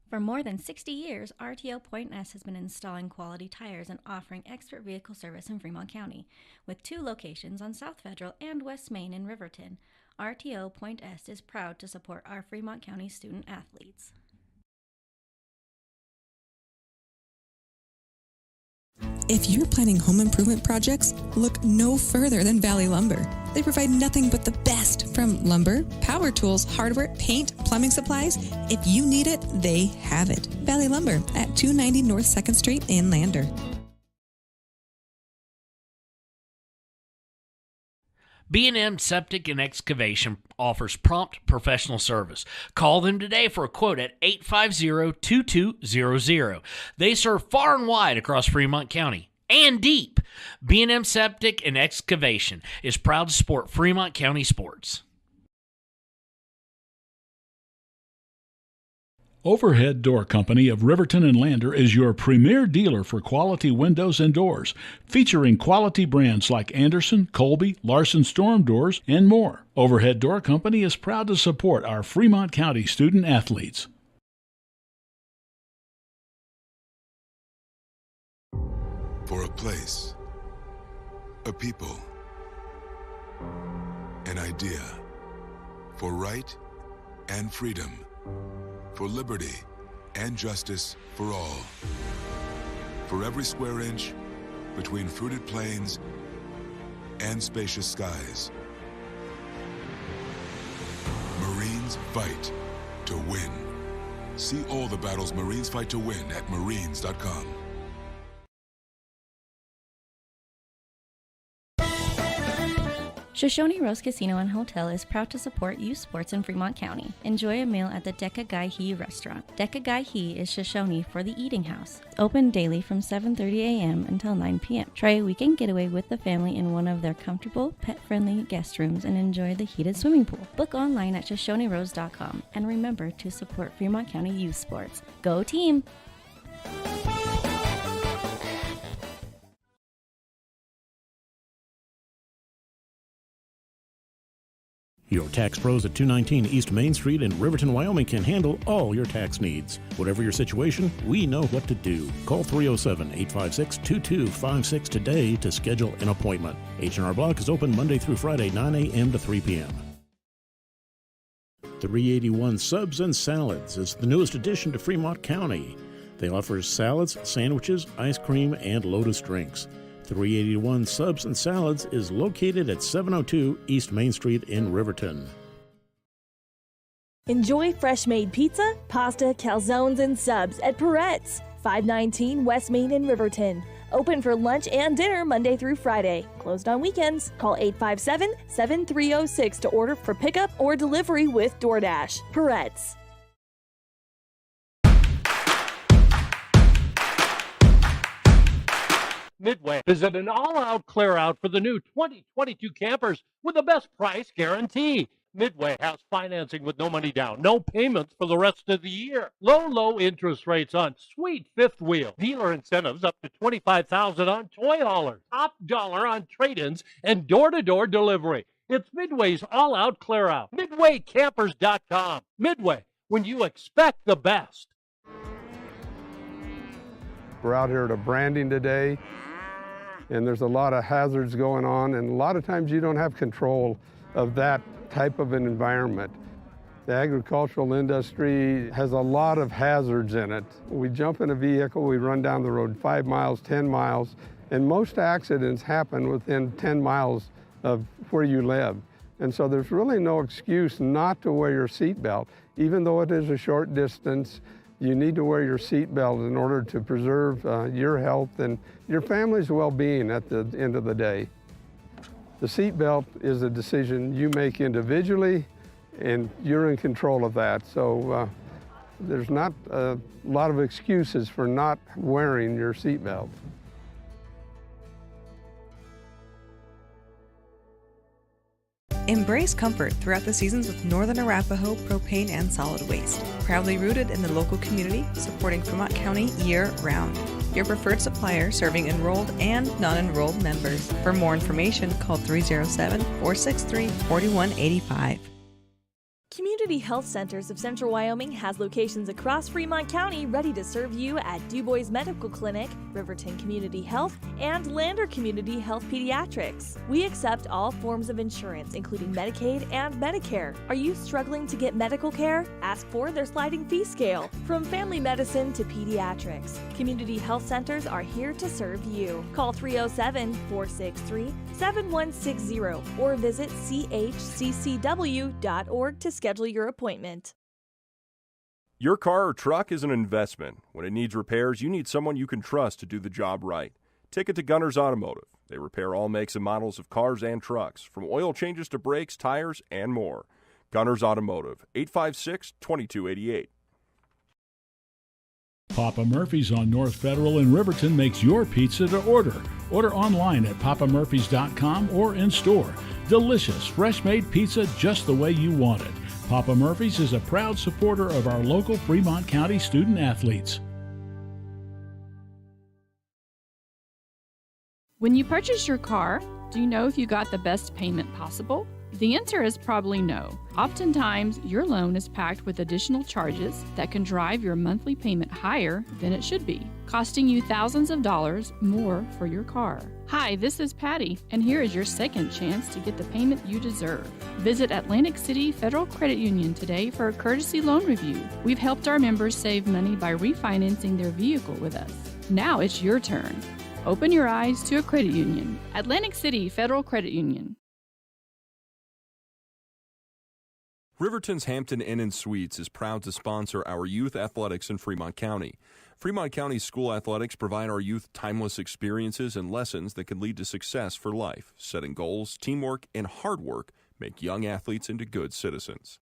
For more than 60 years, RTO Point S has been installing quality tires and offering expert vehicle service in Fremont County. With 2 locations on South Federal and West Main in Riverton, RTO Point S is proud to support our Fremont County student athletes. If you're planning home improvement projects, look no further than Valley Lumber. They provide nothing but the best from lumber, power tools, hardware, paint, plumbing supplies. If you need it, they have it. Valley Lumber at 290 North 2nd Street in Lander. B&M Septic and Excavation offers prompt professional service. Call them today for a quote at 850-2200. They serve far and wide across Fremont County and deep. B&M Septic and Excavation is proud to support Fremont County sports. Overhead Door Company of Riverton and Lander is your premier dealer for quality windows and doors, featuring quality brands like Anderson, Colby, Larson Storm Doors, and more. Overhead Door Company is proud to support our Fremont County student athletes. For a place, a people, an idea, for right and freedom, for liberty and justice for all. For every square inch between fruited plains and spacious skies. Marines fight to win. See all the battles Marines fight to win at marines.com. Shoshone Rose Casino and Hotel is proud to support youth sports in Fremont County. Enjoy a meal at the Deca Gai He restaurant. Deca Gai He is Shoshone for the eating house. Open daily from 7:30 a.m. until 9 p.m. Try a weekend getaway with the family in one of their comfortable, pet-friendly guest rooms and enjoy the heated swimming pool. Book online at ShoshoneRose.com and remember to support Fremont County youth sports. Go team! Your tax pros at 219 East Main Street in Riverton, Wyoming can handle all your tax needs. Whatever your situation, we know what to do. Call 307-856-2256 today to schedule an appointment. H&R Block is open Monday through Friday, 9 a.m. to 3 p.m. 381 Subs and Salads is the newest addition to Fremont County. They offer salads, sandwiches, ice cream, and Lotus drinks. 381 Subs and Salads is located at 702 East Main Street in Riverton. Enjoy fresh-made pizza, pasta, calzones, and subs at Peretz, 519 West Main in Riverton. Open for lunch and dinner Monday through Friday. Closed on weekends. Call 857-7306 to order for pickup or delivery with DoorDash. Peretz. Midway is at an all-out clear-out for the new 2022 campers with the best price guarantee. Midway has financing with no money down, no payments for the rest of the year. Low interest rates on sweet fifth wheel. Dealer incentives up to $25,000 on toy haulers. Top dollar on trade-ins and door-to-door delivery. It's Midway's all-out clear-out. MidwayCampers.com. Midway, when you expect the best. We're out here at a branding today, and there's a lot of hazards going on, and a lot of times you don't have control of that type of an environment. The agricultural industry has a lot of hazards in it. We jump in a vehicle, we run down the road 5 miles, 10 miles, and most accidents happen within 10 miles of where you live. And so there's really no excuse not to wear your seatbelt. Even though it is a short distance, you need to wear your seatbelt in order to preserve your health and your family's well-being at the end of the day. The seatbelt is a decision you make individually, and you're in control of that. So there's not a lot of excuses for not wearing your seatbelt. Embrace comfort throughout the seasons with Northern Arapaho Propane and Solid Waste. Proudly rooted in the local community, supporting Fremont County year-round. Your preferred supplier serving enrolled and non-enrolled members. For more information, call 307-463-4185. Community Community Health Centers of Central Wyoming has locations across Fremont County ready to serve you at DuBois Medical Clinic, Riverton Community Health, and Lander Community Health Pediatrics. We accept all forms of insurance, including Medicaid and Medicare. Are you struggling to get medical care? Ask for their sliding fee scale. From family medicine to pediatrics, Community Health Centers are here to serve you. Call 307-463-7160 or visit chccw.org to schedule your appointment. Your car or truck is an investment. When it needs repairs, you need someone you can trust to do the job right. Take it to Gunner's Automotive. They repair all makes and models of cars and trucks, from oil changes to brakes, tires, and more. Gunner's Automotive, 856-2288. Papa Murphy's on North Federal in Riverton makes your pizza to order. Order online at papamurphys.com or in store. Delicious, fresh-made pizza just the way you want it. Papa Murphy's is a proud supporter of our local Fremont County student athletes. When you purchase your car, do you know if you got the best payment possible? The answer is probably no. Oftentimes, your loan is packed with additional charges that can drive your monthly payment higher than it should be, costing you thousands of dollars more for your car. Hi, this is Patty, and here is your second chance to get the payment you deserve. Visit Atlantic City Federal Credit Union today for a courtesy loan review. We've helped our members save money by refinancing their vehicle with us. Now it's your turn. Open your eyes to a credit union. Atlantic City Federal Credit Union. Riverton's Hampton Inn & Suites is proud to sponsor our youth athletics in Fremont County. Fremont County school athletics provide our youth timeless experiences and lessons that can lead to success for life. Setting goals, teamwork, and hard work make young athletes into good citizens.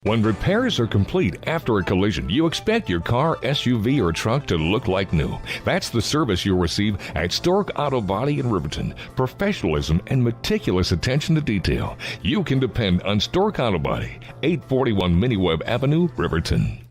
When repairs are complete after a collision, you expect your car, SUV, or truck to look like new. That's the service you'll receive at Stork Auto Body in Riverton. Professionalism and meticulous attention to detail. You can depend on Stork Auto Body, 841 Miniweb Avenue, Riverton.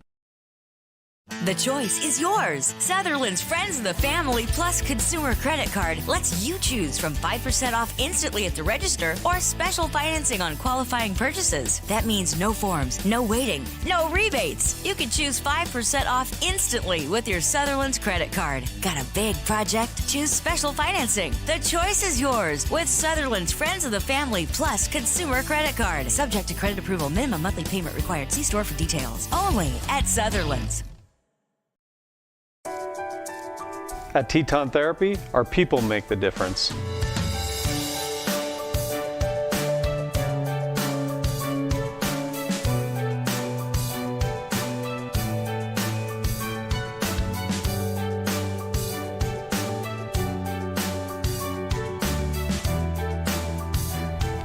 The choice is yours. Sutherland's Friends of the Family Plus Consumer Credit Card lets you choose from 5% off instantly at the register or special financing on qualifying purchases. That means no forms, no waiting, no rebates. You can choose 5% off instantly with your Sutherland's credit card. Got a big project? Choose special financing. The choice is yours with Sutherland's Friends of the Family Plus Consumer Credit Card. Subject to credit approval. Minimum monthly payment required. See store for details. Only at Sutherland's. At Teton Therapy, our people make the difference.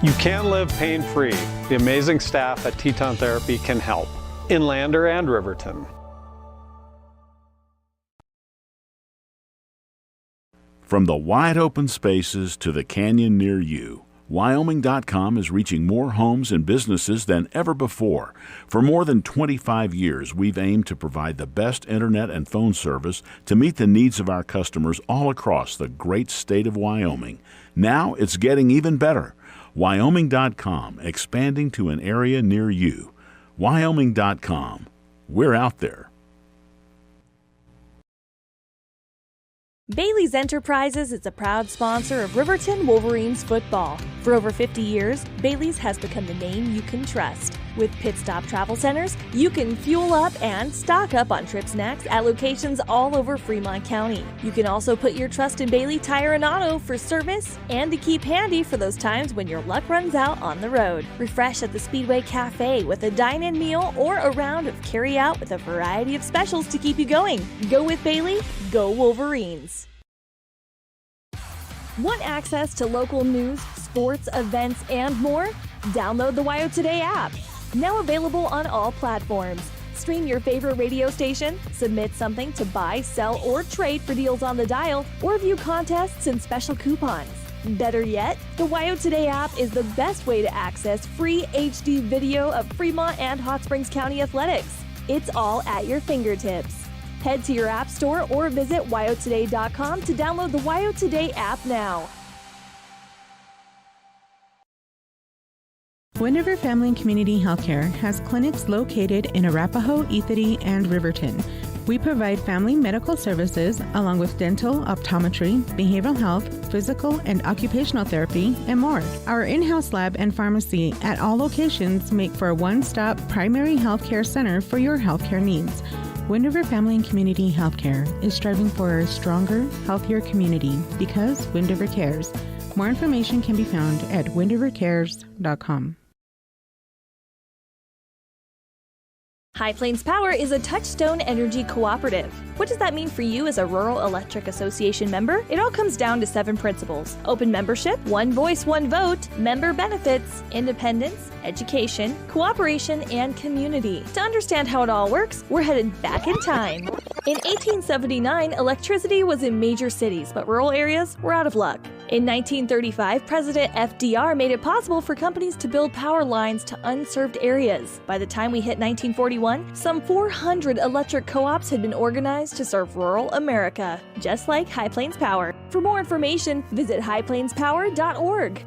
You can live pain-free. The amazing staff at Teton Therapy can help in Lander and Riverton. From the wide open spaces to the canyon near you, Wyoming.com is reaching more homes and businesses than ever before. For more than 25 years, we've aimed to provide the best internet and phone service to meet the needs of our customers all across the great state of Wyoming. Now it's getting even better. Wyoming.com, expanding to an area near you. Wyoming.com. We're out there. Bailey's Enterprises is a proud sponsor of Riverton Wolverines football. For over 50 years, Bailey's has become the name you can trust. With Pit Stop Travel Centers, you can fuel up and stock up on trip snacks at locations all over Fremont County. You can also put your trust in Bailey Tire and Auto for service and to keep handy for those times when your luck runs out on the road. Refresh at the Speedway Cafe with a dine-in meal or a round of carry-out with a variety of specials to keep you going. Go with Bailey, go Wolverines. Want access to local news, sports, events, and more? Download the WYO Today app. Now available on all platforms. Stream your favorite radio station, submit something to buy, sell, or trade for deals on the dial, or view contests and special coupons. Better yet, the WYO Today app is the best way to access free HD video of Fremont and Hot Springs County athletics. It's all at your fingertips. Head to your app store or visit wyotoday.com to download the WYO Today app now. Wind River Family and Community Healthcare has clinics located in Arapahoe, Ethity, and Riverton. We provide family medical services along with dental, optometry, behavioral health, physical and occupational therapy, and more. Our in-house lab and pharmacy at all locations make for a one-stop primary healthcare center for your healthcare needs. Wind River Family and Community Healthcare is striving for a stronger, healthier community because Wind River cares. More information can be found at windrivercares.com. High Plains Power is a Touchstone Energy cooperative. What does that mean for you as a Rural Electric Association member? It all comes down to 7 principles: open membership, one voice, one vote, member benefits, independence, education, cooperation, and community. To understand how it all works, we're headed back in time. In 1879, electricity was in major cities, but rural areas were out of luck. In 1935, President FDR made it possible for companies to build power lines to unserved areas. By the time we hit 1941, some 400 electric co-ops had been organized to serve rural America, just like High Plains Power. For more information, visit highplainspower.org.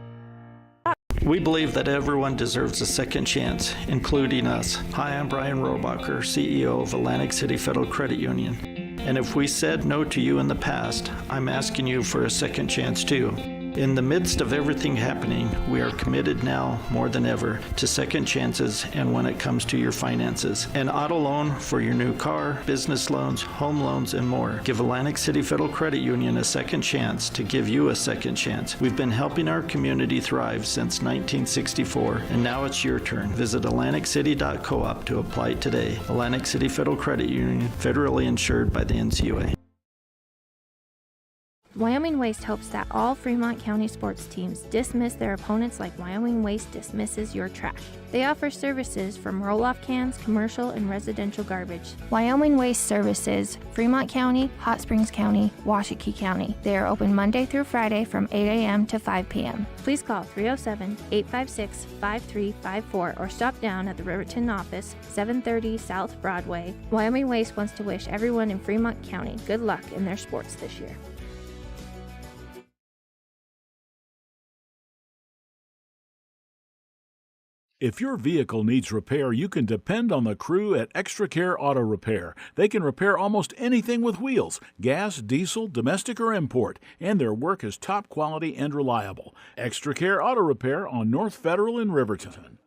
We believe that everyone deserves a second chance, including us. Hi, I'm Brian Robacher, CEO of Atlantic City Federal Credit Union. And if we said no to you in the past, I'm asking you for a second chance too. In the midst of everything happening, we are committed now more than ever to second chances and when it comes to your finances. An auto loan for your new car, business loans, home loans, and more. Give Atlantic City Federal Credit Union a second chance to give you a second chance. We've been helping our community thrive since 1964, and now it's your turn. Visit AtlanticCity.coop to apply today. Atlantic City Federal Credit Union, federally insured by the NCUA. Wyoming Waste hopes that all Fremont County sports teams dismiss their opponents like Wyoming Waste dismisses your trash. They offer services from roll-off cans, commercial, and residential garbage. Wyoming Waste services Fremont County, Hot Springs County, Washakie County. They are open Monday through Friday from 8 a.m. to 5 p.m. Please call 307-856-5354 or stop down at the Riverton office, 730 South Broadway. Wyoming Waste wants to wish everyone in Fremont County good luck in their sports this year. If your vehicle needs repair, you can depend on the crew at Extra Care Auto Repair. They can repair almost anything with wheels, gas, diesel, domestic, or import, and their work is top quality and reliable. Extra Care Auto Repair on North Federal in Riverton.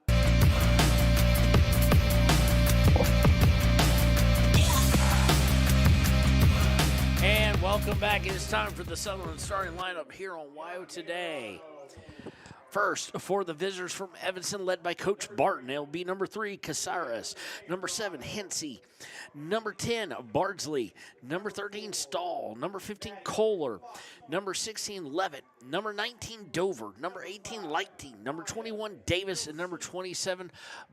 And welcome back. It is time for the Sutherland starting lineup here on WYO Today. First, for the visitors from Evanston, led by Coach Barton, it'll be number 3, Casares, number 7, Hensey, number 10, Bardsley, number 13, Stahl, number 15, Kohler, number 16, Levitt, number 19, Dover, number 18, Lighty, number 21, Davis, and number 27,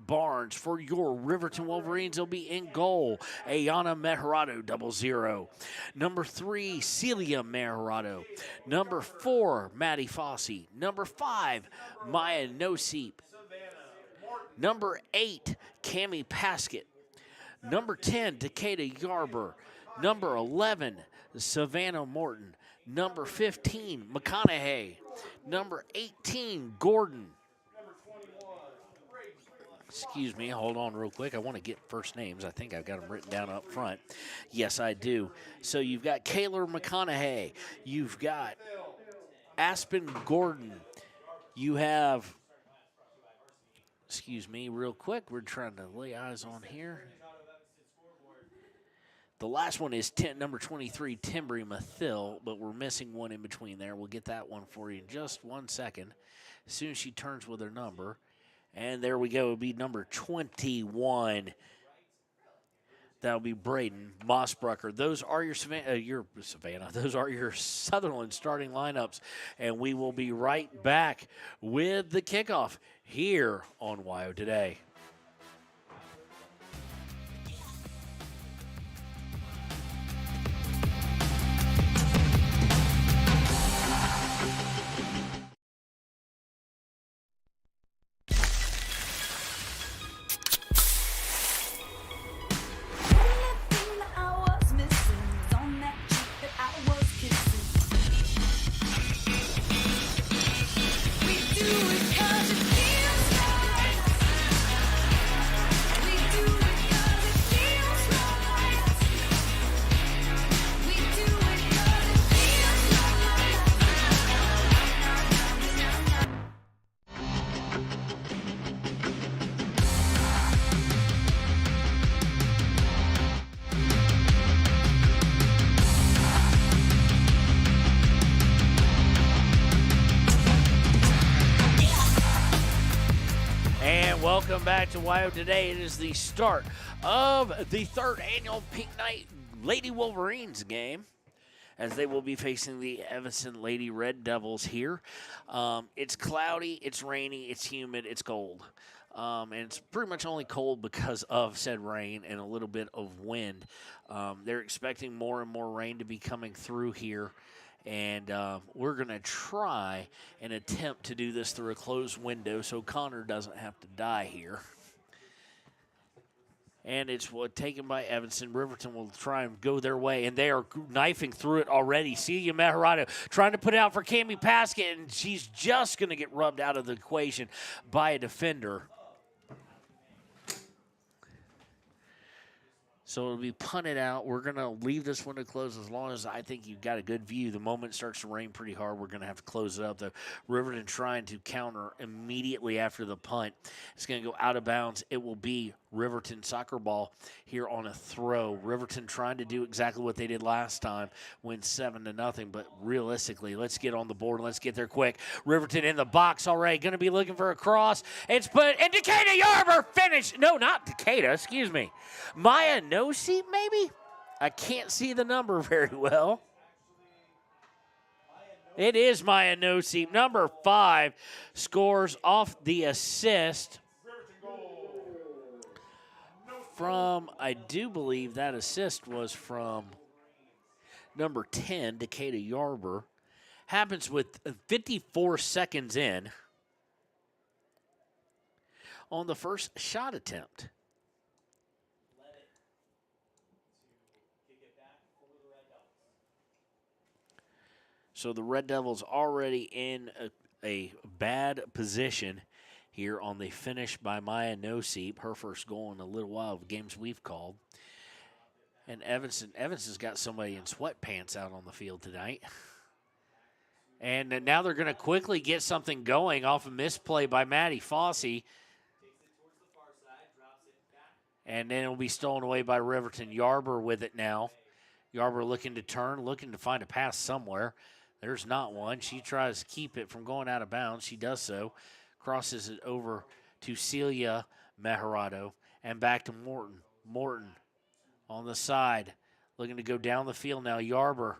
Barnes. For your Riverton Wolverines, it'll be in goal, Ayana Mejerado, 00, number 3, Celia Mejerado, number 4, Maddie Fossey, number 5, Maya Noseep, number 8, Cammie Paskett, number 10, Takeda Yarber, number 11, Savannah Morton, number 15, McConaughey, number 18, Gordon. Excuse me, hold on real quick. I want to get first names. I think I've got them written down up front. Yes, I do. So you've got Kaylor McConaughey. You've got Aspen Gordon. You have, excuse me, real quick. We're trying to lay eyes on here. The last one is number 23, Timbry Mathill, but we're missing one in between there. We'll get that one for you in just 1 second. As soon as she turns with her number. And there we go. It'll be number 21. That'll be Braden Mossbrucker. Those are your Savannah. Those are your Sutherland starting lineups. And we will be right back with the kickoff here on WYO Today. Welcome back to WYO Today. It is the start of the third annual Pink Night Lady Wolverines game, as they will be facing the Evanston Lady Red Devils here. It's cloudy, it's rainy, it's humid, it's cold. And it's pretty much only cold because of said rain and a little bit of wind. They're expecting more and more rain to be coming through here. And we're going to try and attempt to do this through a closed window so Connor doesn't have to die here. And it's taken by Evanston. Riverton will try and go their way, and they are knifing through it already. Celia Meharado trying to put it out for Cami Paskett, and she's just going to get rubbed out of the equation by a defender. So it'll be punted out. We're going to leave this window closed as long as I think you've got a good view. The moment it starts to rain pretty hard, we're going to have to close it up, though. Riverton trying to counter immediately after the punt. It's going to go out of bounds. It will be Riverton soccer ball here on a throw. Riverton trying to do exactly what they did last time, win 7-0. But realistically, let's get on the board. Let's get there quick. Riverton in the box already. Going to be looking for a cross. It's put, and Decatur Yarber finish. No, not Decatur, excuse me. Maya No-Seat, maybe? I can't see the number very well. It is Maya No-Seat. Number 5 scores off the assist from, I do believe that assist was from number 10, Decatur Yarber. Happens with 54 seconds in on the first shot attempt. So the Red Devils already in a bad position here on the finish by Maya No-Seat, her first goal in a little while of games we've called. And Evanston's got somebody in sweatpants out on the field tonight. And now they're going to quickly get something going off a misplay by Maddie Fossey. And then it'll be stolen away by Riverton. Yarber with it now. Yarber looking to turn, looking to find a pass somewhere. There's not one. She tries to keep it from going out of bounds. She does so. Crosses it over to Celia Meharado and back to Morton. Morton on the side, looking to go down the field now. Yarber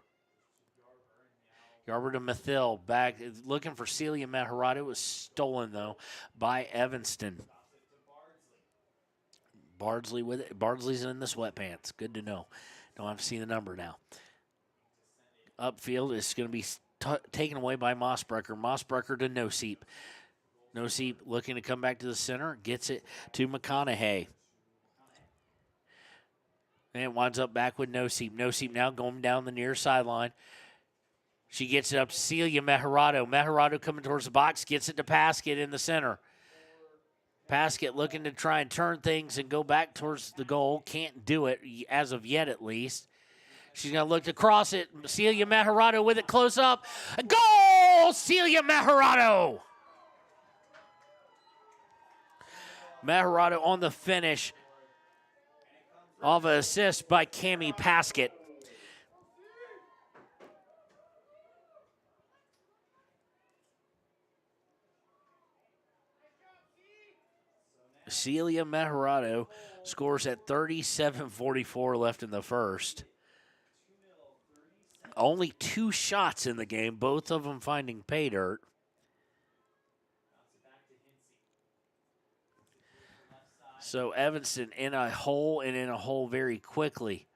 to Mathil, back looking for Celia Meharado. It was stolen, though, by Evanston. Bardsley with it. Bardsley's in the sweatpants. Good to know. Don't have to see the number now. Upfield is going to be taken away by Mossbrecker. Mossbrecker to No-Seat. No-Seat looking to come back to the center. Gets it to McConaughey. And winds up back with No-Seat. No-Seat now going down the near sideline. She gets it up to Celia Meharado. Meharado coming towards the box. Gets it to Paskett in the center. Paskett looking to try and turn things and go back towards the goal. Can't do it, as of yet at least. She's going to look to cross it. Celia Meharado with it close up. Goal! Celia Meharado! Meharado on the finish of an assist by Cami Paskett. Celia Meharado scores at 37:44 left in the first. Only 2 shots in the game, both of them finding pay dirt. So Evanston in a hole very quickly.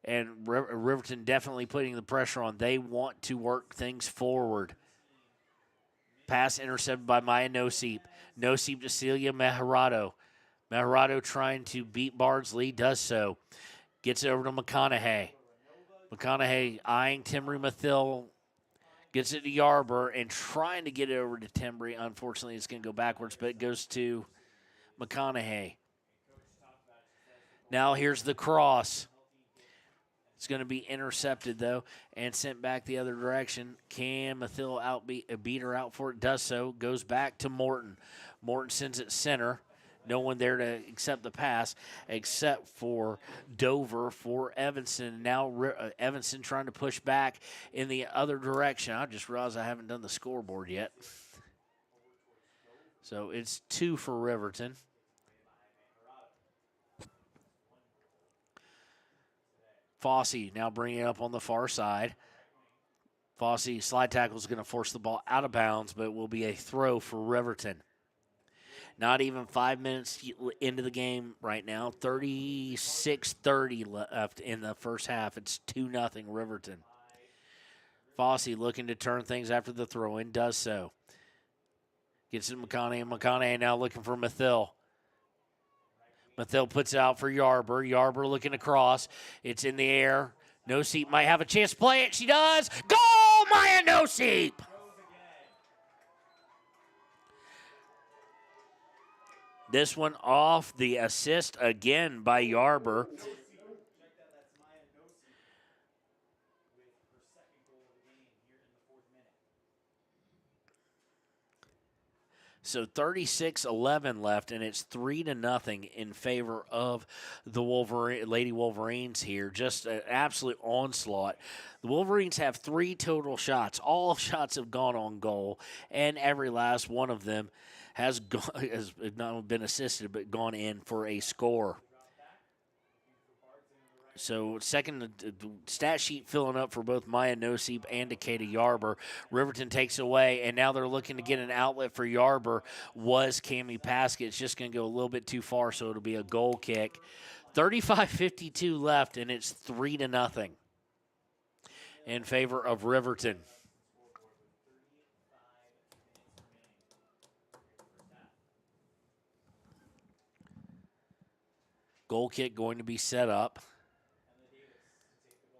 And Riverton definitely putting the pressure on. They want to work things forward. Pass intercepted by Maya No-Seat. No-Seat to Celia Meharado. Meharado trying to beat Bardsley, does so. Gets it over to McConaughey. McConaughey eyeing Timbry Mathil. Gets it to Yarber and trying to get it over to Timbry. Unfortunately, it's going to go backwards, but it goes to McConaughey. Now here's the cross. It's going to be intercepted, though, and sent back the other direction. Can Mathil beat her out for it? Does so. Goes back to Morton. Morton sends it center. No one there to accept the pass except for Dover for Evanston. Now Evanston trying to push back in the other direction. I just realized I haven't done the scoreboard yet. So it's 2 for Riverton. Fossey now bringing it up on the far side. Fossey slide tackle is going to force the ball out of bounds, but it will be a throw for Riverton. Not even 5 minutes into the game right now. 36-30 left in the first half. It's 2-0 Riverton. Fossey looking to turn things after the throw-in, does so. Gets it to McConaughey, and McConaughey now looking for Mathill. Mathill puts it out for Yarber. Yarber looking across. It's in the air. Noseep might have a chance to play it. She does. Goal, Maya Noseep! This one off the assist again by Yarber. So 36-11 left, and it's 3-0 in favor of the Lady Wolverines here. Just an absolute onslaught. The Wolverines have 3 total shots. All shots have gone on goal, and every last one of them has not been assisted, but gone in for a score. So second stat sheet filling up for both Maya Noseep and Decatur Yarber. Riverton takes away, and now they're looking to get an outlet for Yarber. Was Cammie Paskett. It's just going to go a little bit too far, so it'll be a goal kick. 35-52 left, and it's 3-0 in favor of Riverton. Goal kick going to be set up.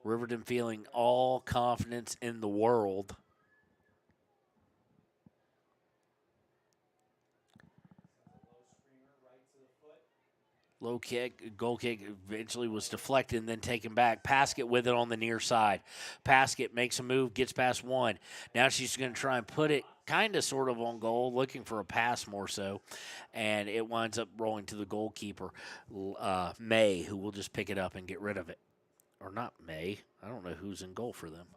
Riverton feeling all confidence in the world. Low kick, goal kick eventually was deflected and then taken back. Paskett with it on the near side. Paskett makes a move, gets past one. Now she's going to try and put it kind of sort of on goal, looking for a pass more so. And it winds up rolling to the goalkeeper, May, who will just pick it up and get rid of it. Or not May. I don't know who's in goal for them.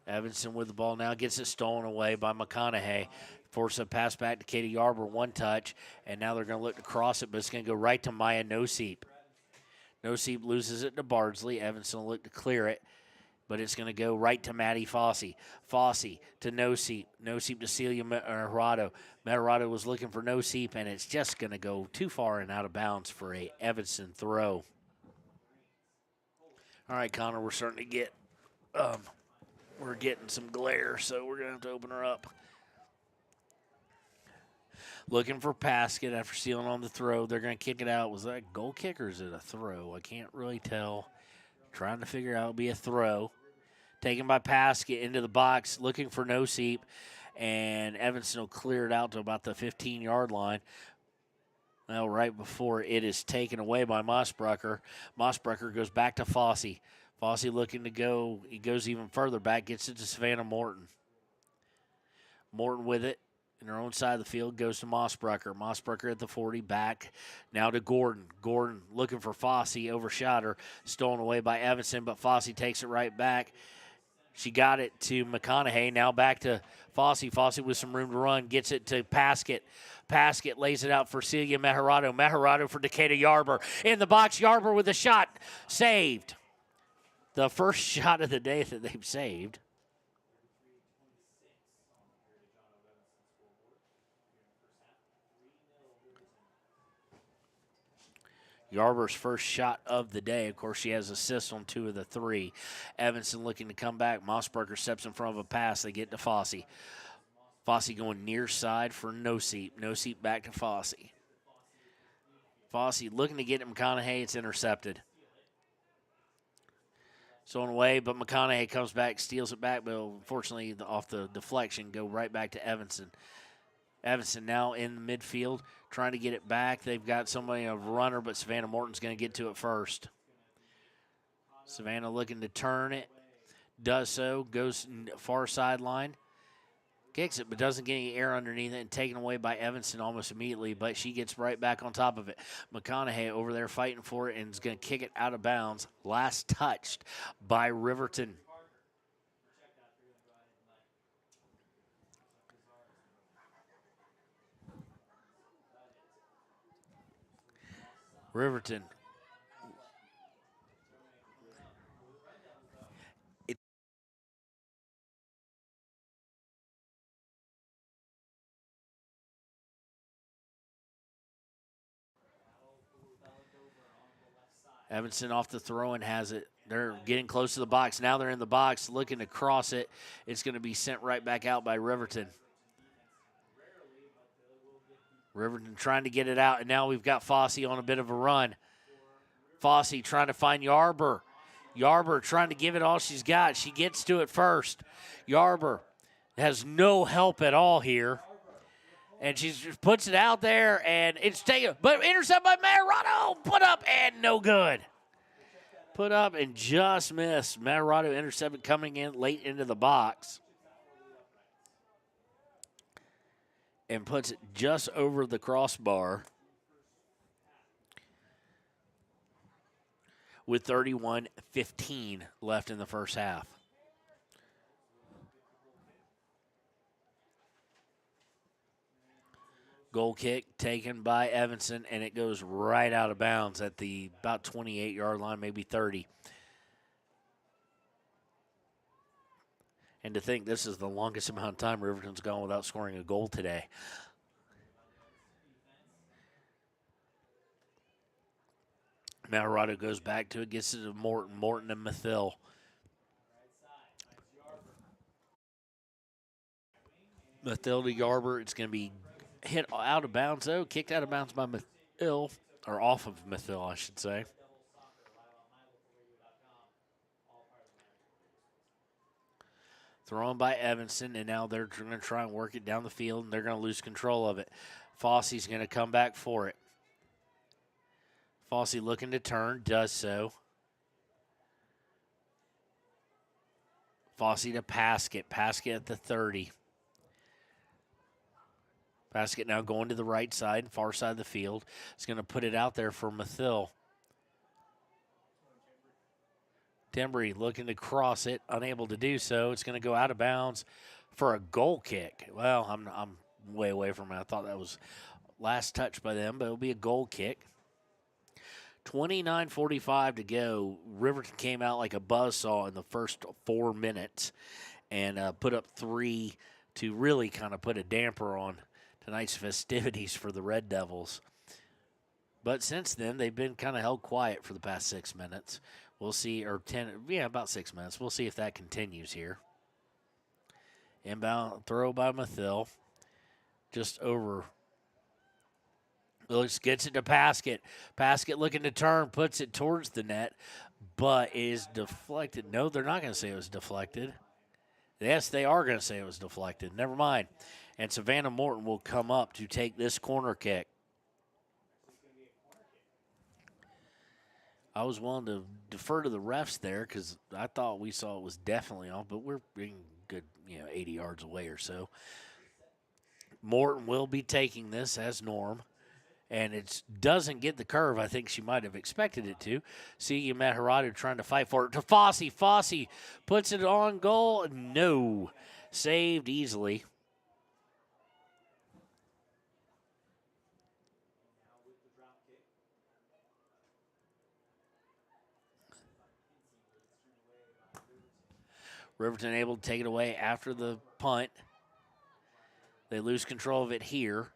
Evanston with the ball now, gets it stolen away by McConaughey. Force a pass back to Katie Yarber, one touch, and now they're going to look to cross it, but it's going to go right to Maya Noseep. Noseep loses it to Bardsley. Evanston will look to clear it, but it's going to go right to Maddie Fossey. Fossey to Noseep. Noseep to Celia Meharado. Meharado was looking for Noseep, and it's just going to go too far and out of bounds for a Evanston throw. All right, Connor, we're starting to get we're getting some glare, so we're going to have to open her up. Looking for Paskett after stealing on the throw. They're going to kick it out. Was that a goal kick or is it a throw? I can't really tell. Trying to figure out it'll be a throw. Taken by Paskett into the box, looking for Noseep, and Evanston will clear it out to about the 15-yard line. Well, right before it is taken away by Mossbrucker. Mossbrucker goes back to Fossey. Fossey looking to go. He goes even further back, gets it to Savannah Morton. Morton with it. In her own side of the field, goes to Mossbrucker. Mossbrucker at the 40, back now to Gordon. Gordon looking for Fossey, overshot her, stolen away by Evanston, but Fossey takes it right back. She got it to McConaughey, now back to Fossey. Fossey with some room to run, gets it to Paskett. Paskett lays it out for Celia Meharado. Meharado for Decatur Yarber. In the box, Yarber with a shot, saved. The first shot of the day that they've saved. Yarber's first shot of the day. Of course, she has assists on 2 of the 3. Evanston looking to come back. Mossberger steps in front of a pass. They get to Fossey. Fossey going near side for Noseep. Noseep back to Fossey. Fossey looking to get to McConaughey. It's intercepted. Stolen away, but McConaughey comes back, steals it back, but unfortunately off the deflection, go right back to Evanston. Evanston now in the midfield, trying to get it back. They've got somebody, a runner, but Savannah Morton's going to get to it first. Savannah looking to turn it, does so, goes far sideline, kicks it, but doesn't get any air underneath it, and taken away by Evanston almost immediately, but she gets right back on top of it. McConaughey over there fighting for it and is going to kick it out of bounds. Last touched by Riverton. Riverton. Evanston off the throw and has it. They're getting close to the box. Now they're in the box looking to cross it. It's going to be sent right back out by Riverton. Riverton trying to get it out, and now we've got Fossey on a bit of a run. Fossey trying to find Yarber. Yarber trying to give it all she's got. She gets to it first. Yarber has no help at all here. And she just puts it out there, and it's taken, but intercepted by Matarado. Put up and no good. Put up and just missed. Matarado intercepted coming in late into the box. And puts it just over the crossbar. With 31-15 left in the first half. Goal kick taken by Evanston, and it goes right out of bounds at the about 28-yard line, maybe 30. And to think this is the longest amount of time Riverton's gone without scoring a goal today. Matarado goes back to it, gets it to Morton. Morton and Mathill. Mathill to Yarber. It's going to be hit out of bounds, though. Kicked out of bounds by Mathill, or off of Mathill, I should say. Thrown by Evanston, and now they're going to try and work it down the field, and they're going to lose control of it. Fossey's going to come back for it. Fossey looking to turn, does so. Fossey to Paskett. Paskett at the 30. Paskett now going to the right side, far side of the field. It's going to put it out there for Mathill. Tembry looking to cross it, unable to do so. It's going to go out of bounds for a goal kick. Well, I'm way away from it. I thought that was last touch by them, but it'll be a goal kick. 29:45 to go. Riverton came out like a buzzsaw in the first 4 minutes and put up 3 to really kind of put a damper on tonight's festivities for the Red Devils. But since then, they've been kind of held quiet for the past 6 minutes. We'll see, or 10, yeah, about 6 minutes. We'll see if that continues here. Inbound throw by Mathill. Just over. Looks, gets it to Paskett. Paskett looking to turn, puts it towards the net, but is deflected. No, they're not going to say it was deflected. Yes, they are going to say it was deflected. Never mind. And Savannah Morton will come up to take this corner kick. I was willing to defer to the refs there because I thought we saw it was definitely off, but we're being good, 80 yards away or so. Morton will be taking this as Norm. And it doesn't get the curve I think she might have expected it to. See Matarado trying to fight for it to Fossey. Fossey puts it on goal. No. Saved easily. Riverton able to take it away after the punt. They lose control of it here.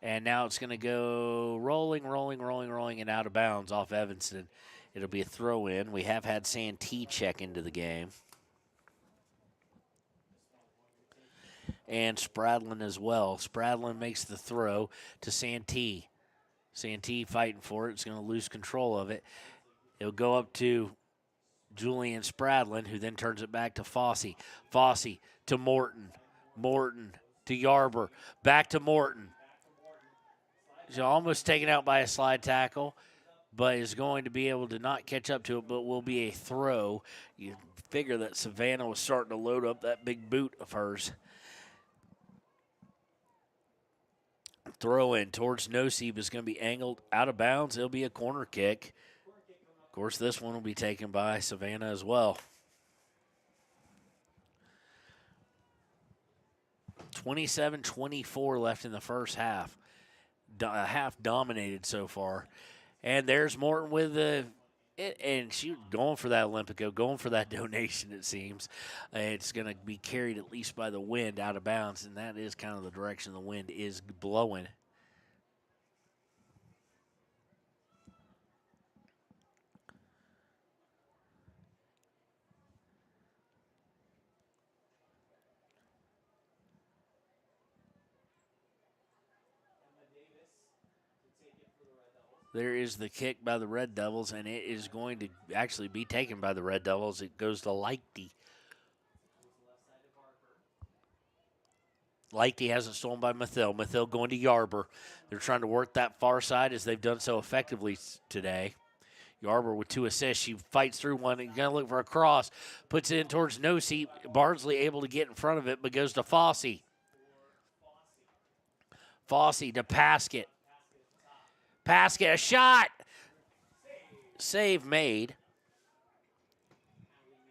And now it's going to go rolling, and out of bounds off Evanston. It'll be a throw-in. We have had Santee check into the game. And Spradlin as well. Spradlin makes the throw to Santee. Santee fighting for it. It's going to lose control of it. It'll go up to Julian Spradlin, who then turns it back to Fossey. Fossey to Morton. Morton to Yarber. Back to Morton. He's almost taken out by a slide tackle, but is going to be able to not catch up to it, but will be a throw. You figure that Savannah was starting to load up that big boot of hers. Throw in towards Nosib is going to be angled out of bounds. It'll be a corner kick. Of course, this one will be taken by Savannah as well. 27-24 left in the first half. Half dominated so far. And there's Morton with the and she going for that Olympico, going for that donation, it seems. It's going to be carried at least by the wind out of bounds, and that is kind of the direction the wind is blowing. There is the kick by the Red Devils, and it is going to actually be taken by the Red Devils. It goes to Leichty. Leichty hasn't stolen by Mathil. Mathil going to Yarber. They're trying to work that far side as they've done so effectively today. Yarber with 2 assists. She fights through one and going to look for a cross. Puts it in towards no seat. Bardsley able to get in front of it, but goes to Fossey. Fossey to Paskett. Paskett, a shot. Save made.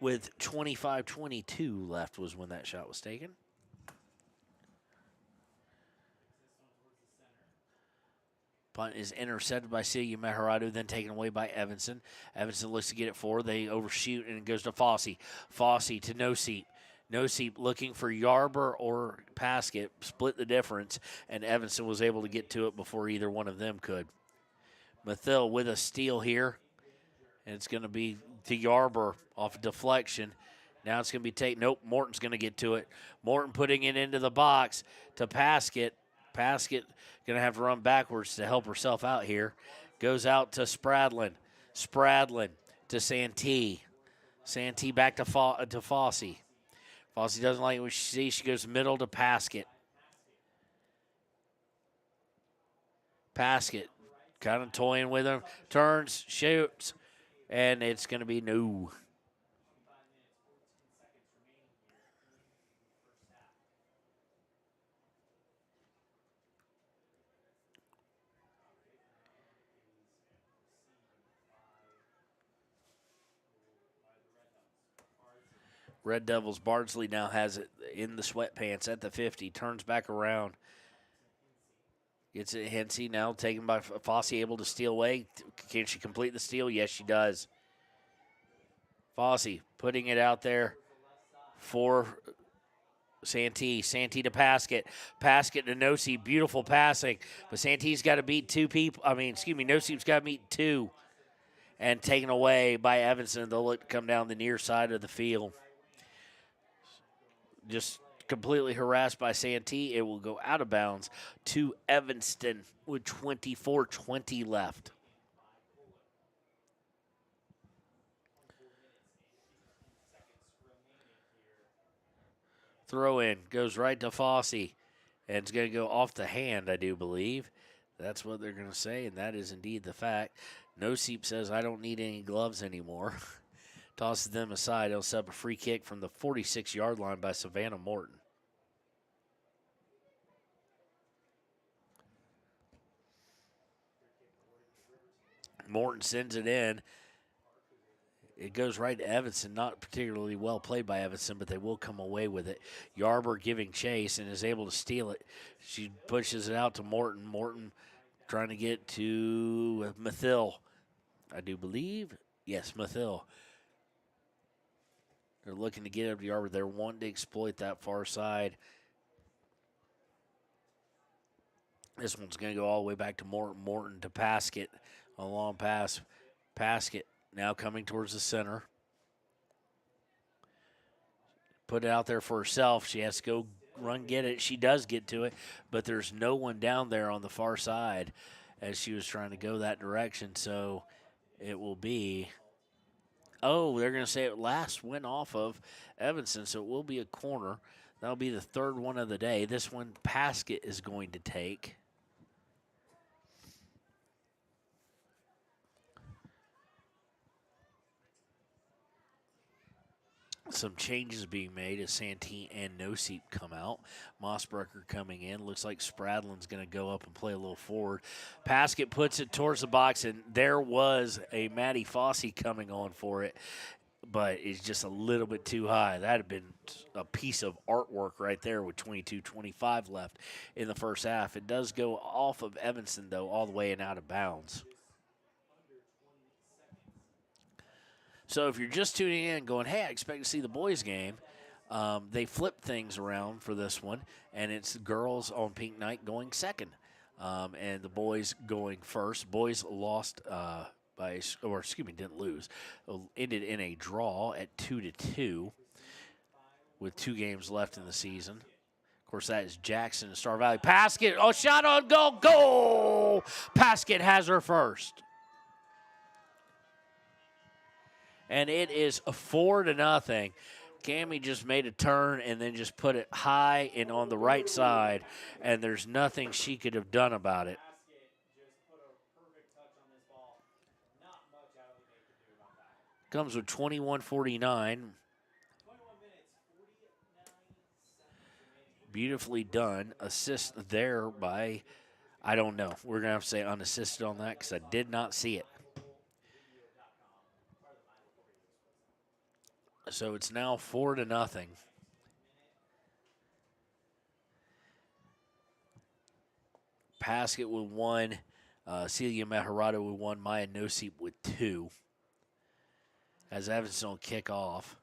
With 25-22 left was when that shot was taken. Punt is intercepted by Celia Meharadu, then taken away by Evanston. Evanston looks to get it forward. They overshoot, and it goes to Fossey. Fossey to Noseep. Noseep looking for Yarber or Paskett, split the difference, and Evanston was able to get to it before either one of them could. Mathil with a steal here, and it's going to be to Yarber off a deflection. Now it's going to be taken. Nope, Morton's going to get to it. Morton putting it into the box to Paskett. Paskett going to have to run backwards to help herself out here. Goes out to Spradlin. Spradlin to Santee. Santee back to Fossey. Fossey doesn't like what she sees. She goes middle to Paskett. Paskett kind of toying with him. Turns, shoots, and it's going to be no. Red Devils, Bardsley now has it in the sweatpants at the 50. Turns back around. Gets it Hensey now taken by Fossey, able to steal away. Can she complete the steal? Yes, she does. Fossey putting it out there for Santee. Santee to Paskett. Paskett to Nosey. Beautiful passing. But Santee's got to beat Noseep's got to beat 2. And taken away by Evanston. They'll look to come down the near side of the field. Just completely harassed by Santee. It will go out of bounds to Evanston with 24:20 left. Throw in goes right to Fossey, and it's going to go off the hand, I do believe. That's what they're going to say, and that is indeed the fact. Noseep says, I don't need any gloves anymore. Tosses them aside. He'll set up a free kick from the 46-yard line by Savannah Morton. Morton sends it in. It goes right to Evanston. Not particularly well played by Evanston, but they will come away with it. Yarber giving chase and is able to steal it. She pushes it out to Morton. Morton trying to get to Mathil, I do believe. Yes, Mathil. They're looking to get up to Yarber. They're wanting to exploit that far side. This one's going to go all the way back to Morton. Morton to Paskett. A long pass. Paskett now coming towards the center. Put it out there for herself. She has to go run get it. She does get to it, but there's no one down there on the far side as she was trying to go that direction. So it will be... Oh, they're going to say it last went off of Evanston, so it will be a corner. That'll be the third one of the day. This one, Paskett is going to take. Some changes being made as Santee and Noseep come out. Mossbrucker coming in. Looks like Spradlin's going to go up and play a little forward. Paskett puts it towards the box, and there was a Maddie Fossey coming on for it, but it's just a little bit too high. That had been a piece of artwork right there with 22-25 left in the first half. It does go off of Evanston, though, all the way and out of bounds. So if you're just tuning in going, hey, I expect to see the boys game, they flipped things around for this one, and it's girls on pink night going second, and the boys going first. Boys lost didn't lose. Ended in a draw at 2-2 with 2 games left in the season. Of course, that is Jackson and Star Valley. Paskett, shot on goal, goal! Paskett has her first. And it is 4-0. Cammie just made a turn and then just put it high and on the right side, and there's nothing she could have done about it. Comes with 21:49. Beautifully done. Assist there by, I don't know. We're going to have to say unassisted on that because I did not see it. So it's now 4-0. Paskett with 1. Celia Meharado with 1. Maya Nosip with 2. As Evanston will kick off.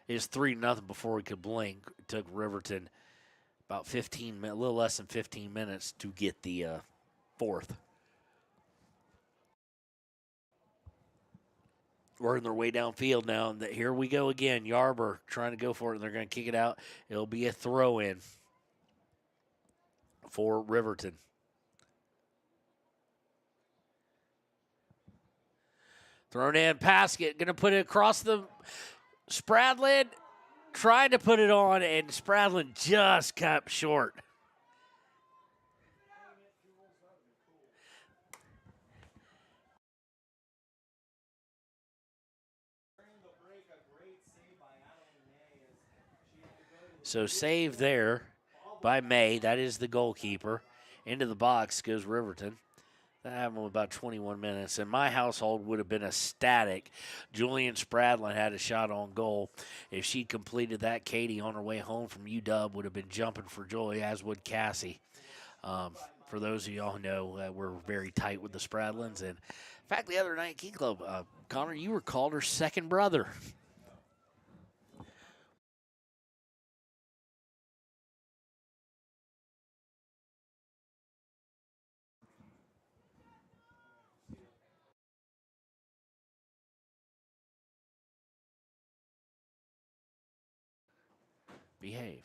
It is 3-0 before we could blink. It took Riverton about a little less than 15 minutes to get the fourth. Working their way downfield now. And here we go again. Yarber trying to go for it, and they're going to kick it out. It'll be a throw-in for Riverton. Thrown in, Paskett, going to put it across the Spradlin, trying to put it on, and Spradlin just kept short. So save there by May. That is the goalkeeper. Into the box goes Riverton. That happened with about 21 minutes. And my household would have been ecstatic. Julian Spradlin had a shot on goal. If she completed that, Katie on her way home from UW would have been jumping for joy, as would Cassie. For those of y'all who know, we're very tight with the Spradlins. And in fact, the other night, Key Club, Connor, you were called her second brother. Behave.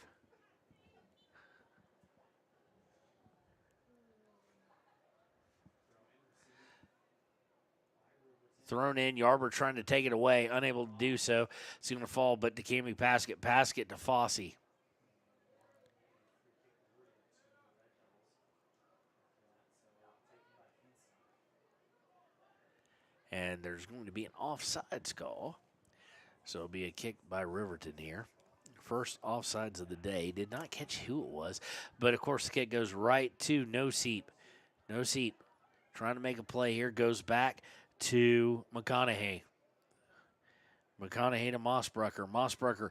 Thrown in, Yarber trying to take it away, unable to do so. It's going to fall, but to Cammie Paskett. Paskett to Fossey. And there's going to be an offsides call. So it'll be a kick by Riverton here. First offsides of the day. Did not catch who it was. But, of course, the kick goes right to Nosip. Nosip trying to make a play here. Goes back to McConaughey. McConaughey to Mossbrucker. Mossbrucker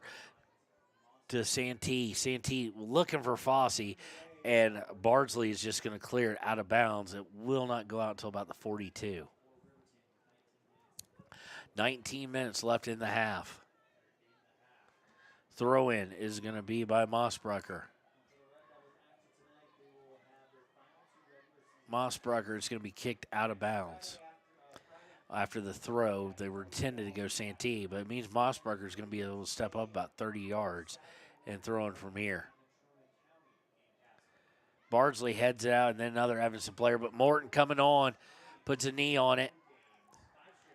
to Santee. Santee looking for Fossey. And Bardsley is just going to clear it out of bounds. It will not go out until about the 42. 19 minutes left in the half. Throw-in is going to be by Mossbrucker. Mossbrucker is going to be kicked out of bounds. After the throw, they were intended to go Santee, but it means Mossbrucker is going to be able to step up about 30 yards and throw in from here. Bardsley heads it out, and then another Evanston player, but Morton coming on, puts a knee on it.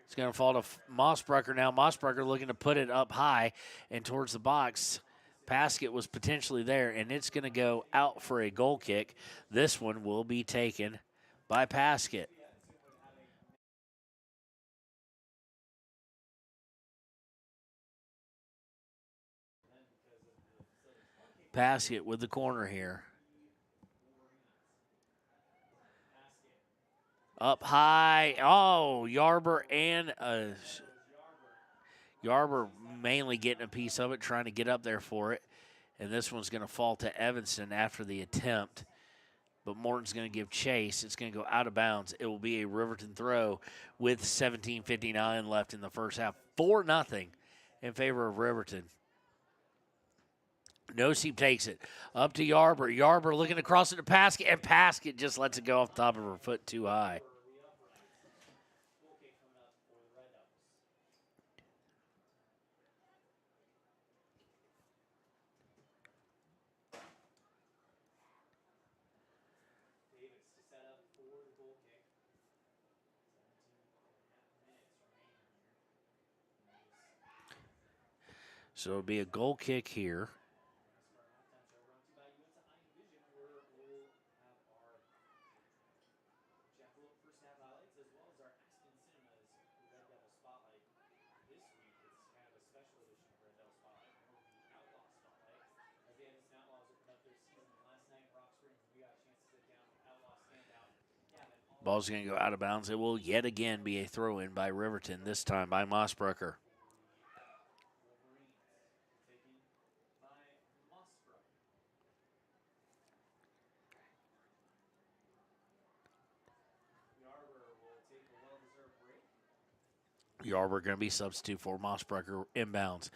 It's going to fall to Mossbrucker now. Mossbrucker looking to put it up high and towards the box. Paskett was potentially there, and it's going to go out for a goal kick. This one will be taken by Paskett. Paskett with the corner here. Up high. Oh, Yarber and Yarber mainly getting a piece of it, trying to get up there for it. And this one's going to fall to Evanston after the attempt. but Morton's going to give chase. It's going to go out of bounds. It will be a Riverton throw with 17:59 left in the first half. 4-0 in favor of Riverton. Nosip takes it up to Yarber. Yarber looking to cross it to Paskett, and Paskett just lets it go off the top of her foot too high. So it'll be a goal kick here. Ball's going to go out of bounds. It will yet again be a throw-in by Riverton, this time by Mossbrucker. Yarber going to be substitute for Mossbrucker inbounds.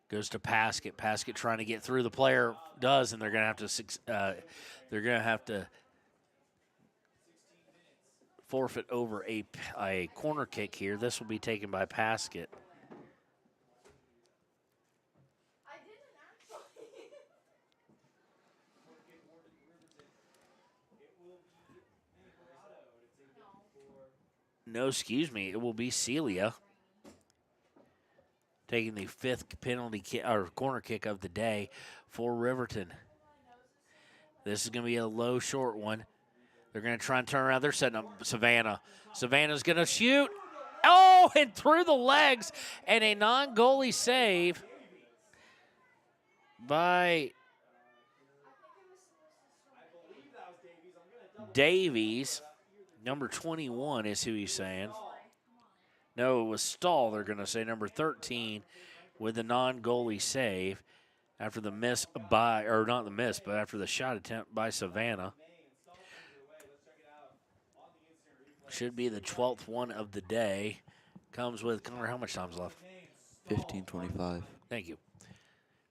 Goes to Paskett. Paskett trying to get through. The player does, and they're going to have to forfeit over a corner kick here. This will be taken by Paskett. No, excuse me. It will be Celia taking the 5th penalty kick or corner kick of the day for Riverton. This is going to be a low, short one. They're going to try and turn around. They're setting up Savannah. Savannah's going to shoot. Oh, and through the legs. And a non-goalie save by Davies. Number 21 is who he's saying. No, it was Stahl, they're going to say. Number 13 with the non-goalie save after the miss by, or not the miss, but after the shot attempt by Savannah. Should be the 12th one of the day. Comes with, Connor, how much time's left? 15:25. Thank you.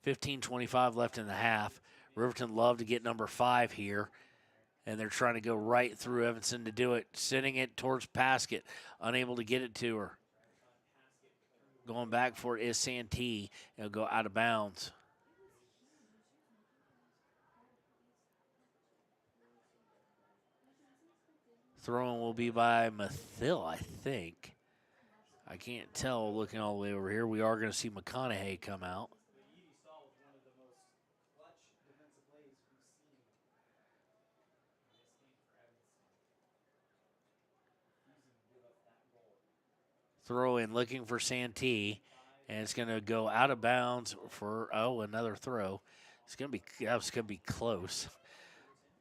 15:25 left in the half. Riverton love to get number 5 here. And they're trying to go right through Evanston to do it. Sending it towards Paskett. Unable to get it to her. Going back for it is Santee. It'll go out of bounds. Throwing will be by Mathill, I think. I can't tell looking all the way over here. We are going to see McConaughey come out. Throw in looking for Santee, and it's going to go out of bounds for, another throw. That was going to be close.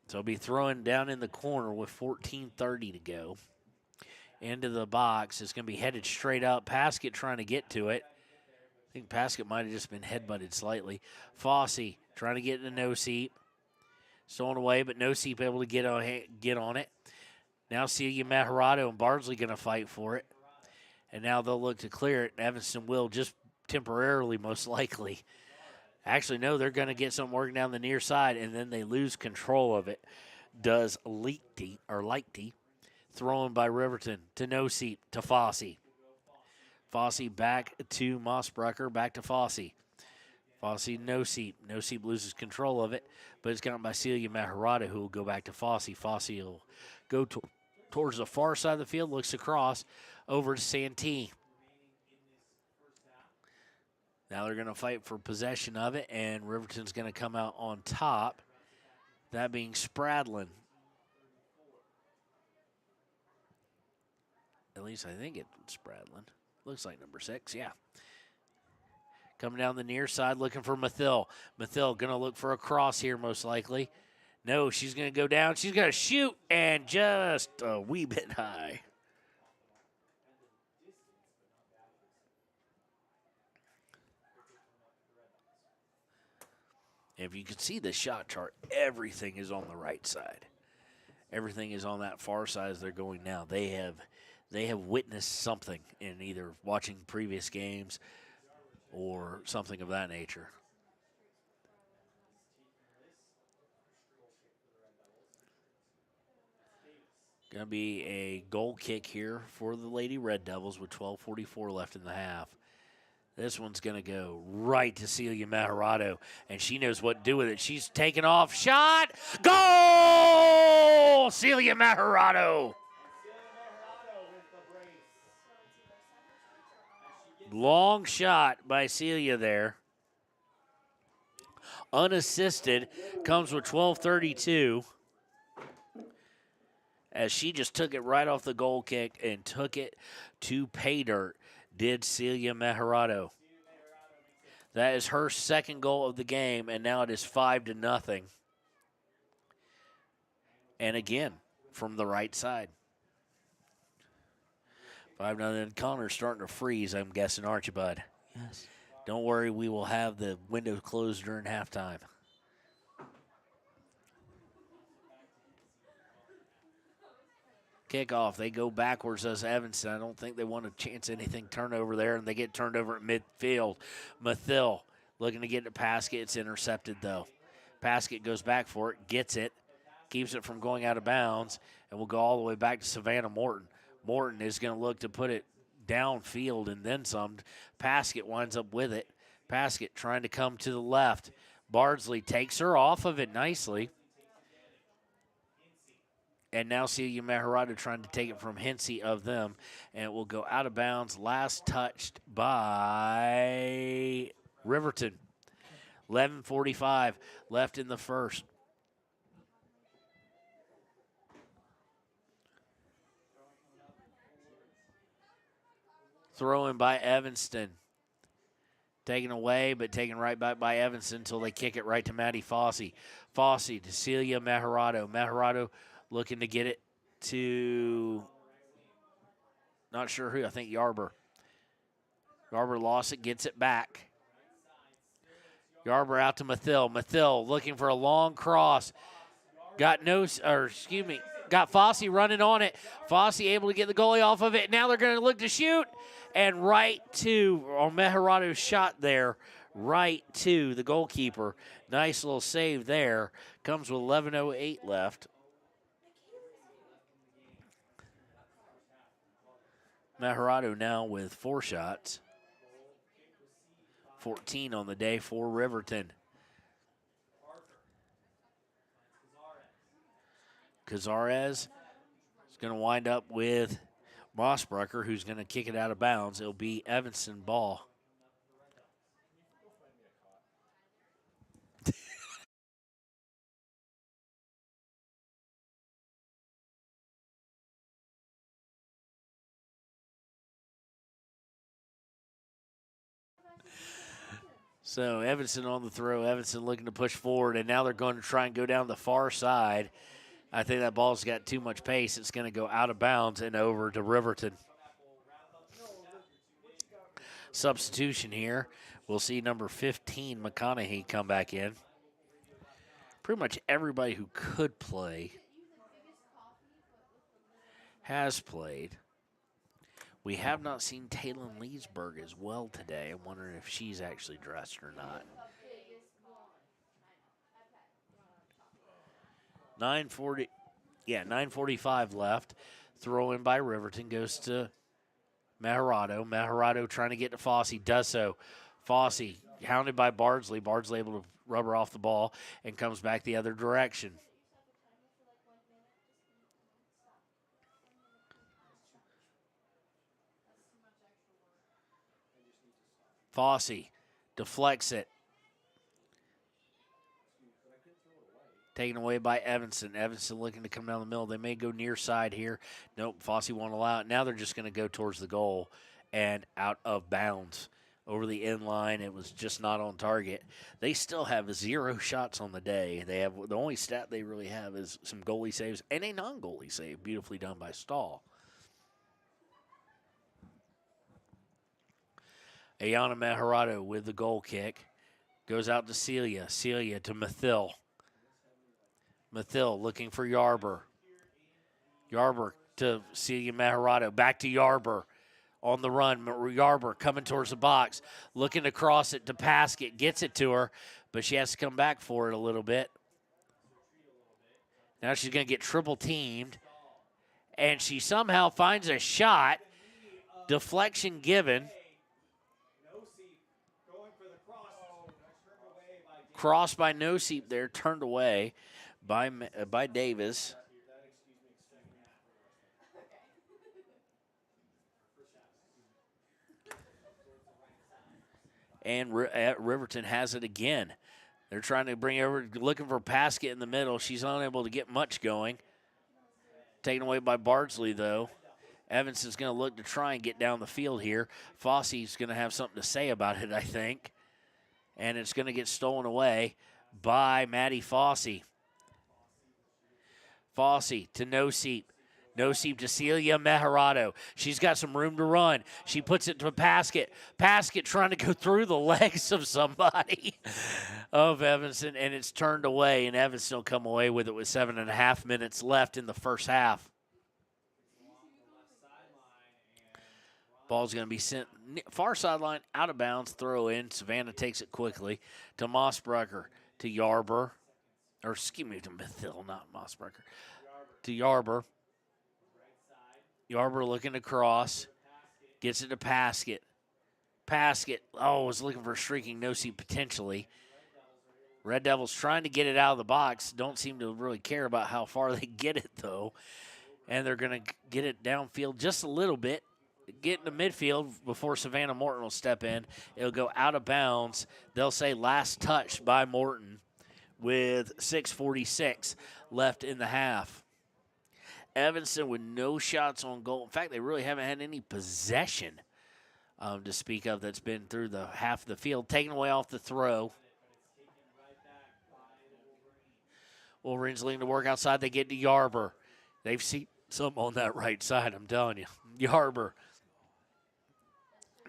So it'll be throwing down in the corner with 14:30 to go. Into the box. It's going to be headed straight up. Paskett trying to get to it. I think Paskett might have just been headbutted slightly. Fossey trying to get into No-Seep. Stolen away, but No-Seep able to get on it. Now Celia Maharado and Bardsley going to fight for it. And now they'll look to clear it. Evanston will just temporarily, most likely. Actually, no, they're going to get something working down the near side, and then they lose control of it. Does Lichty. Thrown by Riverton to No-Seep to Fossey. Fossey back to Mossbrucker, back to Fossey. Fossey, No-Seep. No-Seep loses control of it, but it's gotten by Celia Maharada, who will go back to Fossey. Fossey will go towards the far side of the field, looks across over to Santee. Now they're going to fight for possession of it, and Riverton's going to come out on top, that being Spradlin. At least I think it's Spradlin. Looks like number 6, yeah. Coming down the near side, looking for Mathill. Mathill going to look for a cross here, most likely. No, she's going to go down. She's going to shoot, and just a wee bit high. If you can see the shot chart, everything is on the right side. everything is on that far side as they're going now. They have witnessed something in either watching previous games or something of that nature. Going to be a goal kick here for the Lady Red Devils with 12:44 left in the half. This one's going to go right to Celia Maharado, and she knows what to do with it. She's taken off. Shot! Goal! Celia Maharado. Long shot by Celia there. Unassisted, comes with 12:32. As she just took it right off the goal kick and took it to pay dirt, did Celia Maharado. That is her second goal of the game, and now it is 5-0. And again, from the right side. 5-0. Connor's starting to freeze, I'm guessing, aren't you, bud? Yes. Don't worry, we will have the window closed during halftime. Kickoff, they go backwards as Evanston. I don't think they want to chance anything turnover there, and they get turned over at midfield. Mathill looking to get it to Paskett. It's intercepted, though. Paskett goes back for it, gets it, keeps it from going out of bounds, and will go all the way back to Savannah Morton. Morton is going to look to put it downfield and then some. Paskett winds up with it. Paskett trying to come to the left. Bardsley takes her off of it nicely. And now Celia Maharado trying to take it from Hensey of them. And it will go out of bounds. Last touched by Riverton. 11:45 left in the first. Throw in by Evanston. Taken away, but taken right back by Evanston until they kick it right to Maddie Fossey. Fossey to Celia Maharado. Maharado looking to get it to, not sure who, I think Yarber. Yarber lost it, gets it back. Yarber out to Mathill. Mathill looking for a long cross. Got Fossey running on it. Fossey able to get the goalie off of it. Now they're going to look to shoot. And right to Maharado's shot there, right to the goalkeeper. Nice little save there. Comes with 11:08 left. Maharado now with 4 shots. 14 on the day for Riverton. Cazares is going to wind up with Mossbrucker, who's going to kick it out of bounds. It'll be Evanston ball. So Evanston on the throw. Evanston looking to push forward, and now they're going to try and go down the far side. I think that ball's got too much pace. It's going to go out of bounds and over to Riverton. Substitution here. We'll see number 15, McConaughey, come back in. Pretty much everybody who could play has played. We have not seen Taylon Leesburg as well today. I'm wondering if she's actually dressed or not. 9:45 left. Throw in by Riverton goes to Maharado. Maharado trying to get to Fossey, does so. Fossey hounded by Bardsley. Bardsley able to rubber off the ball and comes back the other direction. Fossey deflects it. Taken away by Evanston. Evanston looking to come down the middle. They may go near side here. Nope, Fossey won't allow it. Now they're just going to go towards the goal and out of bounds. Over the end line, it was just not on target. They still have 0 shots on the day. They have the only stat they really have is some goalie saves and a non-goalie save, beautifully done by Stahl. Ayana Maharado with the goal kick. Goes out to Celia. Celia to Mathill. Mathill looking for Yarber. Yarber to Celia Maharado. Back to Yarber. On the run, Yarber coming towards the box, looking to cross it to Paskett, gets it to her, but she has to come back for it a little bit. Now she's going to get triple teamed, and she somehow finds a shot. Deflection given. Cross by Noseep there, turned away by Davis. And Riverton has it again. They're trying to bring over, looking for Paskett in the middle. She's unable to get much going. Taken away by Bardsley, though. Evanston's going to look to try and get down the field here. Fosse's going to have something to say about it, I think. And it's going to get stolen away by Maddie Fosse. Fosse to Noseep. Noseep to Celia Maharado. She's got some room to run. She puts it to Paskett. Paskett trying to go through the legs of somebody of Evanston, and it's turned away, and Evanston will come away with it with 7.5 minutes left in the first half. Ball's going to be sent far sideline, out of bounds, throw in. Savannah takes it quickly to Mossbrucker, to Yarber. Or excuse me, to Mithil, not Mossbrucker. To Yarber. Yarber looking to cross. Gets it to Paskett. Paskett, was looking for a streaking Noseep potentially. Red Devils trying to get it out of the box. Don't seem to really care about how far they get it, though. And they're going to get it downfield just a little bit. Get into midfield before Savannah Morton will step in. It'll go out of bounds. They'll say last touch by Morton with 6:46 left in the half. Evanston with no shots on goal. In fact, they really haven't had any possession to speak of that's been through the half of the field. Taken away off the throw. Wolverines leading to work outside. They get to Yarber. They've seen something on that right side, I'm telling you. Yarber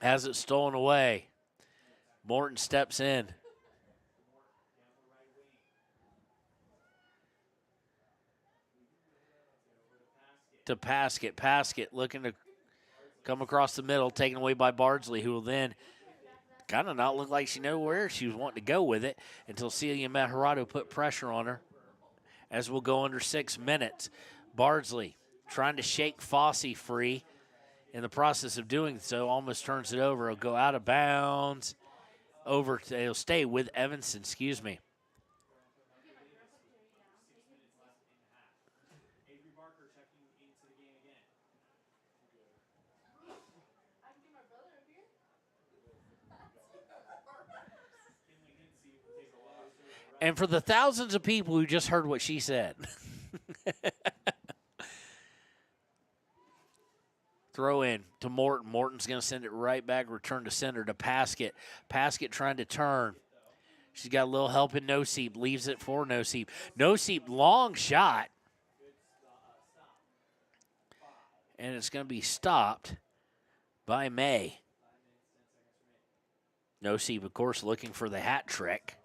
has it stolen away. Morton steps in. To Paskett. Paskett looking to come across the middle, taken away by Bardsley, who will then kind of not look like she knew where she was wanting to go with it until Celia Maharado put pressure on her, as we'll go under 6 minutes. Bardsley trying to shake Fosse free. In the process of doing so, almost turns it over. It'll go out of bounds. It'll stay with Evanston, excuse me. And for the thousands of people who just heard what she said. Throw in to Morton. Morton's going to send it right back, return to center to Paskett. Paskett trying to turn. She's got a little help in Noseep. Leaves it for Noseep. Noseep, long shot. And it's going to be stopped by May. Noseep, of course, looking for the hat trick.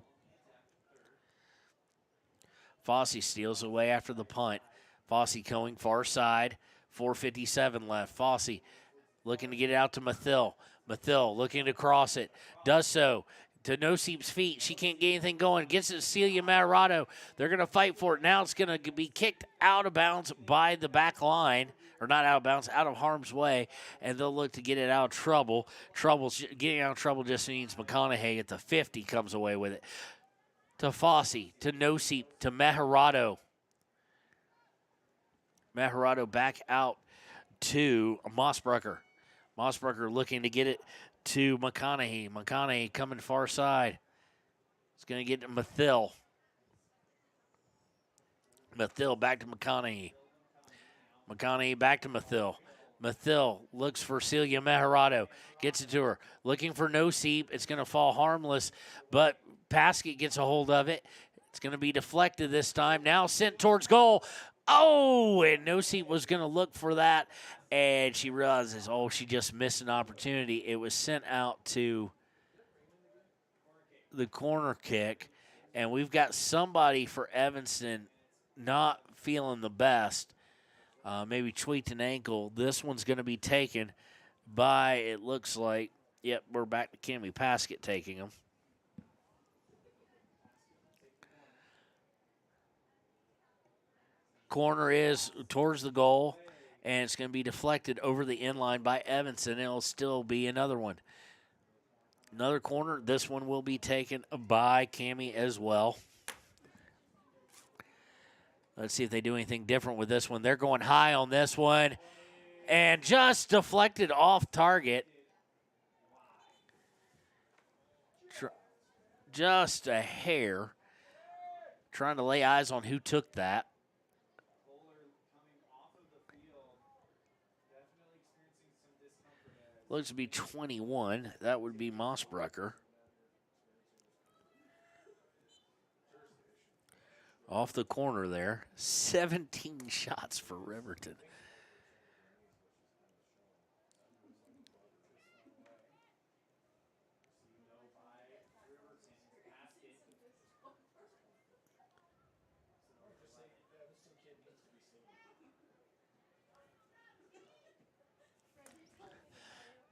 Fosse steals away after the punt. Fosse going far side. 4:57 left. Fosse looking to get it out to Mithil. Mithil looking to cross it. Does so to Noseep's feet. She can't get anything going. Gets it to Celia Maharado. They're going to fight for it. Now it's going to be kicked out of bounds by the back line. Or not out of bounds, out of harm's way. And they'll look to get it out of trouble. Getting out of trouble just means McConaughey at the 50 comes away with it. To Fosse, to Noseep, to Maharado. Maharado back out to Mossbrucker. Mossbrucker looking to get it to McConaughey. McConaughey coming far side. It's going to get to Mithil. Mithil back to McConaughey. McConaughey back to Mithil. Mithil looks for Celia Maharado. Gets it to her. Looking for Noseep. It's going to fall harmless, but Paskett gets a hold of it. It's going to be deflected this time. Now sent towards goal. And Noseep was going to look for that, and she realizes, she just missed an opportunity. It was sent out to the corner kick, and we've got somebody for Evanston not feeling the best. maybe tweaked an ankle. This one's going to be taken by, it looks like, yep, we're back to Cammy Paskett taking him. Corner is towards the goal, and it's going to be deflected over the inline by Evanston. It'll still be another one. Another corner. This one will be taken by Cammy as well. Let's see if they do anything different with this one. They're going high on this one, and just deflected off target. Just a hair. Trying to lay eyes on who took that. Looks to be 21. That would be Mossbrucker. Off the corner there. 17 shots for Riverton.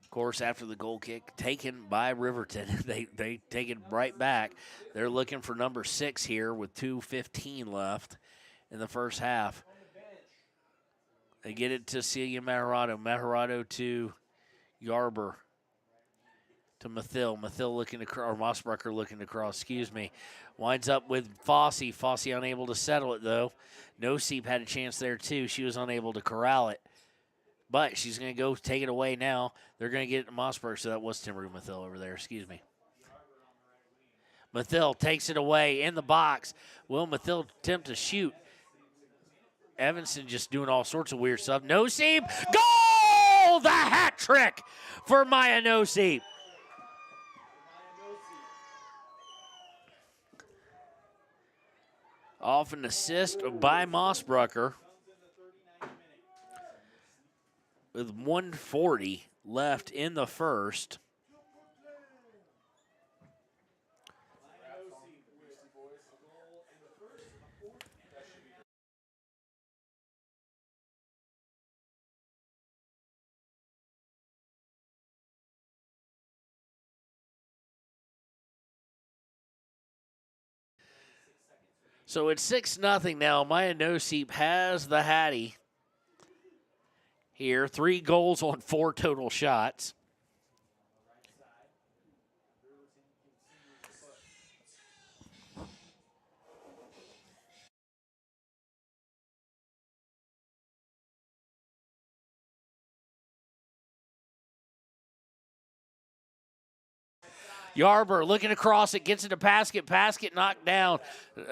Of course, after the goal kick taken by Riverton, they take it right back. They're looking for number 6 here with 2:15 left in the first half. They get it to Celia Maharado. Maharado to Yarber. To Mathill. Mathill looking to cross, or Mossbrucker looking to cross, excuse me. Winds up with Fossey. Fossey unable to settle it, though. Noseep had a chance there, too. She was unable to corral it. But she's going to go take it away now. They're going to get it to Mossberg, so that was Timber Mathill over there. Excuse me. Mathill takes it away in the box. Will Mathill attempt to shoot? Evanston just doing all sorts of weird stuff. Noseep, goal! The hat trick for Maya Noseep. Off an assist by Mossbrucker. With 1:40 left in the first. So it's 6-0 now. Maya Noseep has the Hattie here. 3 goals on 4 total shots. Yarber looking across it, gets into Paskett. Paskett knocked down.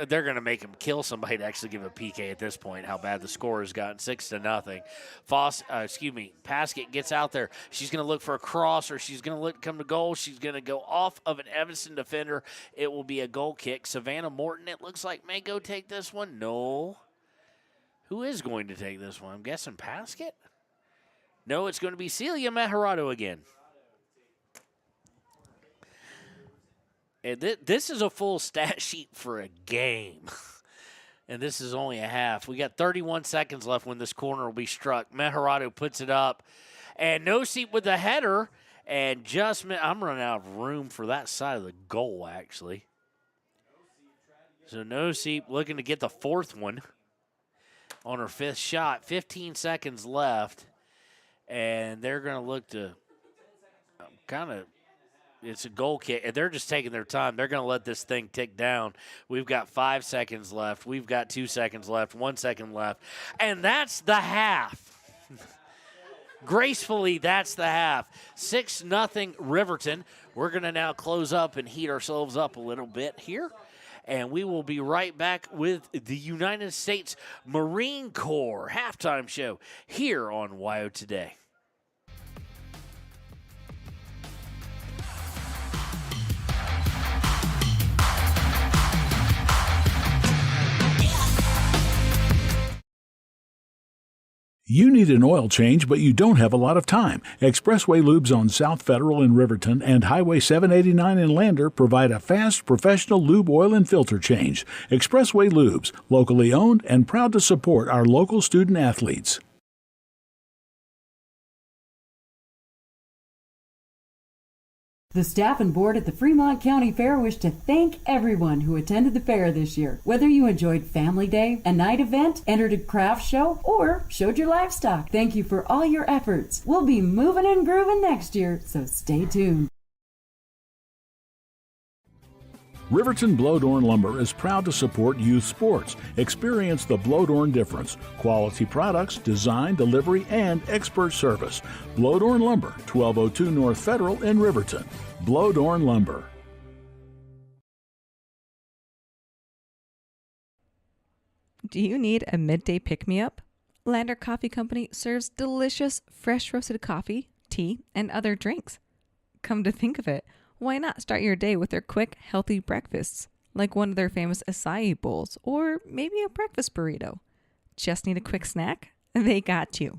They're going to make him kill somebody to actually give a PK at this point, how bad the score has gotten, 6-0. Paskett gets out there. She's going to look for a cross, or she's going to come to goal. She's going to go off of an Evanston defender. It will be a goal kick. Savannah Morton, it looks like, may go take this one. No. Who is going to take this one? I'm guessing Paskett? No, it's going to be Celia Maharado again. And this is a full stat sheet for a game. And this is only a half. We got 31 seconds left when this corner will be struck. Maharado puts it up. And Noseep with the header. And I'm running out of room for that side of the goal, actually. So Noseep looking to get the 4th one on her 5th shot. 15 seconds left. And they're going to look to it's a goal kick. They're just taking their time. They're going to let this thing tick down. We've got 5 seconds left. We've got 2 seconds left, 1 second left. And that's the half. Gracefully, that's the half. 6-0 Riverton. We're going to now close up and heat ourselves up a little bit here. And we will be right back with the United States Marine Corps halftime show here on WYO Today. You need an oil change, but you don't have a lot of time. Expressway Lubes on South Federal in Riverton and Highway 789 in Lander provide a fast, professional lube, oil, and filter change. Expressway Lubes, locally owned and proud to support our local student athletes. The staff and board at the Fremont County Fair wish to thank everyone who attended the fair this year. Whether you enjoyed Family Day, a night event, entered a craft show, or showed your livestock, thank you for all your efforts. We'll be moving and grooving next year, so stay tuned. Riverton Blowdorn Lumber is proud to support youth sports. Experience the Blowdorn difference. Quality products, design, delivery, and expert service. Blowdorn Lumber, 1202 North Federal in Riverton. Blowdorn Lumber. Do you need a midday pick-me-up? Lander Coffee Company serves delicious, fresh roasted coffee, tea, and other drinks. Come to think of it, why not start your day with their quick, healthy breakfasts, like one of their famous acai bowls, or maybe a breakfast burrito? Just need a quick snack? They got you.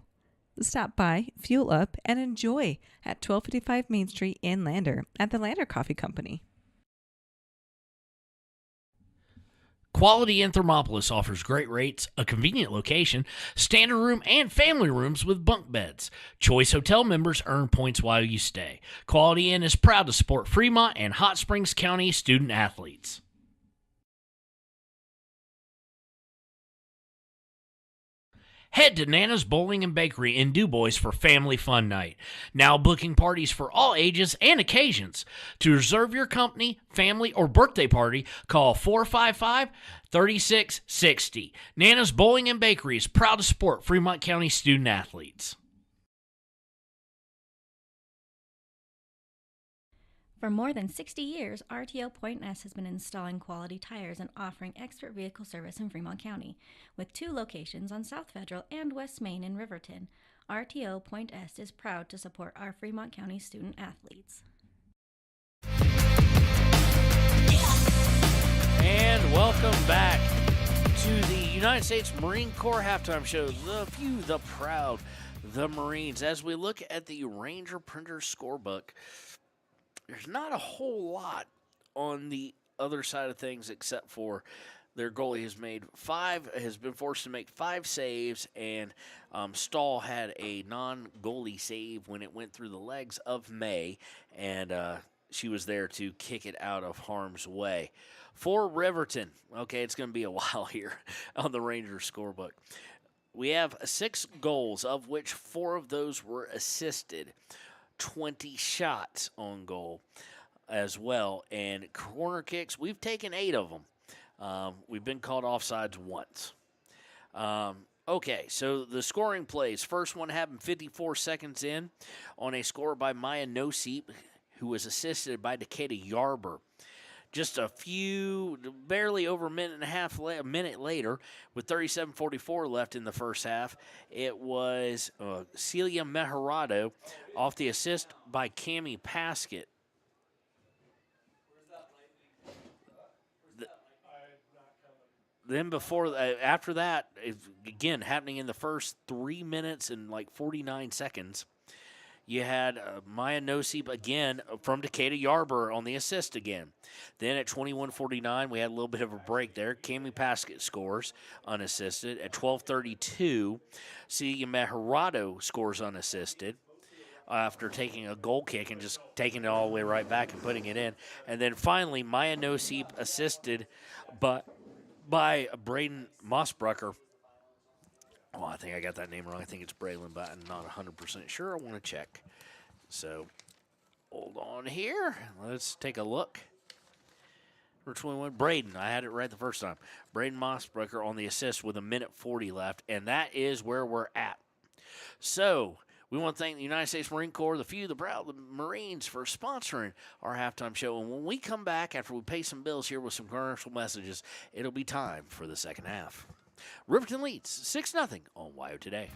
Stop by, fuel up, and enjoy at 1255 Main Street in Lander at the Lander Coffee Company. Quality in Thermopolis offers great rates, a convenient location, standard room, and family rooms with bunk beds. Choice Hotel members earn points while you stay. Quality Inn is proud to support Fremont and Hot Springs County student athletes. Head to Nana's Bowling and Bakery in DuBois for Family Fun Night. Now booking parties for all ages and occasions. To reserve your company, family, or birthday party, call 455-3660. Nana's Bowling and Bakery is proud to support Fremont County student athletes. For more than 60 years, RTO Point S has been installing quality tires and offering expert vehicle service in Fremont County. With 2 locations on South Federal and West Main in Riverton, RTO Point S is proud to support our Fremont County student athletes. And welcome back to the United States Marine Corps halftime show. The few, the proud, the Marines. As we look at the Ranger Printer scorebook, there's not a whole lot on the other side of things except for their goalie has been forced to make 5 saves, and Stahl had a non-goalie save when it went through the legs of May, and she was there to kick it out of harm's way. For Riverton, okay, it's going to be a while here on the Rangers scorebook. We have 6 goals, of which 4 of those were assisted. 20 shots on goal as well. And corner kicks, we've taken 8 of them. We've been called offsides once. Okay, so the scoring plays. First one happened 54 seconds in on a score by Maya Noseep, who was assisted by Decatur Yarber. Just barely over a minute later, with 37:44 left in the first half, it was Celia Mejarado off the assist by Cammie Paskett. Then after that, again, happening in the first 3 minutes and 49 seconds, you had Maya Noseep again from Decatur Yarber on the assist again. Then at 21:49, we had a little bit of a break there. Cammie Paskett scores unassisted. At 12:32, Celia Mejarado scores unassisted after taking a goal kick and just taking it all the way right back and putting it in. And then finally, Maya Noseep assisted by Braden Mossbrucker. Oh, I think I got that name wrong. I think it's Braylon, but I'm not 100% sure. I want to check. So, hold on here. Let's take a look. Number 21, Braden. I had it right the first time. Braden Mossbrucker on the assist with 1:40 left, and that is where we're at. So, we want to thank the United States Marine Corps, the few, the proud, the Marines, for sponsoring our halftime show. And when we come back, after we pay some bills here with some commercial messages, it'll be time for the second half. Riverton leads 6-0 on WYO Today.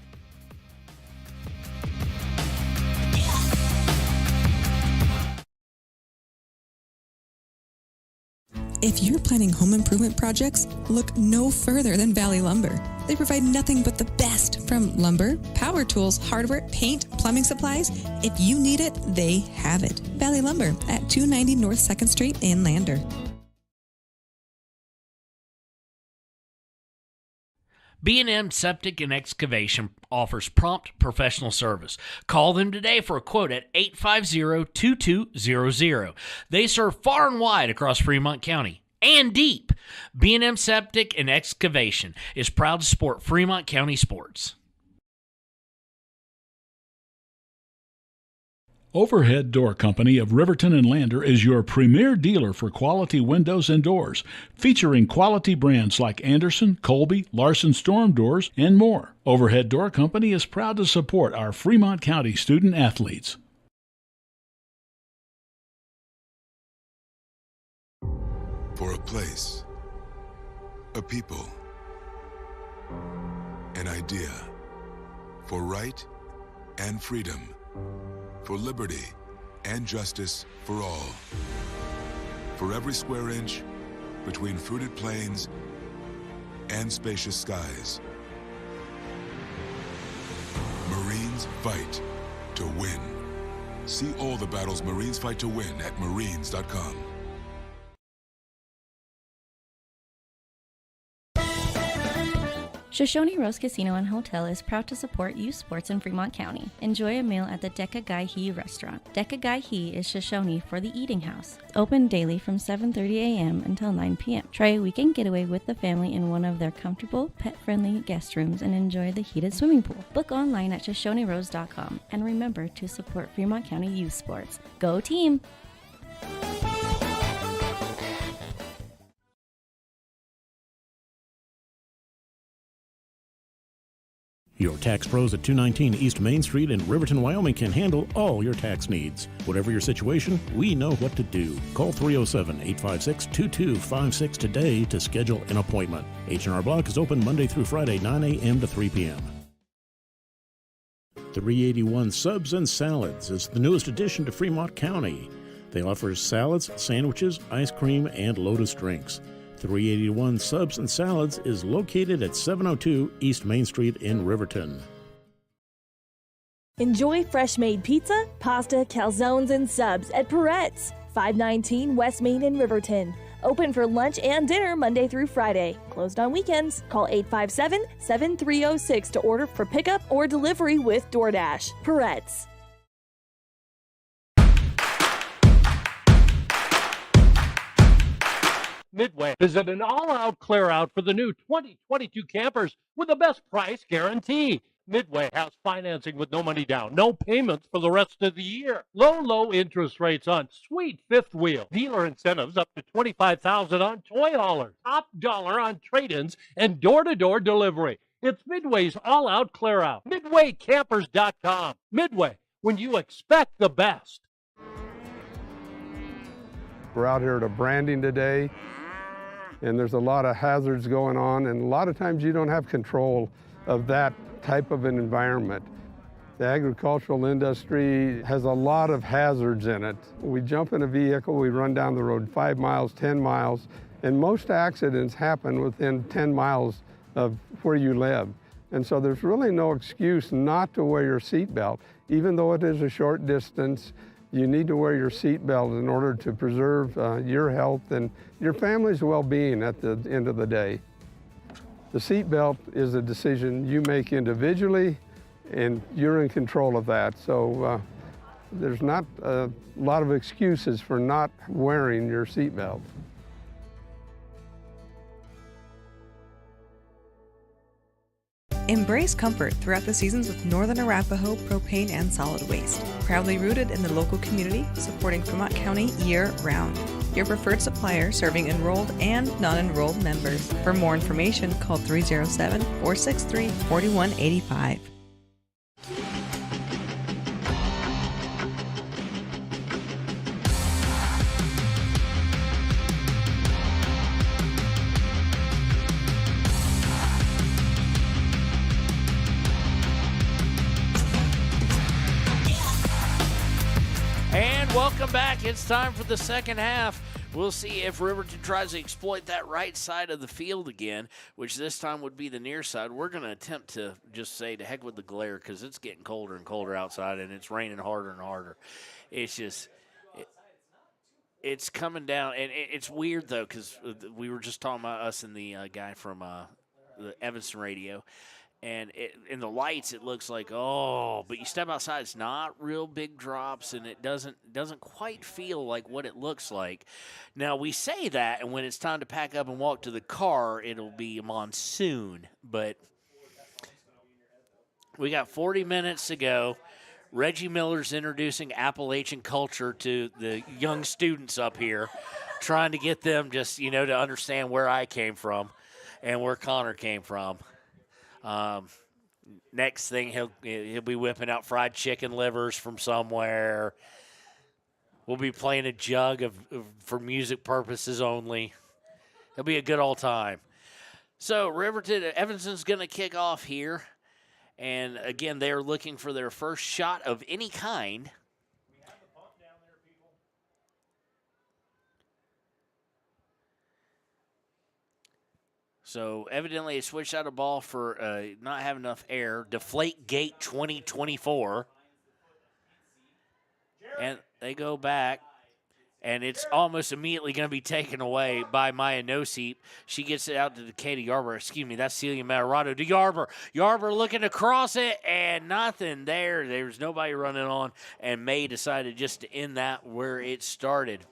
If you're planning home improvement projects, look no further than Valley Lumber. They provide nothing but the best from lumber, power tools, hardware, paint, plumbing supplies. If you need it, they have it. Valley Lumber at 290 North 2nd Street in Lander. B&M Septic and Excavation offers prompt professional service. Call them today for a quote at 850-2200. They serve far and wide across Fremont County and deep. B&M Septic and Excavation is proud to support Fremont County sports. Overhead Door Company of Riverton and Lander is your premier dealer for quality windows and doors, featuring quality brands like Anderson, Colby, Larson Storm Doors, and more. Overhead Door Company is proud to support our Fremont County student athletes. For a place, a people, an idea, for right and freedom, for liberty and justice for all. For every square inch between fruited plains and spacious skies. Marines fight to win. See all the battles Marines fight to win at Marines.com. Shoshone Rose Casino and Hotel is proud to support youth sports in Fremont County. Enjoy a meal at the Deca Gai He restaurant. Deca Gai He is Shoshone for the eating house. Open daily from 7:30 a.m. until 9 p.m. Try a weekend getaway with the family in one of their comfortable, pet-friendly guest rooms and enjoy the heated swimming pool. Book online at ShoshoneRose.com and remember to support Fremont County youth sports. Go team! Your tax pros at 219 East Main Street in Riverton, Wyoming can handle all your tax needs. Whatever your situation, we know what to do. Call 307-856-2256 today to schedule an appointment. H&R Block is open Monday through Friday, 9 a.m. to 3 p.m. 381 Subs and Salads is the newest addition to Fremont County. They offer salads, sandwiches, ice cream, and Lotus drinks. 381 Subs and Salads is located at 702 East Main Street in Riverton. Enjoy fresh-made pizza, pasta, calzones, and subs at Peretz, 519 West Main in Riverton. Open for lunch and dinner Monday through Friday. Closed on weekends. Call 857-7306 to order for pickup or delivery with DoorDash. Peretz. Midway is at an all-out clear-out for the new 2022 campers with the best price guarantee. Midway has financing with no money down, no payments for the rest of the year. Low interest rates on sweet fifth wheel. Dealer incentives up to $25,000 on toy haulers. Top dollar on trade-ins and door-to-door delivery. It's Midway's all-out clear-out. MidwayCampers.com. Midway, when you expect the best. We're out here at a branding today, and there's a lot of hazards going on, and a lot of times you don't have control of that type of an environment. The agricultural industry has a lot of hazards in it. We jump in a vehicle, we run down the road 5 miles, 10 miles, and most accidents happen within 10 miles of where you live. And so there's really no excuse not to wear your seatbelt. Even though it is a short distance, you need to wear your seatbelt in order to preserve your health and your family's well-being at the end of the day. The seatbelt is a decision you make individually, and you're in control of that. So there's not a lot of excuses for not wearing your seatbelt. Embrace comfort throughout the seasons with Northern Arapaho Propane and Solid Waste. Proudly rooted in the local community, supporting Fremont County year-round. Your preferred supplier serving enrolled and non-enrolled members. For more information, call 307-463-4185. And welcome back. It's time for the second half. We'll see if Riverton tries to exploit that right side of the field again, which this time would be the near side. We're going to attempt to just say to heck with the glare because it's getting colder and colder outside, and it's raining harder and harder. It's just it's coming down, and it's weird, though, because we were just talking about us and the guy from the Evanston radio. And in the lights, it looks like, but you step outside, it's not real big drops, and it doesn't quite feel like what it looks like. Now, we say that, and when it's time to pack up and walk to the car, it'll be a monsoon. But we got 40 minutes to go. Reggie Miller's introducing Appalachian culture to the young students up here, trying to get them just, to understand where I came from and where Connor came from. Next thing, he'll be whipping out fried chicken livers from somewhere. We'll be playing a jug for music purposes only. It'll be a good old time. So Evanston's going to kick off here. And, again, they're looking for their first shot of any kind. So, evidently, they switched out a ball for not having enough air. Deflate Gate 2024. And they go back. And it's almost immediately going to be taken away by Maya Noseep. She gets it out to Dakota Yarber. Excuse me, that's Celia Matarado to Yarber. Yarber looking to cross it, and nothing there. There's nobody running on, and May decided just to end that where it started.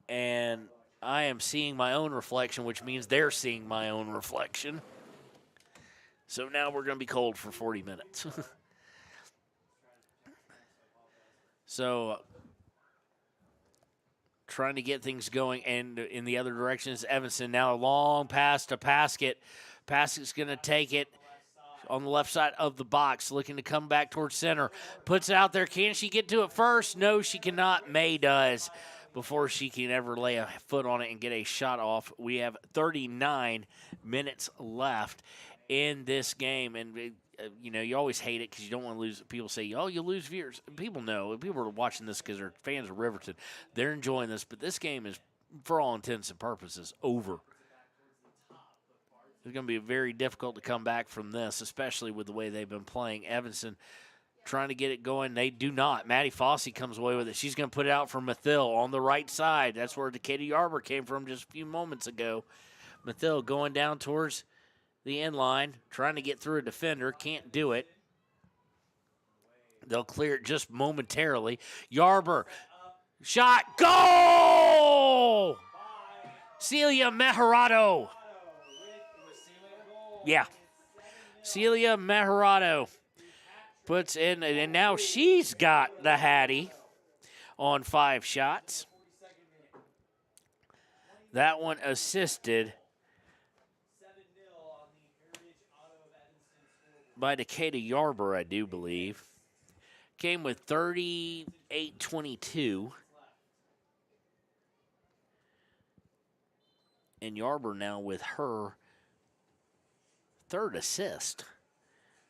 And I am seeing my own reflection, which means they're seeing my own reflection. So now we're going to be cold for 40 minutes. So trying to get things going, and in the other direction is Evanston. Now a long pass to Paskett. Paskett's going to take it on the left side of the box, looking to come back towards center. Puts it out there. Can she get to it first? No, she cannot. May does before she can ever lay a foot on it and get a shot off. We have 39 minutes left in this game, and you always hate it because you don't want to lose. People say, you lose viewers. People know. People are watching this because they're fans of Riverton. They're enjoying this, but this game is, for all intents and purposes, over. It's going to be very difficult to come back from this, especially with the way they've been playing. Evanston trying to get it going. They do not. Maddie Fossey comes away with it. She's going to put it out for Mathil on the right side. That's where Dakota Yarber came from just a few moments ago. Mathil going down towards the end line, trying to get through a defender, can't do it. They'll clear it just momentarily. Yarber, shot, goal! Celia Mejarado. Yeah. Celia Mejarado puts in, and now she's got the Hattie on 5 shots. That one assisted by Dakota Yarber, I do believe. Came with 38-22. And Yarber now with her third assist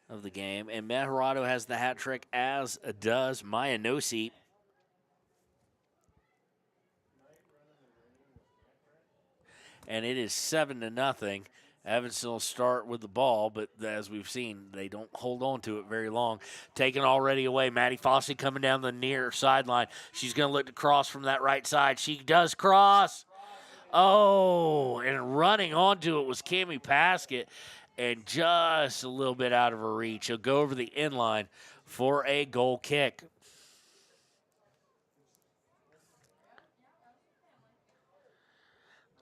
of the game. And Mejarado has the hat trick, as does Maya Noseep. And it is 7-0. Evanston will start with the ball, but as we've seen, they don't hold on to it very long. Taken already away. Maddie Fossey coming down the near sideline. She's going to look to cross from that right side. She does cross. Oh, and running onto it was Cammie Paskett, and just a little bit out of her reach. She'll go over the end line for a goal kick.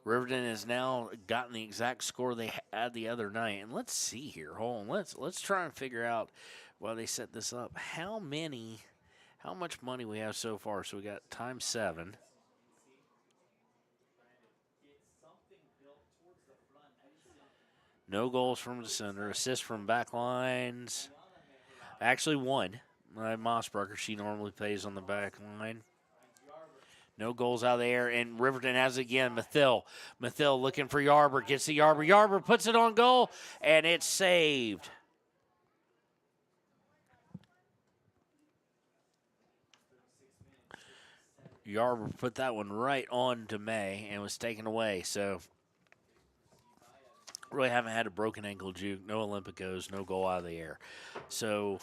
Riverton has now gotten the exact score they had the other night. And let's see here. Hold on. Let's try and figure out while they set this up how much money we have so far. So we got times 7. No goals from the center. Assist from back lines. Actually, 1. Mossbrucker, she normally plays on the back line. No goals out of the air, and Riverton has it again. Mathil looking for Yarber, gets the Yarber. Yarber puts it on goal, and it's saved. Yarber put that one right on to May and was taken away. So really haven't had a broken ankle juke, no Olympicos, no goal out of the air. So,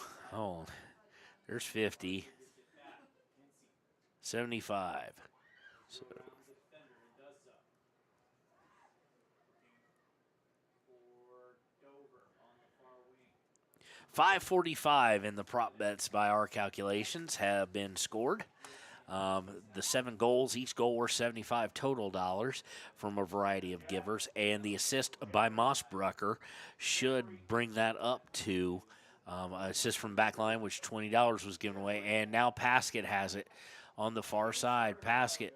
there's 50, 75. So 545 in the prop bets by our calculations have been scored. The 7 goals, each goal worth 75 total dollars from a variety of givers, and the assist by Mossbrucker should bring that up to assist from backline, which $20 was given away, and now Paskett has it on the far side. Paskett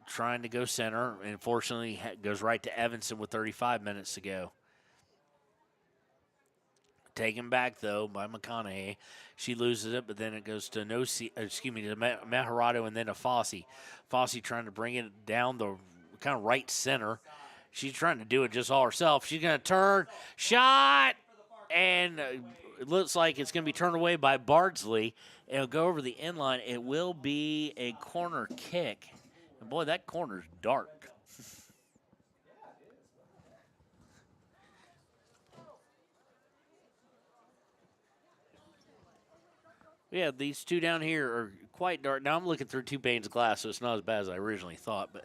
trying to go center, and unfortunately goes right to Evanston with 35 minutes to go. Taken back, though, by McConaughey. She loses it, but then it goes to Meharado and then to Fossey. Fossey trying to bring it down the kind of right center. She's trying to do it just all herself. She's going to turn, shot, and it looks like it's going to be turned away by Bardsley. It'll go over the inline. It will be a corner kick. And, boy, that corner's dark. Yeah, these two down here are quite dark. Now I'm looking through 2 panes of glass, so it's not as bad as I originally thought. But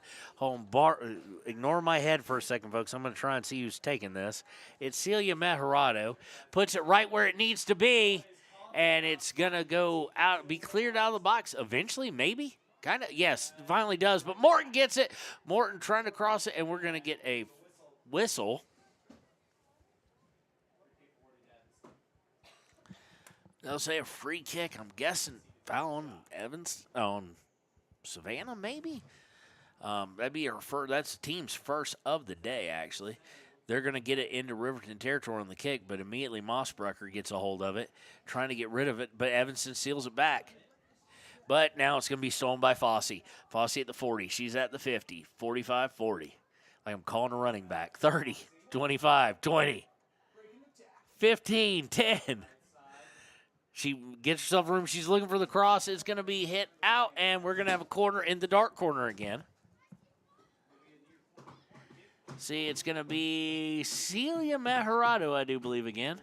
ignore my head for a second, folks. I'm going to try and see who's taking this. It's Celia Meharado. Puts it right where it needs to be, and it's going to go out, be cleared out of the box eventually, maybe? Kind of, yes, finally does. But Morton gets it. Morton trying to cross it, and we're going to get a whistle. They'll say a free kick. I'm guessing foul on on Savannah, maybe. That'd be that's the team's first of the day. Actually, they're going to get it into Riverton territory on the kick, but immediately Mossbrucker gets a hold of it, trying to get rid of it. But Evanston seals it back. But now it's going to be stolen by Fossey. Fossey at the 40. She's at the 50. 45, 40. Like I'm calling a running back. 30, 25, 20, 15, 10. She gets herself room. She's looking for the cross. It's going to be hit out, and we're going to have a corner in the dark corner again. See, it's going to be Celia Meharado, I do believe, again.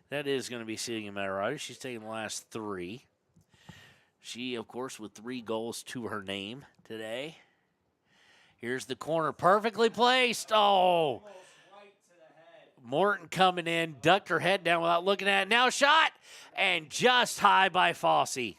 That is going to be Celia Meharado. She's taking the last 3. She, of course, with 3 goals to her name today. Here's the corner. Perfectly placed. Oh! Morton coming in, ducked her head down without looking at it. Now shot, and just high by Fossey.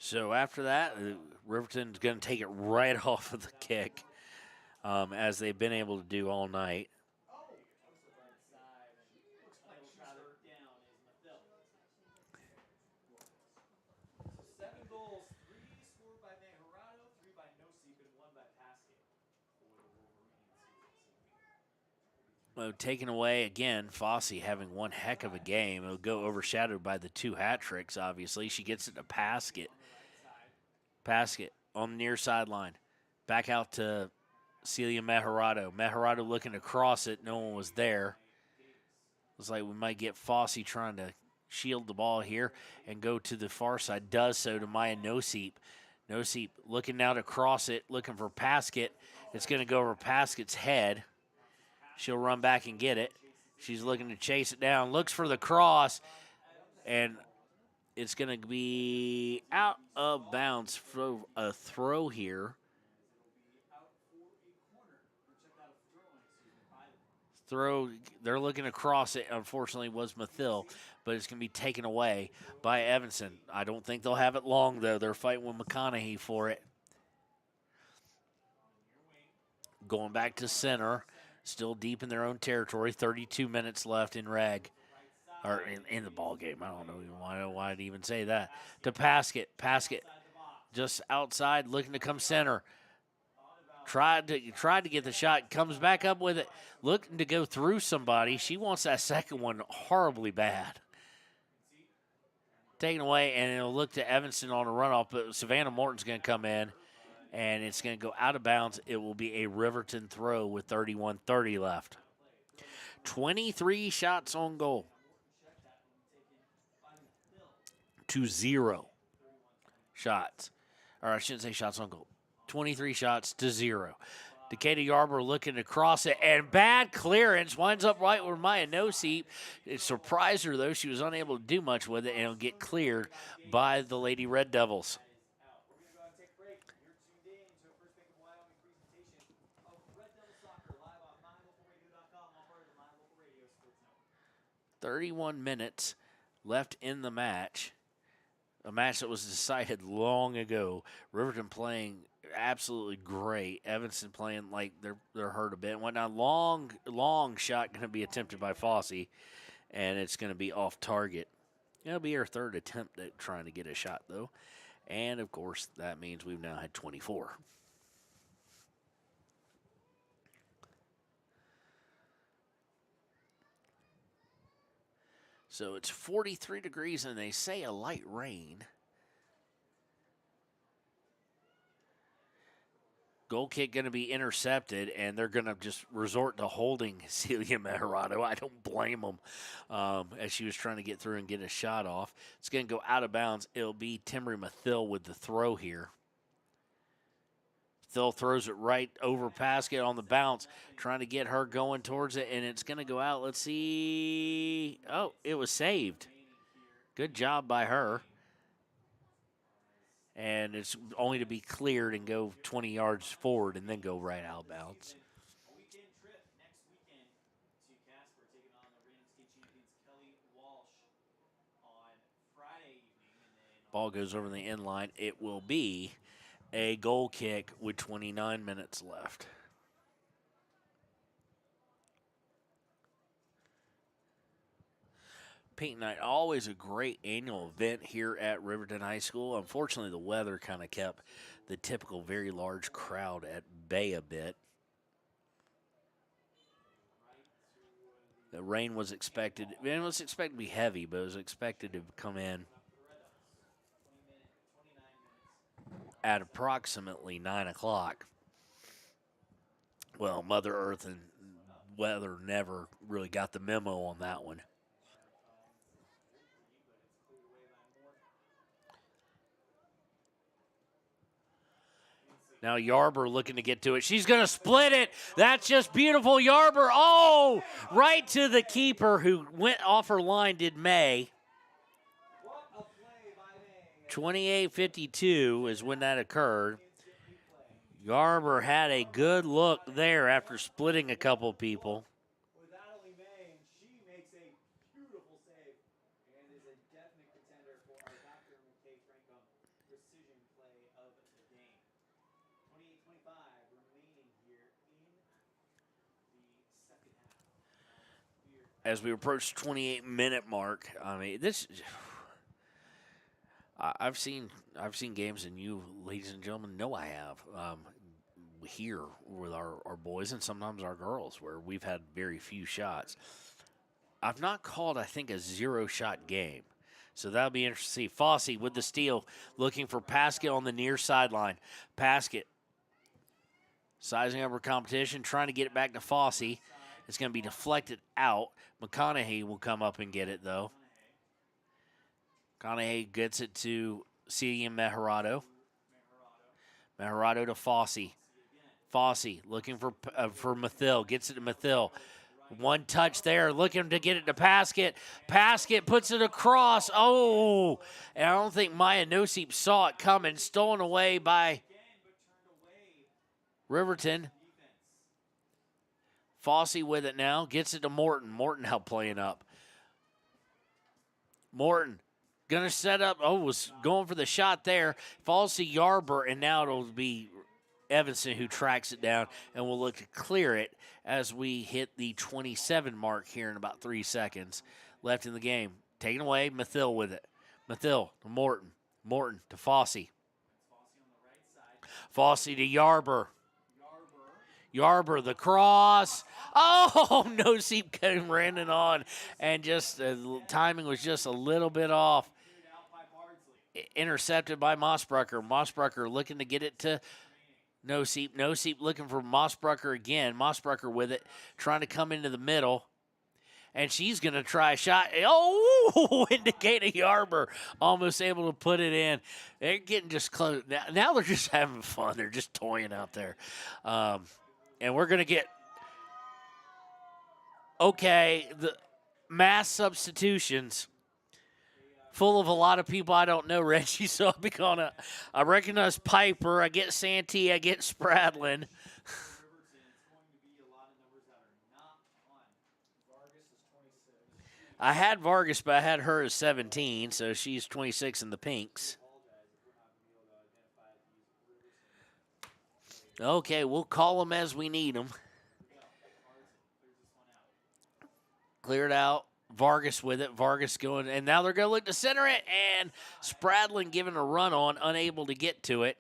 So after that, Riverton's going to take it right off of the kick, as they've been able to do all night. Taken away again, Fossey having one heck of a game. It'll go overshadowed by the 2 hat tricks, obviously. She gets it to Paskett. Paskett on the near sideline. Back out to Celia Meharado. Meharado looking to cross it. No one was there. Looks like we might get Fossey trying to shield the ball here and go to the far side. Does so to Maya Noseep. Noseep looking now to cross it, looking for Paskett. It's going to go over Paskett's head. She'll run back and get it. She's looking to chase it down. Looks for the cross, and it's going to be out of bounds for a throw here. They're looking to cross it. Unfortunately, was Mathil, but it's going to be taken away by Evanston. I don't think they'll have it long, though. They're fighting with McConaughey for it. Going back to center. Still deep in their own territory. 32 minutes left in reg. Or in the ball game. I don't know why I'd even say that. To Paskett. Paskett just outside, looking to come center. Tried to get the shot, comes back up with it, looking to go through somebody. She wants that second one horribly bad. Taken away, and it'll look to Evanston on a runoff, but Savannah Morton's going to come in, and it's going to go out of bounds. It will be a Riverton throw with 31:30 left. 23 shots on goal to 0 shots. Or I shouldn't say shots on goal. 23 shots to 0. Decatur Yarborough looking to cross it, and bad clearance. Winds up right where Maya Noseep. It surprised her, though. She was unable to do much with it, and it'll get cleared by the Lady Red Devils. $31 left in the match. A match that was decided long ago. Riverton playing absolutely great. Evanston playing like they're hurt a bit. Went down long shot going to be attempted by Fossey, and it's going to be off target. It'll be her third attempt at trying to get a shot, though. And, of course, that means we've now had 24. So it's 43 degrees, and they say a light rain. Goal kick going to be intercepted, and they're going to just resort to holding Celia Mejerado. I don't blame them as she was trying to get through and get a shot off. It's going to go out of bounds. It'll be Timry Mathil with the throw here. Mathil throws it right over Paskett on the bounce, trying to get her going towards it, and it's going to go out. Let's see. Oh, it was saved. Good job by her. And it's only to be cleared and go 20 yards forward and then go right out of bounds. Ball goes over the end line. It will be a goal kick with 29 minutes left. Paint Night, always a great annual event here at Riverton High School. Unfortunately, the weather kind of kept the typical very large crowd at bay a bit. The rain was expected. It was expected to be heavy, but it was expected to come in at approximately 9 o'clock. Well, Mother Earth and weather never really got the memo on that one. Now Yarborough looking to get to it. She's going to split it. That's just beautiful. Yarborough, oh, right to the keeper who went off her line, did May. 28:52 is when that occurred. Yarborough had a good look there after splitting a couple people. As we approach the 28-minute mark, I mean, this. I've seen games, and you, ladies and gentlemen, know I have here with our boys and sometimes our girls, where we've had very few shots. I've not called, I think, a 0-shot game, so that'll be interesting to see. Fossey with the steal, looking for Paskett on the near sideline. Paskett sizing up her competition, trying to get it back to Fossey. It's going to be deflected out. McConaughey will come up and get it, though. McConaughey gets it to Celia Mejerado. Mejerado to Fossey. Fossey looking for Mathil. Gets it to Mathil. One touch there, looking to get it to Paskett. Paskett puts it across. Oh, and I don't think Maya Noseep saw it coming. Stolen away by Riverton. Fossey with it now. Gets it to Morton. Morton helped playing up. Morton going to set up. Oh, was going for the shot there. Falls to Yarborough, and now it'll be Evanston who tracks it down, and will look to clear it as we hit the 27 mark here in about 3 seconds left in the game. Taken away, Mathil with it. Mathil to Morton. Morton to Fossey. Fossey to Yarber. Yarber, the cross. Oh, no seep came running on, and just the timing was just a little bit off. Intercepted by Mossbrucker. Mossbrucker looking to get it to No Seep. No Seep looking for Mossbrucker again. Mossbrucker with it, trying to come into the middle. And she's going to try a shot. Oh, indicating Yarber almost able to put it in. They're getting just close. Now they're just having fun. They're just toying out there. And we're going to get, the mass substitutions full of a lot of people I don't know, Reggie. So I'll be calling I recognize Piper. I get Santee. I get Spradlin. I had Vargas, but I had her as 17, so she's 26 in the pinks. Okay, we'll call them as we need them. Cleared out. Vargas with it. Vargas going, and now they're going to look to center it, and Spradlin giving a run on, unable to get to it.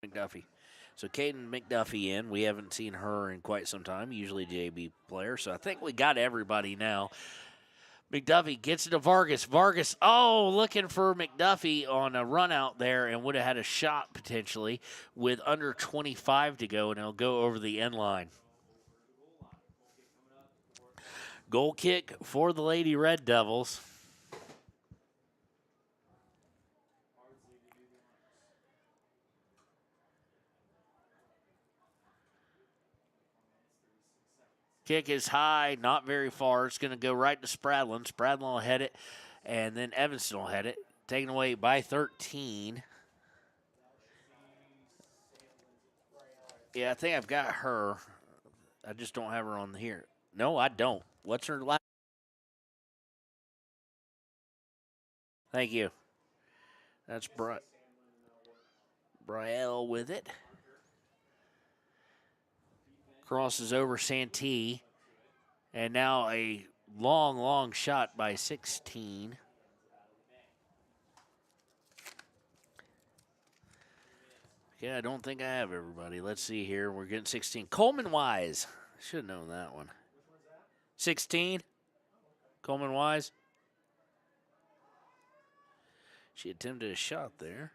McDuffie. So Caden McDuffie in. We haven't seen her in quite some time, usually JB player. So I think we got everybody now. McDuffie gets it to Vargas. Vargas, looking for McDuffie on a run out there and would have had a shot potentially with under 25 to go, and it'll go over the end line. Goal kick for the Lady Red Devils. Kick is high, not very far. It's going to go right to Spradlin. Spradlin will head it, and then Evanston will head it. Taken away by 13. Yeah, I think I've got her. I just don't have her on here. No, I don't. What's her last? Thank you. That's Brielle with it. Crosses over Santee. And now a long, long shot by 16. Okay, I don't think I have everybody. Let's see here. We're getting 16. Coleman Wise. Should have known that one. 16. Coleman Wise. She attempted a shot there.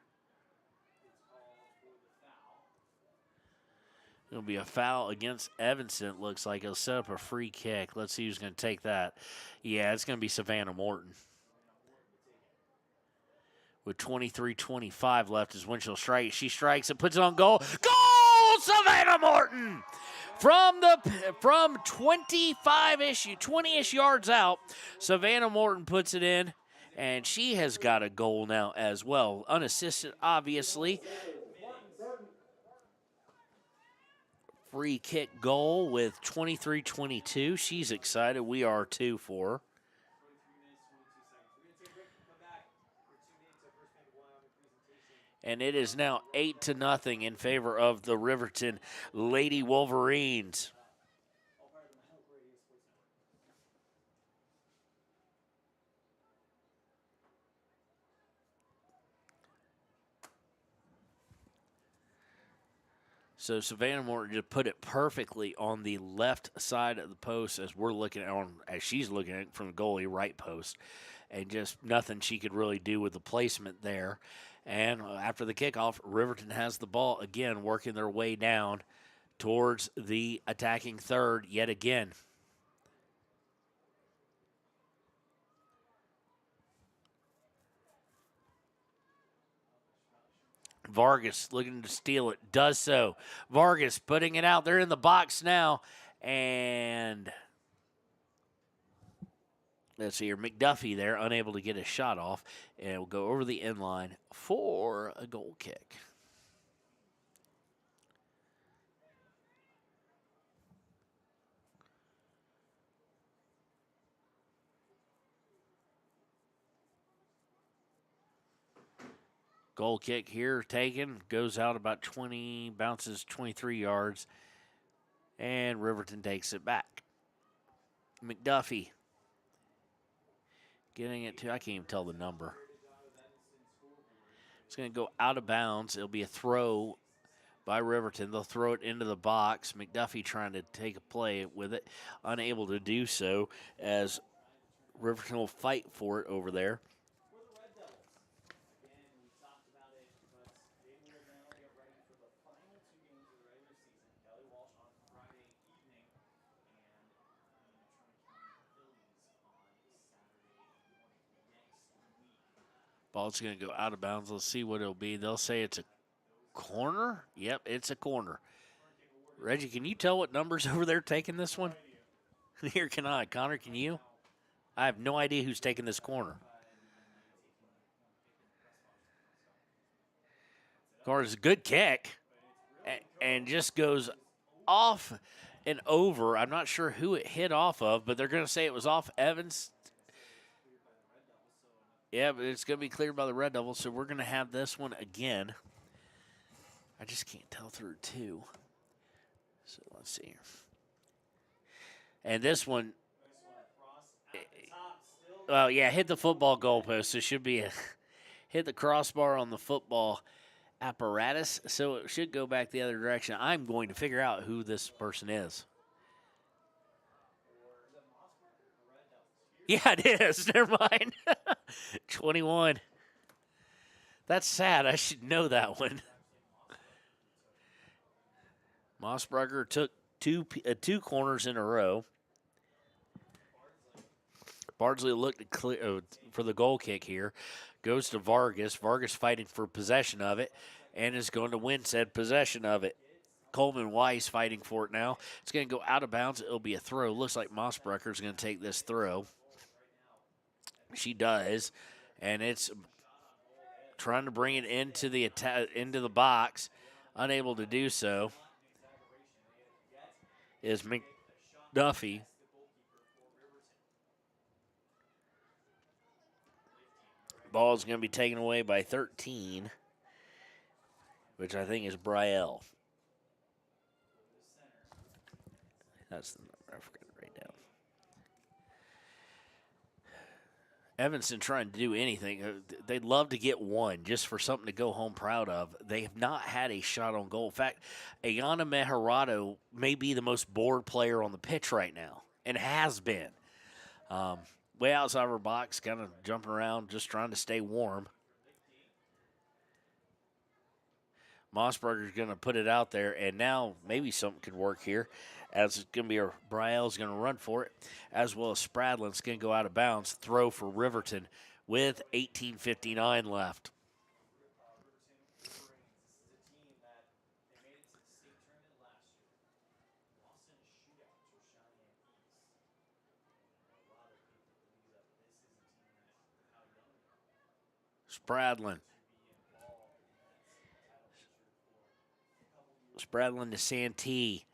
It'll be a foul against Evanston, it looks like. He'll set up a free kick. Let's see who's going to take that. Yeah, it's going to be Savannah Morton. With 23-25 left is when she'll strike. She strikes it, puts it on goal. Goal! Savannah Morton! From 25-ish, 20-ish yards out, Savannah Morton puts it in, and she has got a goal now as well. Unassisted, obviously. Free kick goal with 23-22. She's excited. We are too for her. And it is now 8-0 in favor of the Riverton Lady Wolverines. So Savannah Morton just put it perfectly on the left side of the post as she's looking at it from the goalie right post. And just nothing she could really do with the placement there. And after the kickoff, Riverton has the ball again, working their way down towards the attacking third yet again. Vargas looking to steal it, does so. Vargas putting it out there in the box now. And let's see here, McDuffie there, unable to get a shot off. And it will go over the end line for a goal kick. Goal kick here taken, goes out about 20, bounces 23 yards, and Riverton takes it back. McDuffie getting it to, I can't even tell the number. It's going to go out of bounds. It'll be a throw by Riverton. They'll throw it into the box. McDuffie trying to take a play with it, unable to do so as Riverton will fight for it over there. Ball's going to go out of bounds. Let's see what it'll be. They'll say it's a corner. Yep, it's a corner. Reggie, can you tell what numbers over there taking this one? Here can I. Connor, can you? I have no idea who's taking this corner. Corner's a good kick and just goes off and over. I'm not sure who it hit off of, but they're going to say it was off Evans. Yeah, but it's going to be cleared by the Red Devils, so we're going to have this one again. I just can't tell through two. So let's see here. And this one, well, yeah, hit the football goalpost. So it should be a hit the crossbar on the football apparatus, so it should go back the other direction. I'm going to figure out who this person is. Yeah, it is. Never mind. 21. That's sad. I should know that one. Mossberger took two corners in a row. Bardsley looked for the goal kick here. Goes to Vargas. Vargas fighting for possession of it and is going to win said possession of it. Coleman Weiss fighting for it now. It's going to go out of bounds. It'll be a throw. Looks like Mossberger is going to take this throw. She does, and it's trying to bring it into the box. Unable to do so is McDuffie. Ball is going to be taken away by 13, which I think is Brielle. That's the number. I forgot to write down. Evanston trying to do anything. They'd love to get one just for something to go home proud of. They have not had a shot on goal. In fact, Ayana Meharado may be the most bored player on the pitch right now, and has been. Way outside of her box, kind of jumping around, just trying to stay warm. Mossberger's going to put it out there, and now maybe something could work here, as it's going to be Brielle's going to run for it, as well as Spradlin's going to go out of bounds, throw for Riverton with 18:59 left. Spradlin to Santee.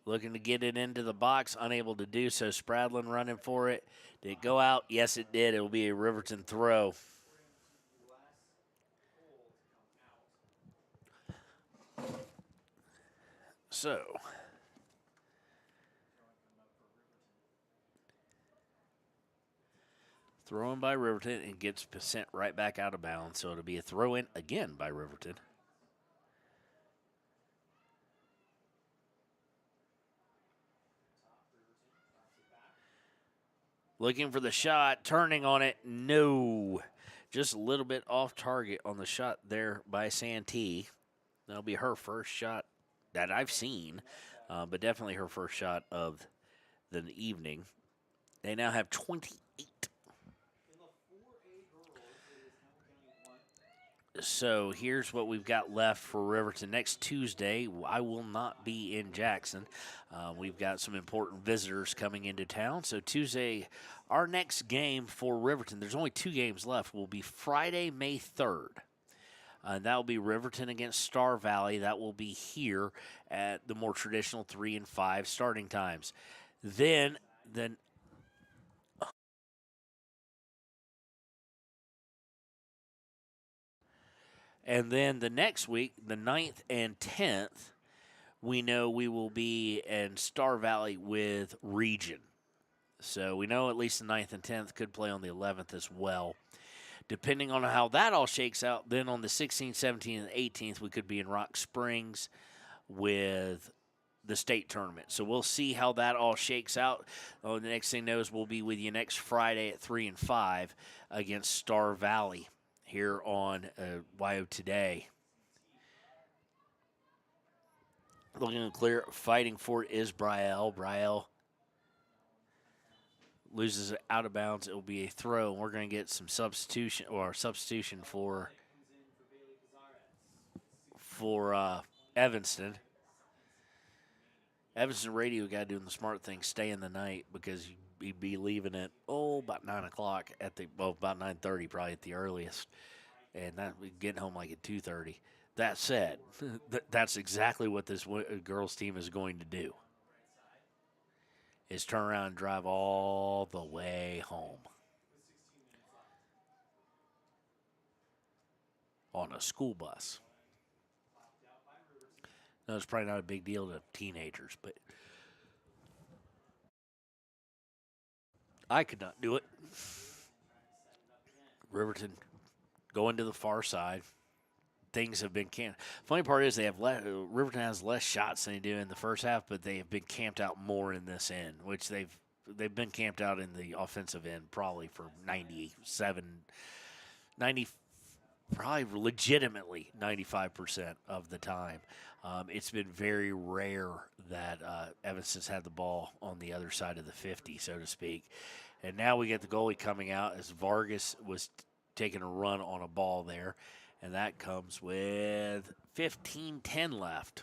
Looking to get it into the box, unable to do so. Spradlin running for it. Did it go out? Yes, it did. It will be a Riverton throw. So, throw-in by Riverton and gets sent right back out of bounds. So it'll be a throw-in again by Riverton. Looking for the shot, turning on it, no. Just a little bit off target on the shot there by Santee. That'll be her first shot that I've seen, but definitely her first shot of the evening. They now have 28. So here's what we've got left for Riverton. Next Tuesday, I will not be in Jackson. We've got some important visitors coming into town. So Tuesday, our next game for Riverton, there's only 2 games left, will be Friday, May 3rd. That will be Riverton against Star Valley. That will be here at the more traditional 3 and 5 starting times. Then And then the next week, the 9th and 10th, we know we will be in Star Valley with Region. So we know at least the 9th and 10th could play on the 11th as well. Depending on how that all shakes out, then on the 16th, 17th, and 18th, we could be in Rock Springs with the state tournament. So we'll see how that all shakes out. The next thing knows, we'll be with you next Friday at 3 and 5 against Star Valley here on YO Today. Looking clear, fighting for it is Brielle. Brielle loses it out of bounds. It will be a throw, and we're going to get some substitution for Evanston. Evanston radio guy doing the smart thing, stay in the night, because he'd be leaving at about 9 o'clock about 9:30 probably at the earliest, and that getting home like at 2:30. That said, that's exactly what this girls team is going to do. Is turn around and drive all the way home on a school bus. No, it's probably not a big deal to teenagers, but I could not do it. Riverton going to the far side. Things have been camped. Funny part is Riverton has less shots than they do in the first half, but they have been camped out more in this end, which they've been camped out in the offensive end probably for 90, probably legitimately 95% of the time. It's been very rare that Evanston's had the ball on the other side of the 50, so to speak. And now we get the goalie coming out as Vargas was taking a run on a ball there. And that comes with 15:10 left.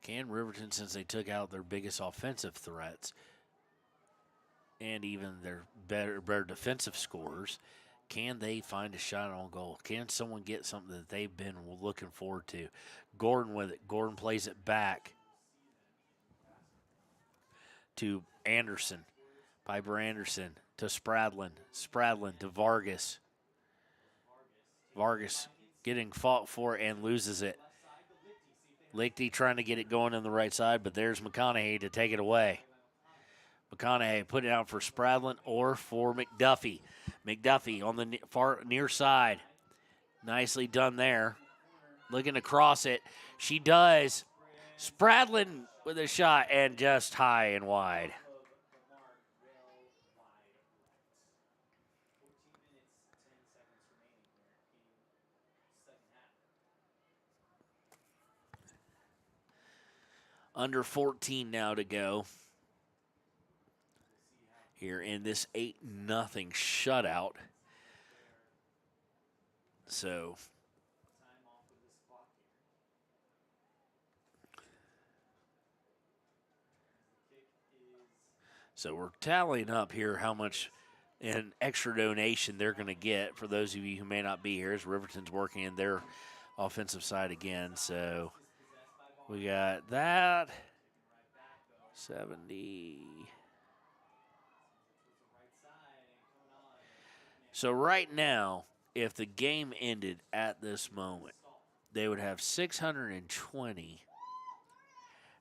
Can Riverton, since they took out their biggest offensive threats and even their better defensive scorers, can they find a shot on goal? Can someone get something that they've been looking forward to? Gordon with it. Gordon plays it back to Anderson. Piper Anderson to Spradlin. Spradlin to Vargas. Vargas getting fought for and loses it. Lichty trying to get it going on the right side, but there's McConaughey to take it away. McConaughey put it out for Spradlin or for McDuffie. McDuffie on the far near side. Nicely done there. Looking to cross it. She does. Spradlin with a shot and just high and wide. Under 14 now to go here in this 8-0 shutout. So we're tallying up here how much an extra donation they're going to get for those of you who may not be here, as Riverton's working in their offensive side again. So we got that 70. So right now, if the game ended at this moment, they would have 620.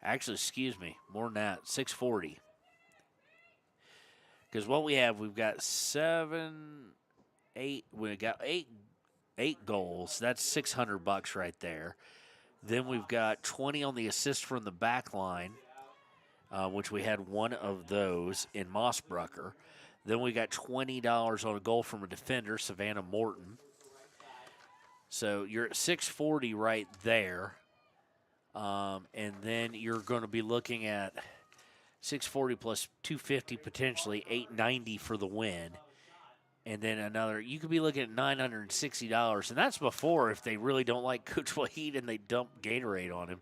Actually, excuse me, more than that, 640. Because what we've got eight goals. That's $600 right there. Then we've got 20 on the assist from the back line, which we had one of those in Mossbrucker. Then we got $20 on a goal from a defender, Savannah Morton. So you're at 640 right there. And then you're going to be looking at 640 plus 250 potentially, 890 for the win. And then you could be looking at $960. And that's before if they really don't like Coach Wahid and they dump Gatorade on him.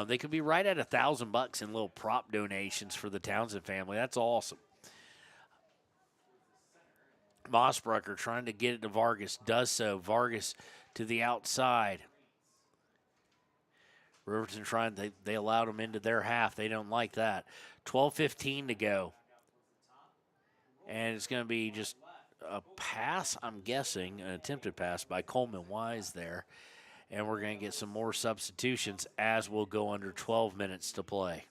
They could be right at $1,000 in little prop donations for the Townsend family. That's awesome. Mossbrucker trying to get it to Vargas. Does so. Vargas to the outside. Riverton trying, they allowed them into their half. They don't like that. 12:15 to go. And it's going to be just a pass, I'm guessing, an attempted pass by Coleman Wise there. And we're going to get some more substitutions as we'll go under 12 minutes to play.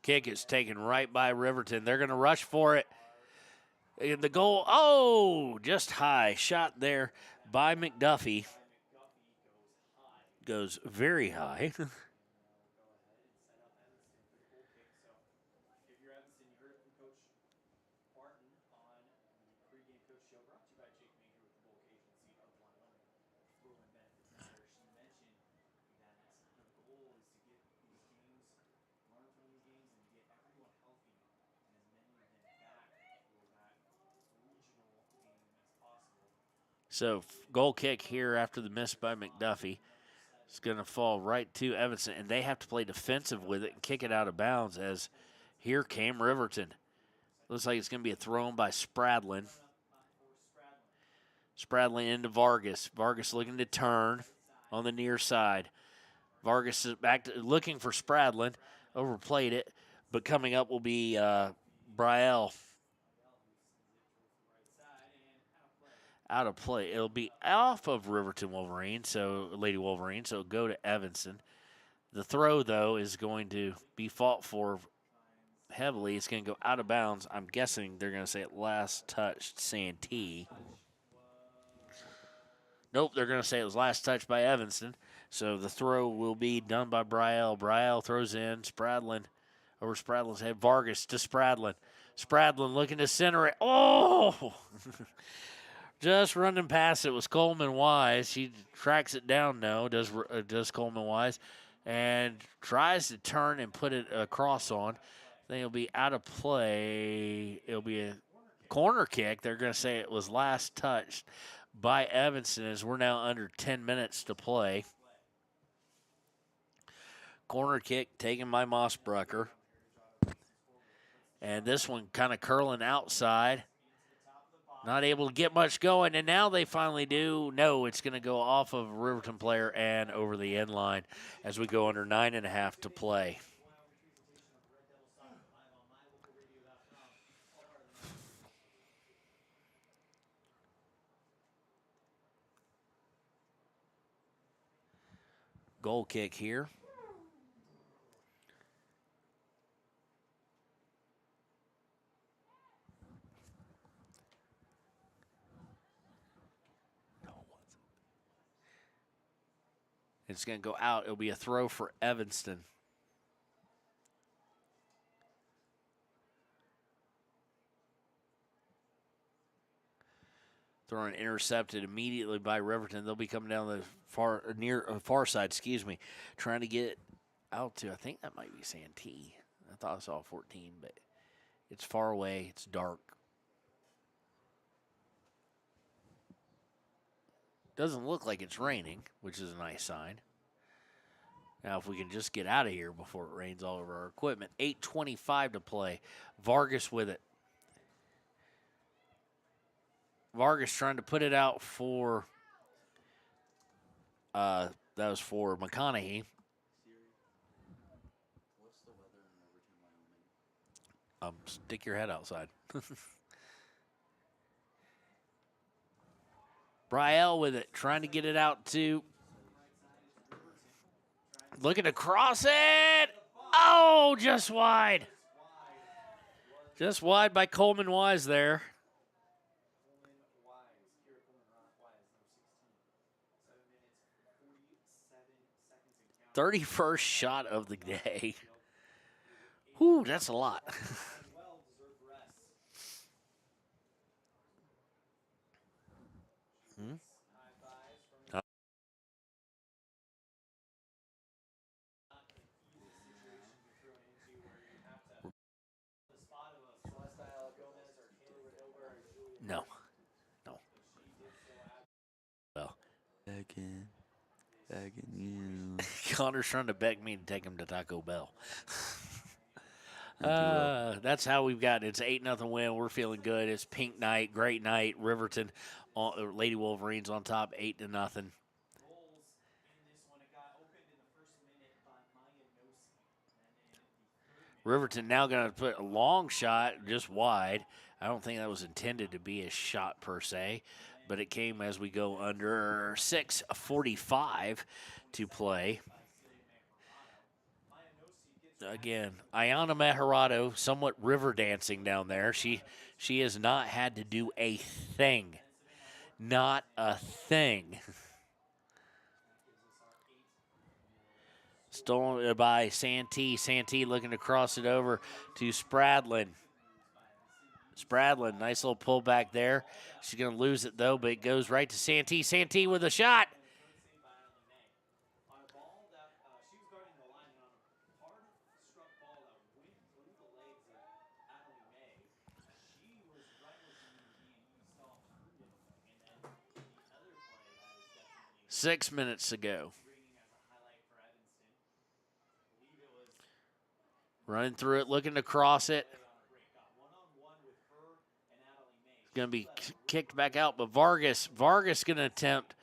Kick is taken right by Riverton. They're going to rush for it. And the goal, just high. Shot there by McDuffie. Goes very high. So goal kick here after the miss by McDuffie. It's going to fall right to Evanston, and they have to play defensive with it and kick it out of bounds as here came Riverton. Looks like it's going to be a throw by Spradlin. Spradlin into Vargas. Vargas looking to turn on the near side. Vargas is back to looking for Spradlin. Overplayed it, but coming up will be Brielle. Out of play. It'll be off of Riverton Wolverine, so Lady Wolverine, so it'll go to Evanston. The throw, though, is going to be fought for heavily. It's going to go out of bounds. I'm guessing they're going to say it last touched Santee. Nope, they're going to say it was last touched by Evanston. So the throw will be done by Brielle. Brielle throws in. Spradlin over Spradlin's head. Vargas to Spradlin. Spradlin looking to center it. Oh! Just running past it was Coleman Wise. She tracks it down, does Coleman Wise, and tries to turn and put it across on. Then it'll be out of play. It'll be a corner kick. They're going to say it was last touched by Evanston as we're now under 10 minutes to play. Corner kick taken by Mossbrucker. And this one kind of curling outside. Not able to get much going, and now they finally do. No, it's going to go off of a Riverton player and over the end line as we go under 9.5 to play. Goal kick here. It's going to go out. It'll be a throw for Evanston. Throwing intercepted immediately by Riverton. They'll be coming down the far side, trying to get out to, I think that might be Santee. I thought I saw 14, but it's far away. It's dark. Doesn't look like it's raining, which is a nice sign. Now, if we can just get out of here before it rains all over our equipment. 8:25 to play. Vargas with it. Vargas trying to put it out for, that was for McConaughey. Stick your head outside. Brielle with it, trying to get it out to, looking to cross it. Oh, just wide. Just wide by Coleman Wise there. 31st shot of the day. Whew, that's a lot. No. Well. Again. Begging you. Connor's trying to beg me to take him to Taco Bell. Think you will. That's how we've gotten. It's 8-0 win. We're feeling good. It's pink night, great night. Riverton, Lady Wolverines on top, 8-0. Riverton now going to put a long shot just wide. I don't think that was intended to be a shot per se, but it came as we go under 6:45 to play. Again, Ayana Mejarado somewhat river dancing down there. She has not had to do a thing. Not a thing. Stolen by Santee. Santee looking to cross it over to Spradlin. Spradlin, nice little pullback there. She's going to lose it, though, but it goes right to Santee. Santee with a shot. Six minutes to go. Running through it, looking to cross it. Going to be kicked back out, but Vargas going to attempt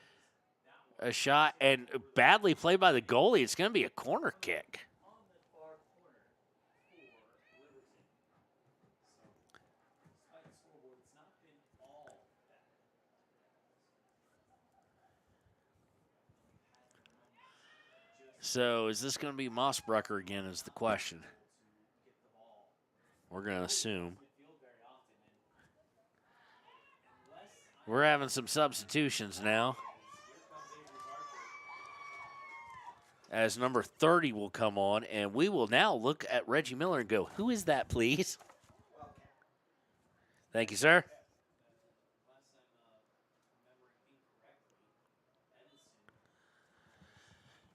a shot, and badly played by the goalie. It's going to be a corner kick. So is this going to be Mossbrucker again is the question. We're going to assume. We're having some substitutions now. As number 30 will come on, and we will now look at Reggie Miller and go, who is that, please? Thank you, sir.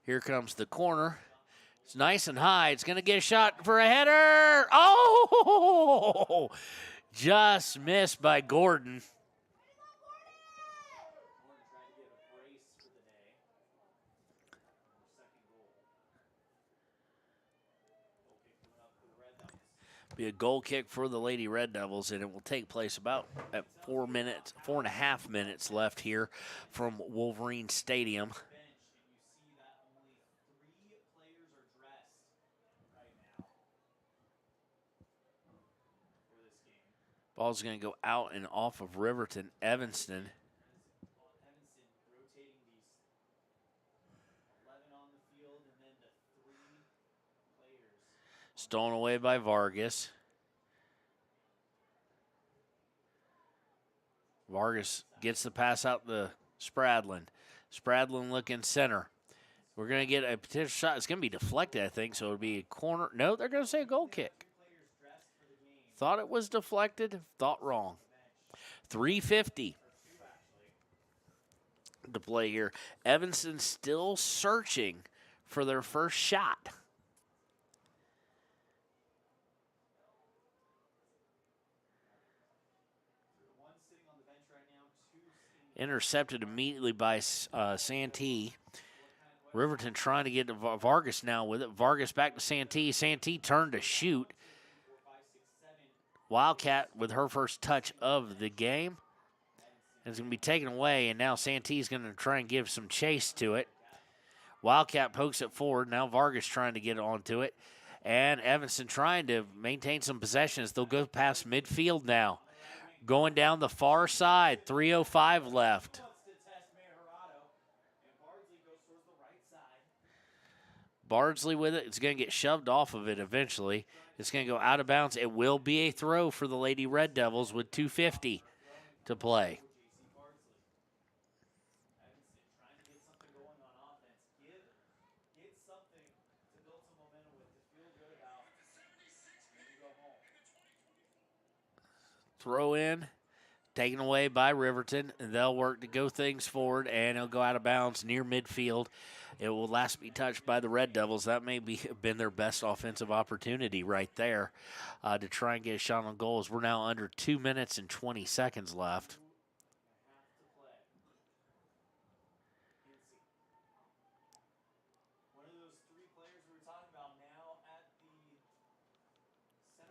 Here comes the corner. It's nice and high. It's going to get a shot for a header. Oh! Just missed by Gordon. Be a goal kick for the Lady Red Devils, and it will take place about at 4.5 minutes left here from Wolverine Stadium. Ball's going to go out and off of Riverton. Evanston. Stolen away by Vargas. Vargas gets the pass out to Spradlin. Spradlin looking center. We're going to get a potential shot. It's going to be deflected, I think, so it'll be a corner. No, they're going to say a goal kick. Thought it was deflected. Thought wrong. 3:50 to play here. Evanston still searching for their first shot. Intercepted immediately by Santee. Riverton trying to get to Vargas now with it. Vargas back to Santee. Santee turned to shoot. Wildcat with her first touch of the game. It's going to be taken away, and now Santee's going to try and give some chase to it. Wildcat pokes it forward. Now Vargas trying to get onto it. And Evanston trying to maintain some possessions. They'll go past midfield now. Going down the far side, 3:05 left. Bardsley with it. It's going to get shoved off of it eventually. It's going to go out of bounds. It will be a throw for the Lady Red Devils with 2:50 to play. Throw in, taken away by Riverton, and they'll work to go things forward, and it'll go out of bounds near midfield. It will last be touched by the Red Devils. That may be been their best offensive opportunity right there to try and get a shot on goal, as we're now under 2 minutes and 20 seconds left.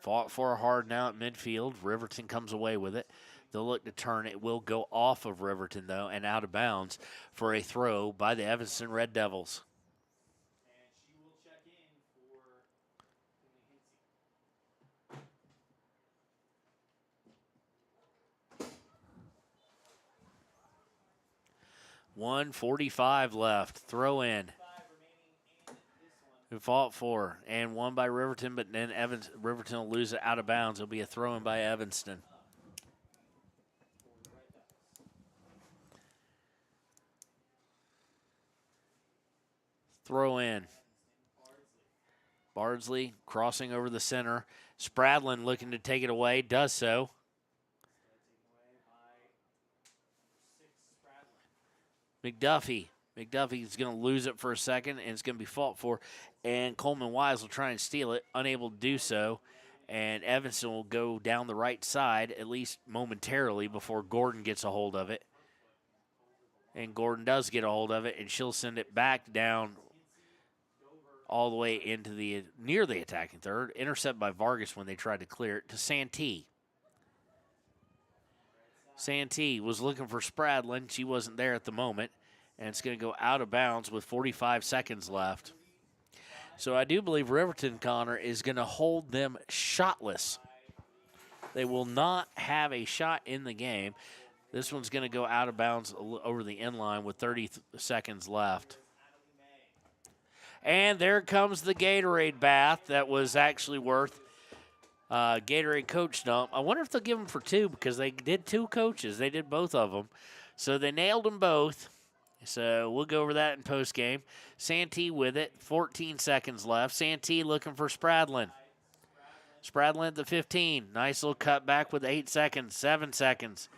Fought for hard now at midfield. Riverton comes away with it. They'll look to turn. It will go off of Riverton, though, and out of bounds for a throw by the Evanston Red Devils. .145 left. Throw in. Who fought for and won by Riverton, but then Riverton will lose it out of bounds. It'll be a throw in by Evanston. Throw in. Bardsley crossing over the center. Spradlin looking to take it away, does so. McDuffie's going to lose it for a second, and it's going to be fought for. And Coleman Wise will try and steal it, unable to do so. And Evanston will go down the right side, at least momentarily, before Gordon gets a hold of it. And Gordon does get a hold of it, and she'll send it back down all the way into near the attacking third. Intercept by Vargas when they tried to clear it to Santee. Santee was looking for Spradlin. She wasn't there at the moment. And it's going to go out of bounds with 45 seconds left. So I do believe Riverton, Connor, is going to hold them shotless. They will not have a shot in the game. This one's going to go out of bounds over the end line with 30 seconds left. And there comes the Gatorade bath that was actually worth Gatorade coach dump. I wonder if they'll give them for two because they did two coaches. They did both of them. So they nailed them both. So we'll go over that in postgame. Santee with it, 14 seconds left. Santee looking for Spradlin. Spradlin at the 15. Nice little cut back with 8 seconds, 7 seconds.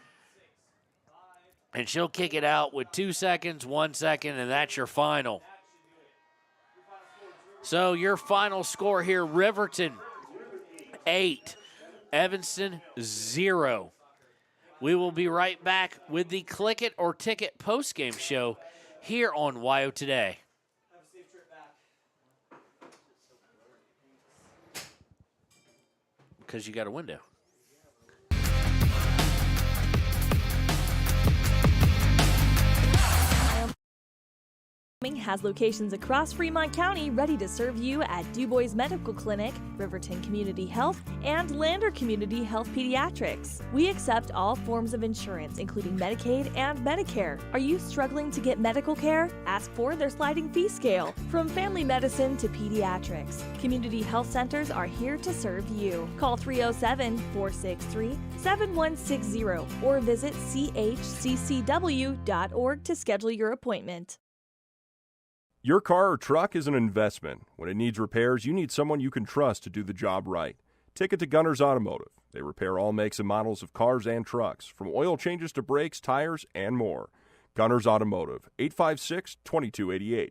And she'll kick it out with 2 seconds, 1 second, and that's your final. So your final score here, Riverton 8, Evanston 0. We will be right back with the Click It or Ticket postgame show here on WYO Today. Because you got a window. Has locations across Fremont County ready to serve you at DuBois Medical Clinic, Riverton Community Health, and Lander Community Health Pediatrics. We accept all forms of insurance, including Medicaid and Medicare. Are you struggling to get medical care? Ask for their sliding fee scale. From family medicine to pediatrics, community health centers are here to serve you. Call 307-463-7160 or visit chccw.org to schedule your appointment. Your car or truck is an investment. When it needs repairs, you need someone you can trust to do the job right. Take it to Gunners Automotive. They repair all makes and models of cars and trucks, from oil changes to brakes, tires, and more. Gunners Automotive, 856-2288.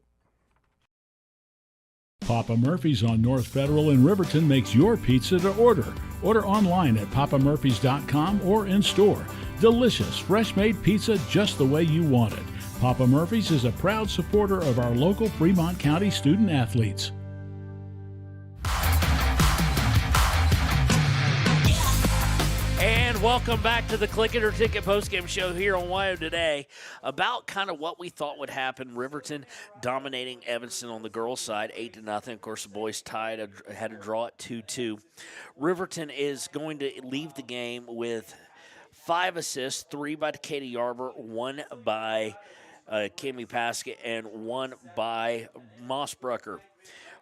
Papa Murphy's on North Federal in Riverton makes your pizza to order. Order online at papamurphys.com or in store. Delicious, fresh-made pizza just the way you want it. Papa Murphy's is a proud supporter of our local Fremont County student athletes. And welcome back to the Click It or Ticket postgame show here on WYO Today. About kind of what we thought would happen. Riverton dominating Evanston on the girls' side, 8-0. Of course, the boys tied, had a draw at 2-2. Riverton is going to leave the game with 5 assists, 3 by Katie Yarber, 1 by Kimmy Paskett, and 1 by Mossbrucker.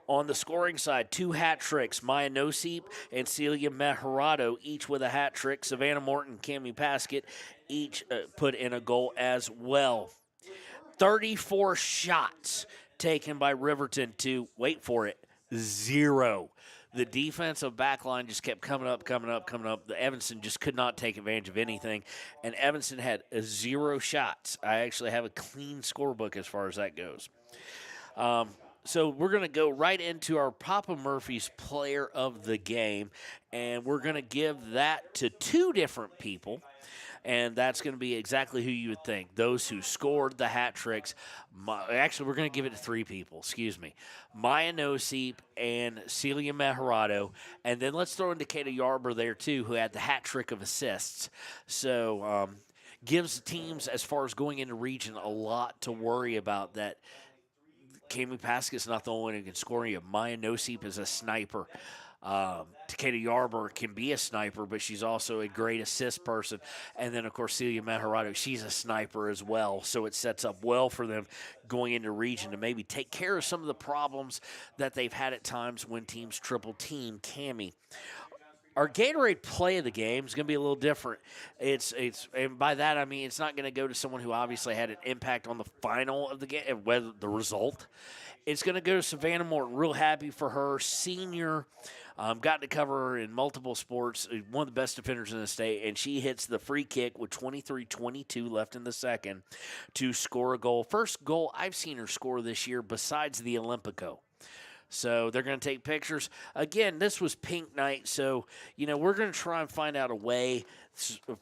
On the scoring side, 2 hat tricks. Maya Nosip and Celia Mejarado, each with a hat trick. Savannah Morton, Kimmy Paskett, each put in a goal as well. 34 shots taken by Riverton to, wait for it, 0. The defensive back line just kept coming up. The Evanston just could not take advantage of anything. And Evanston had 0 shots. I actually have a clean scorebook as far as that goes. So we're going to go right into our Papa Murphy's player of the game. And we're going to give that to 2 different people. and that's going to be exactly who you would think. Those who scored the hat tricks. Actually, we're going to give it to 3 people. Excuse me. Maya Nosip and Celia Mejorado. And then let's throw in Decatur Yarber there, too, who had the hat trick of assists. So gives teams, as far as going into region, a lot to worry about. That Kami Pasket's not the only one who can score. You have Maya Nosip is a sniper. Decatur Yarber can be a sniper, but she's also a great assist person. And then, of course, Celia Mejorado, she's a sniper as well. So it sets up well for them going into region to maybe take care of some of the problems that they've had at times when teams triple team Kami. Our Gatorade play of the game is going to be a little different. And by that I mean it's not going to go to someone who obviously had an impact on the final of the game, whether the result. It's going to go to Savannah Morton. Real happy for her, senior. Got to cover her in multiple sports. One of the best defenders in the state, and she hits the free kick with 23-22 left in the second to score a goal. First goal I've seen her score this year besides the Olympico. So they're going to take pictures. Again, this was pink night, so, we're going to try and find out a way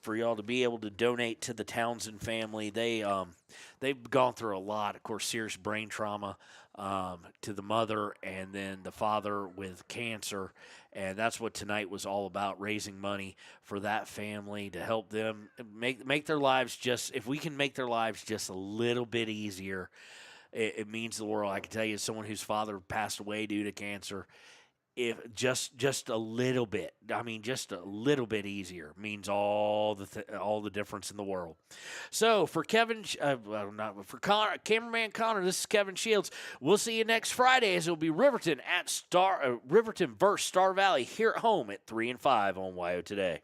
for y'all to be able to donate to the Townsend family. They've gone through a lot, of course, serious brain trauma to the mother and then the father with cancer. And that's what tonight was all about, raising money for that family to help them make their lives if we can make their lives just a little bit easier, it means the world. I can tell you, as someone whose father passed away due to cancer, if just a little bit, just a little bit easier means all the difference in the world. So for cameraman Connor, this is Kevin Shields. We'll see you next Friday as it'll be Riverton Riverton versus Star Valley here at home at 3 and 5 on WYO Today.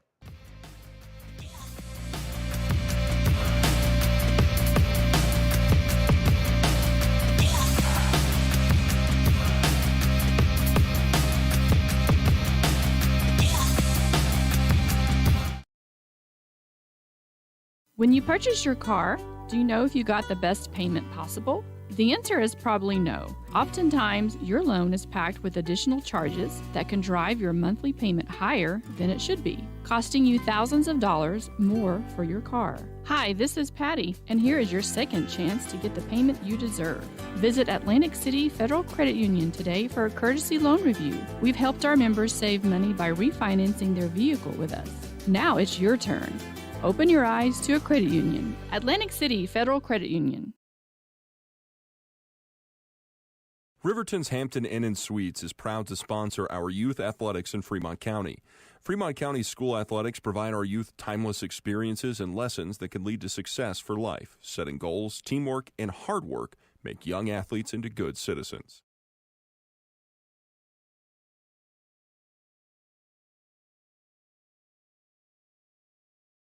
When you purchase your car, do you know if you got the best payment possible? The answer is probably no. Oftentimes, your loan is packed with additional charges that can drive your monthly payment higher than it should be, costing you thousands of dollars more for your car. Hi, this is Patty, and here is your second chance to get the payment you deserve. Visit Atlantic City Federal Credit Union today for a courtesy loan review. We've helped our members save money by refinancing their vehicle with us. Now it's your turn. Open your eyes to a credit union. Atlantic City Federal Credit Union. Riverton's Hampton Inn & Suites is proud to sponsor our youth athletics in Fremont County. Fremont County school athletics provide our youth timeless experiences and lessons that can lead to success for life. Setting goals, teamwork, and hard work make young athletes into good citizens.